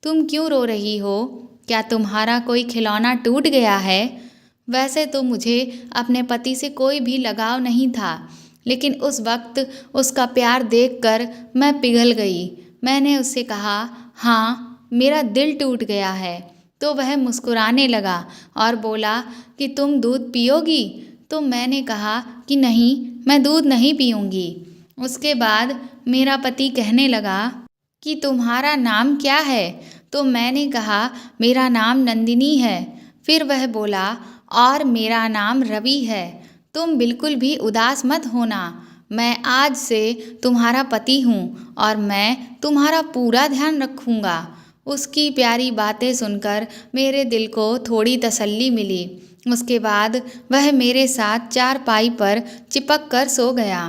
तुम क्यों रो रही हो? क्या तुम्हारा कोई खिलौना टूट गया है? वैसे तो मुझे अपने पति से कोई भी लगाव नहीं था, लेकिन उस वक्त उसका प्यार देखकर मैं पिघल गई। मैंने उससे कहा, हाँ, मेरा दिल टूट गया है। तो वह मुस्कुराने लगा और बोला कि तुम दूध पियोगी? तो मैंने कहा कि नहीं, मैं दूध नहीं पीऊँगी। उसके बाद मेरा पति कहने लगा कि तुम्हारा नाम क्या है? तो मैंने कहा, मेरा नाम नंदिनी है। फिर वह बोला, और मेरा नाम रवि है। तुम बिल्कुल भी उदास मत होना, मैं आज से तुम्हारा पति हूँ और मैं तुम्हारा पूरा ध्यान रखूँगा। उसकी प्यारी बातें सुनकर मेरे दिल को थोड़ी तसल्ली मिली। उसके बाद वह मेरे साथ चारपाई पर चिपक कर सो गया।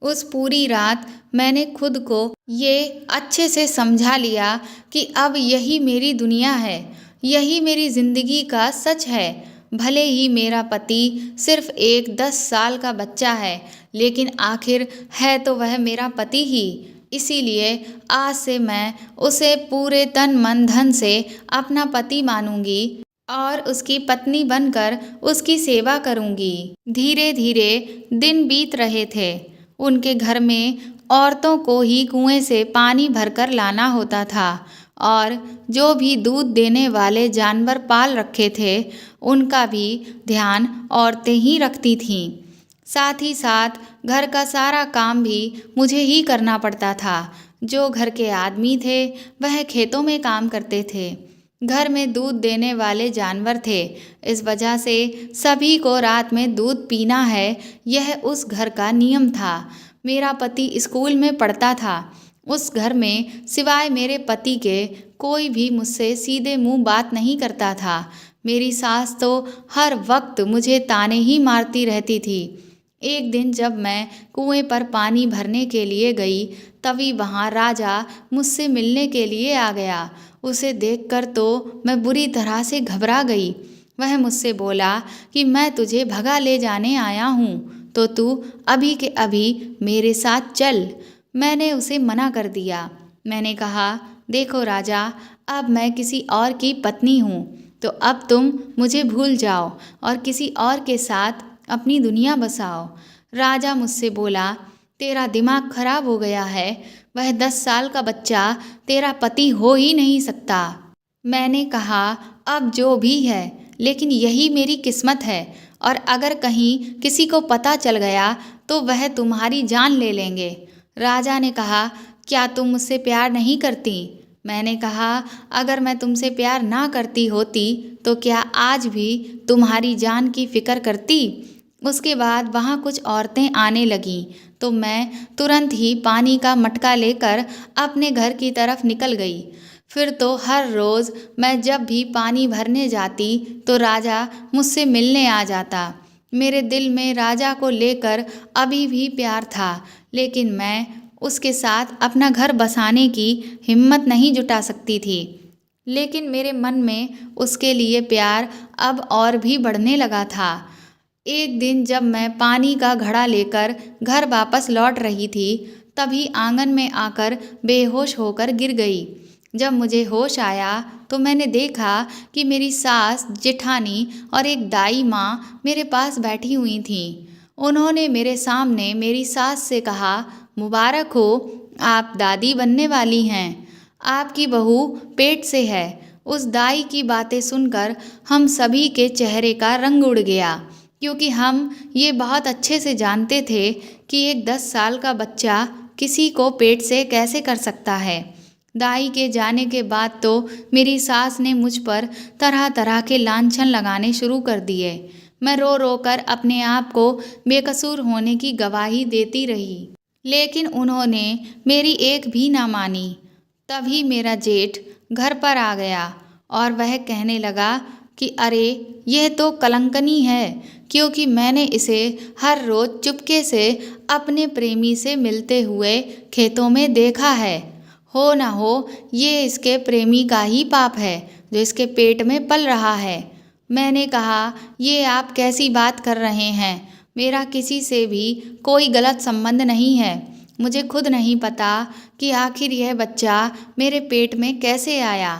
उस पूरी रात मैंने खुद को ये अच्छे से समझा लिया कि अब यही मेरी दुनिया है, यही मेरी ज़िंदगी का सच है। भले ही मेरा पति सिर्फ एक 10 साल का बच्चा है, लेकिन आखिर है तो वह मेरा पति ही। इसीलिए आज से मैं उसे पूरे तन मन धन से अपना पति मानूंगी और उसकी पत्नी बनकर उसकी सेवा करूंगी। धीरे धीरे दिन बीत रहे थे। उनके घर में औरतों को ही कुएं से पानी भरकर लाना होता था और जो भी दूध देने वाले जानवर पाल रखे थे उनका भी ध्यान औरतें ही रखती थीं। साथ ही साथ घर का सारा काम भी मुझे ही करना पड़ता था। जो घर के आदमी थे वह खेतों में काम करते थे। घर में दूध देने वाले जानवर थे, इस वजह से सभी को रात में दूध पीना है, यह उस घर का नियम था। मेरा पति स्कूल में पढ़ता था। उस घर में सिवाय मेरे पति के कोई भी मुझसे सीधे मुंह बात नहीं करता था। मेरी सास तो हर वक्त मुझे ताने ही मारती रहती थी। एक दिन जब मैं कुएं पर पानी भरने के लिए गई, तभी वहाँ राजा मुझसे मिलने के लिए आ गया। उसे देखकर तो मैं बुरी तरह से घबरा गई। वह मुझसे बोला कि मैं तुझे भगा ले जाने आया हूँ, तो तू अभी के अभी मेरे साथ चल। मैंने उसे मना कर दिया। मैंने कहा, देखो राजा, अब मैं किसी और की पत्नी हूँ, तो अब तुम मुझे भूल जाओ और किसी और के साथ अपनी दुनिया बसाओ। राजा मुझसे बोला, तेरा दिमाग खराब हो गया है, वह 10 साल का बच्चा तेरा पति हो ही नहीं सकता। मैंने कहा, अब जो भी है, लेकिन यही मेरी किस्मत है और अगर कहीं किसी को पता चल गया तो वह तुम्हारी जान ले लेंगे। राजा ने कहा, क्या तुम मुझसे प्यार नहीं करती? मैंने कहा, अगर मैं तुमसे प्यार ना करती होती तो क्या आज भी तुम्हारी जान की फिक्र करती? उसके बाद वहाँ कुछ औरतें आने लगीं तो मैं तुरंत ही पानी का मटका लेकर अपने घर की तरफ निकल गई। फिर तो हर रोज़ मैं जब भी पानी भरने जाती तो राजा मुझसे मिलने आ जाता। मेरे दिल में राजा को लेकर अभी भी प्यार था, लेकिन मैं उसके साथ अपना घर बसाने की हिम्मत नहीं जुटा सकती थी। लेकिन मेरे मन में उसके लिए प्यार अब और भी बढ़ने लगा था। एक दिन जब मैं पानी का घड़ा लेकर घर वापस लौट रही थी, तभी आंगन में आकर बेहोश होकर गिर गई। जब मुझे होश आया तो मैंने देखा कि मेरी सास, जेठानी और एक दाई माँ मेरे पास बैठी हुई थीं। उन्होंने मेरे सामने मेरी सास से कहा, मुबारक हो, आप दादी बनने वाली हैं, आपकी बहू पेट से है। उस दाई की बातें सुनकर हम सभी के चेहरे का रंग उड़ गया, क्योंकि हम ये बहुत अच्छे से जानते थे कि एक 10 साल का बच्चा किसी को पेट से कैसे कर सकता है। दाई के जाने के बाद तो मेरी सास ने मुझ पर तरह तरह के लांछन लगाने शुरू कर दिए। मैं रो रो कर अपने आप को बेकसूर होने की गवाही देती रही, लेकिन उन्होंने मेरी एक भी ना मानी। तभी मेरा जेठ घर पर आ गया और वह कहने लगा कि अरे, यह तो कलंकनी है, क्योंकि मैंने इसे हर रोज़ चुपके से अपने प्रेमी से मिलते हुए खेतों में देखा है। हो ना हो ये इसके प्रेमी का ही पाप है जो इसके पेट में पल रहा है। मैंने कहा, ये आप कैसी बात कर रहे हैं? मेरा किसी से भी कोई गलत संबंध नहीं है। मुझे खुद नहीं पता कि आखिर यह बच्चा मेरे पेट में कैसे आया।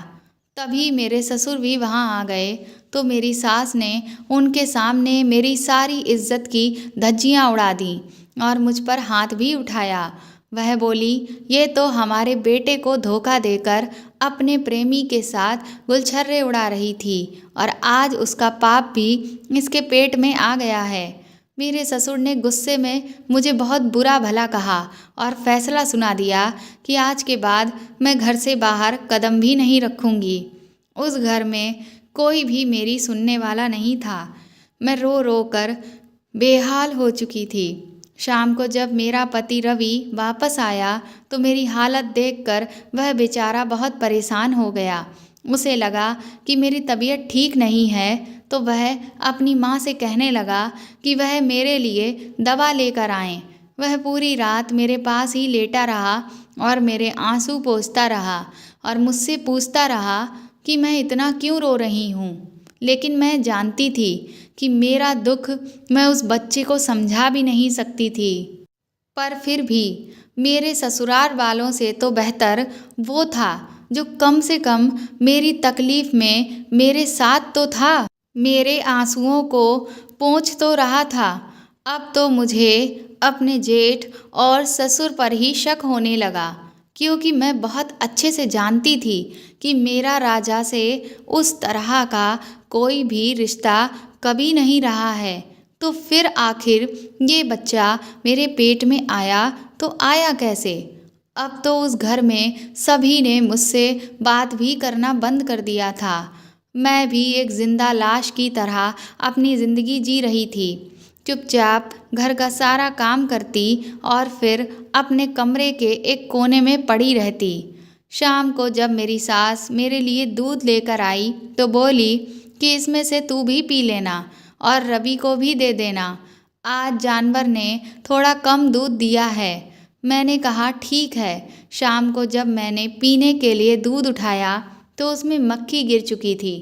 तभी मेरे ससुर भी वहाँ आ गए तो मेरी सास ने उनके सामने मेरी सारी इज्जत की धज्जियाँ उड़ा दी और मुझ पर हाथ भी उठाया। वह बोली, ये तो हमारे बेटे को धोखा देकर अपने प्रेमी के साथ गुलछर्रे उड़ा रही थी और आज उसका पाप भी इसके पेट में आ गया है। मेरे ससुर ने गुस्से में मुझे बहुत बुरा भला कहा और फैसला सुना दिया कि आज के बाद मैं घर से बाहर कदम भी नहीं रखूंगी। उस घर में कोई भी मेरी सुनने वाला नहीं था। मैं रो रो कर बेहाल हो चुकी थी। शाम को जब मेरा पति रवि वापस आया तो मेरी हालत देखकर वह बेचारा बहुत परेशान हो गया। उसे लगा कि मेरी तबीयत ठीक नहीं है, तो वह अपनी माँ से कहने लगा कि वह मेरे लिए दवा लेकर आएं। वह पूरी रात मेरे पास ही लेटा रहा और मेरे आंसू पोंछता रहा और मुझसे पूछता रहा कि मैं इतना क्यों रो रही हूँ। लेकिन मैं जानती थी कि मेरा दुख मैं उस बच्चे को समझा भी नहीं सकती थी। पर फिर भी मेरे ससुराल वालों से तो बेहतर वो था जो कम से कम मेरी तकलीफ में मेरे साथ तो था, मेरे आंसुओं को पोंछ तो रहा था। अब तो मुझे अपने जेठ और ससुर पर ही शक होने लगा, क्योंकि मैं बहुत अच्छे से जानती थी कि मेरा राजा से उस तरह का कोई भी रिश्ता कभी नहीं रहा है। तो फिर आखिर ये बच्चा मेरे पेट में आया तो आया कैसे? अब तो उस घर में सभी ने मुझसे बात भी करना बंद कर दिया था। मैं भी एक जिंदा लाश की तरह अपनी ज़िंदगी जी रही थी। चुपचाप घर का सारा काम करती और फिर अपने कमरे के एक कोने में पड़ी रहती। शाम को जब मेरी सास मेरे लिए दूध लेकर आई तो बोली कि इसमें से तू भी पी लेना और रवि को भी दे देना। आज जानवर ने थोड़ा कम दूध दिया है। मैंने कहा ठीक है। शाम को जब मैंने पीने के लिए दूध उठाया तो उसमें मक्खी गिर चुकी थी।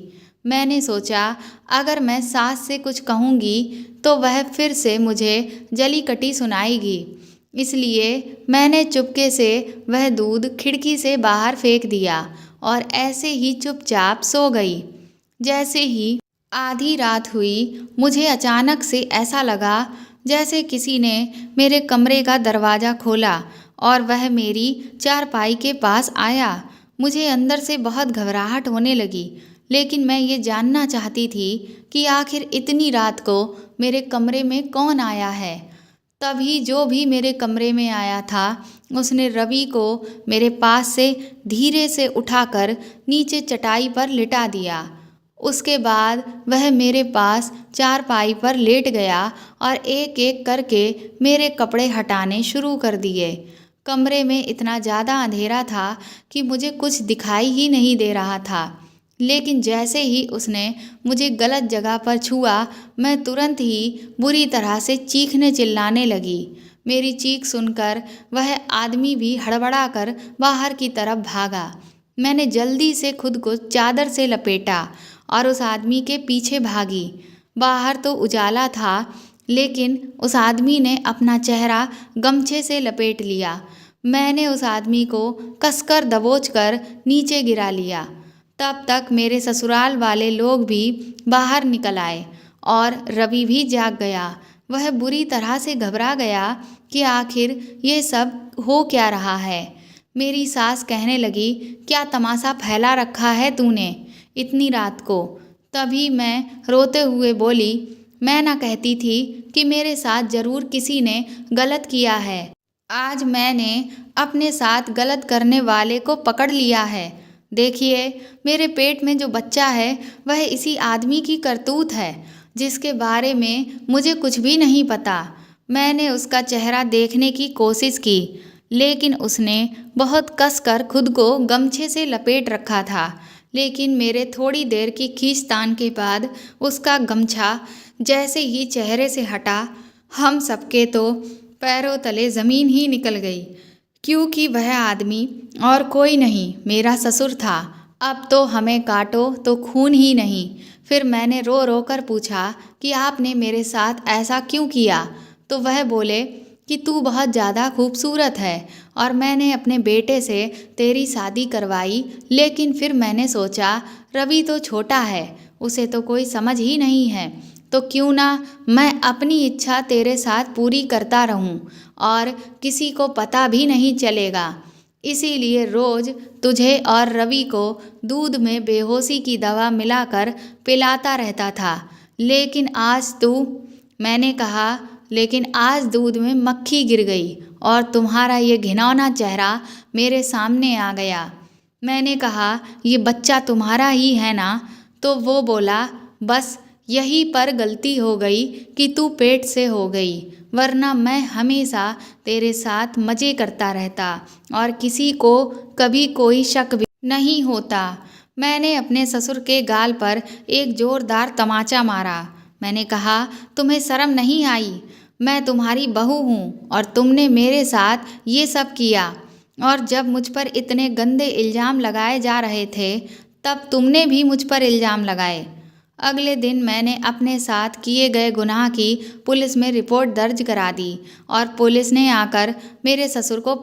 मैंने सोचा अगर मैं सास से कुछ कहूँगी तो वह फिर से मुझे जली कटी सुनाएगी, इसलिए मैंने चुपके से वह दूध खिड़की से बाहर फेंक दिया और ऐसे ही चुपचाप सो गई। जैसे ही आधी रात हुई, मुझे अचानक से ऐसा लगा जैसे किसी ने मेरे कमरे का दरवाज़ा खोला और वह मेरी चारपाई के पास आया। मुझे अंदर से बहुत घबराहट होने लगी, लेकिन मैं ये जानना चाहती थी कि आखिर इतनी रात को मेरे कमरे में कौन आया है। तभी जो भी मेरे कमरे में आया था उसने रवि को मेरे पास से धीरे से उठाकर नीचे चटाई पर लिटा दिया। उसके बाद वह मेरे पास चारपाई पर लेट गया और एक एक करके मेरे कपड़े हटाने शुरू कर दिए। कमरे में इतना ज़्यादा अंधेरा था कि मुझे कुछ दिखाई ही नहीं दे रहा था, लेकिन जैसे ही उसने मुझे गलत जगह पर छुआ, मैं तुरंत ही बुरी तरह से चीखने चिल्लाने लगी। मेरी चीख सुनकर वह आदमी भी हड़बड़ा कर बाहर की तरफ भागा। मैंने जल्दी से खुद को चादर से लपेटा और उस आदमी के पीछे भागी। बाहर तो उजाला था, लेकिन उस आदमी ने अपना चेहरा गमछे से लपेट लिया। मैंने उस आदमी को कसकर दबोचकर नीचे गिरा लिया। तब तक मेरे ससुराल वाले लोग भी बाहर निकल आए और रवि भी जाग गया। वह बुरी तरह से घबरा गया कि आखिर ये सब हो क्या रहा है। मेरी सास कहने लगी, क्या तमाशा फैला रखा है तूने इतनी रात को? तभी मैं रोते हुए बोली, मैं ना कहती थी कि मेरे साथ ज़रूर किसी ने गलत किया है। आज मैंने अपने साथ गलत करने वाले को पकड़ लिया है। देखिए, मेरे पेट में जो बच्चा है वह इसी आदमी की करतूत है, जिसके बारे में मुझे कुछ भी नहीं पता। मैंने उसका चेहरा देखने की कोशिश की, लेकिन उसने बहुत कसकर खुद को गमछे से लपेट रखा था। लेकिन मेरे थोड़ी देर की खींचतान के बाद उसका गमछा जैसे ही चेहरे से हटा, हम सबके तो पैरों तले ज़मीन ही निकल गई, क्योंकि वह आदमी और कोई नहीं, मेरा ससुर था। अब तो हमें काटो तो खून ही नहीं। फिर मैंने रो रो कर पूछा कि आपने मेरे साथ ऐसा क्यों किया? तो वह बोले कि तू बहुत ज़्यादा खूबसूरत है और मैंने अपने बेटे से तेरी शादी करवाई। लेकिन फिर मैंने सोचा रवि तो छोटा है, उसे तो कोई समझ ही नहीं है, तो क्यों ना मैं अपनी इच्छा तेरे साथ पूरी करता रहूं और किसी को पता भी नहीं चलेगा। इसीलिए रोज़ तुझे और रवि को दूध में बेहोशी की दवा मिलाकर पिलाता रहता था। लेकिन आज मैंने कहा, लेकिन आज दूध में मक्खी गिर गई और तुम्हारा ये घिनौना चेहरा मेरे सामने आ गया। मैंने कहा, ये बच्चा तुम्हारा ही है ना? तो वो बोला, बस यहीं पर गलती हो गई कि तू पेट से हो गई, वरना मैं हमेशा तेरे साथ मज़े करता रहता और किसी को कभी कोई शक भी नहीं होता। मैंने अपने ससुर के गाल पर एक जोरदार तमाचा मारा। मैंने कहा, तुम्हें शर्म नहीं आई? मैं तुम्हारी बहू हूँ और तुमने मेरे साथ ये सब किया। और जब मुझ पर इतने गंदे इल्ज़ाम लगाए जा रहे थे तब तुमने भी मुझ पर इल्ज़ाम लगाए। अगले दिन मैंने अपने साथ किए गए गुनाह की पुलिस में रिपोर्ट दर्ज करा दी और पुलिस ने आकर मेरे ससुर को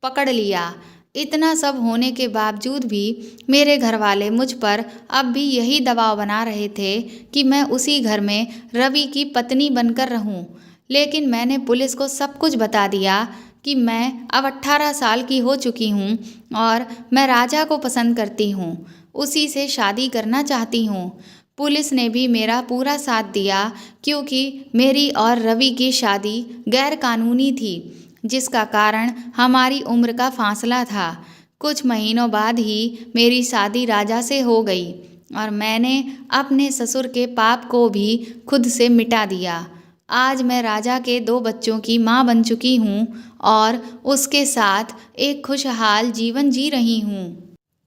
पकड़ लिया। इतना सब होने के बावजूद भी मेरे घर वाले मुझ पर अब भी यही दबाव बना रहे थे कि मैं उसी घर में रवि की पत्नी बनकर रहूं। लेकिन मैंने पुलिस को सब कुछ बता दिया कि मैं अब 18 साल की हो चुकी हूँ और मैं राजा को पसंद करती हूँ, उसी से शादी करना चाहती हूँ। पुलिस ने भी मेरा पूरा साथ दिया क्योंकि मेरी और रवि की शादी गैर कानूनी थी, जिसका कारण हमारी उम्र का फासला था। कुछ महीनों बाद ही मेरी शादी राजा से हो गई और मैंने अपने ससुर के पाप को भी खुद से मिटा दिया। आज मैं राजा के 2 बच्चों की माँ बन चुकी हूँ और उसके साथ एक खुशहाल जीवन जी रही हूँ।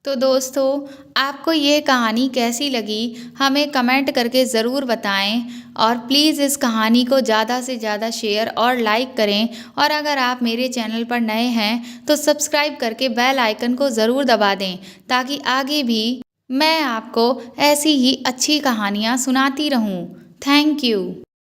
तो दोस्तों, आपको ये कहानी कैसी लगी हमें कमेंट करके ज़रूर बताएं और प्लीज़ इस कहानी को ज़्यादा से ज़्यादा शेयर और लाइक करें। और अगर आप मेरे चैनल पर नए हैं तो सब्सक्राइब करके बेल आइकन को ज़रूर दबा दें ताकि आगे भी मैं आपको ऐसी ही अच्छी कहानियाँ सुनाती रहूँ। Thank you.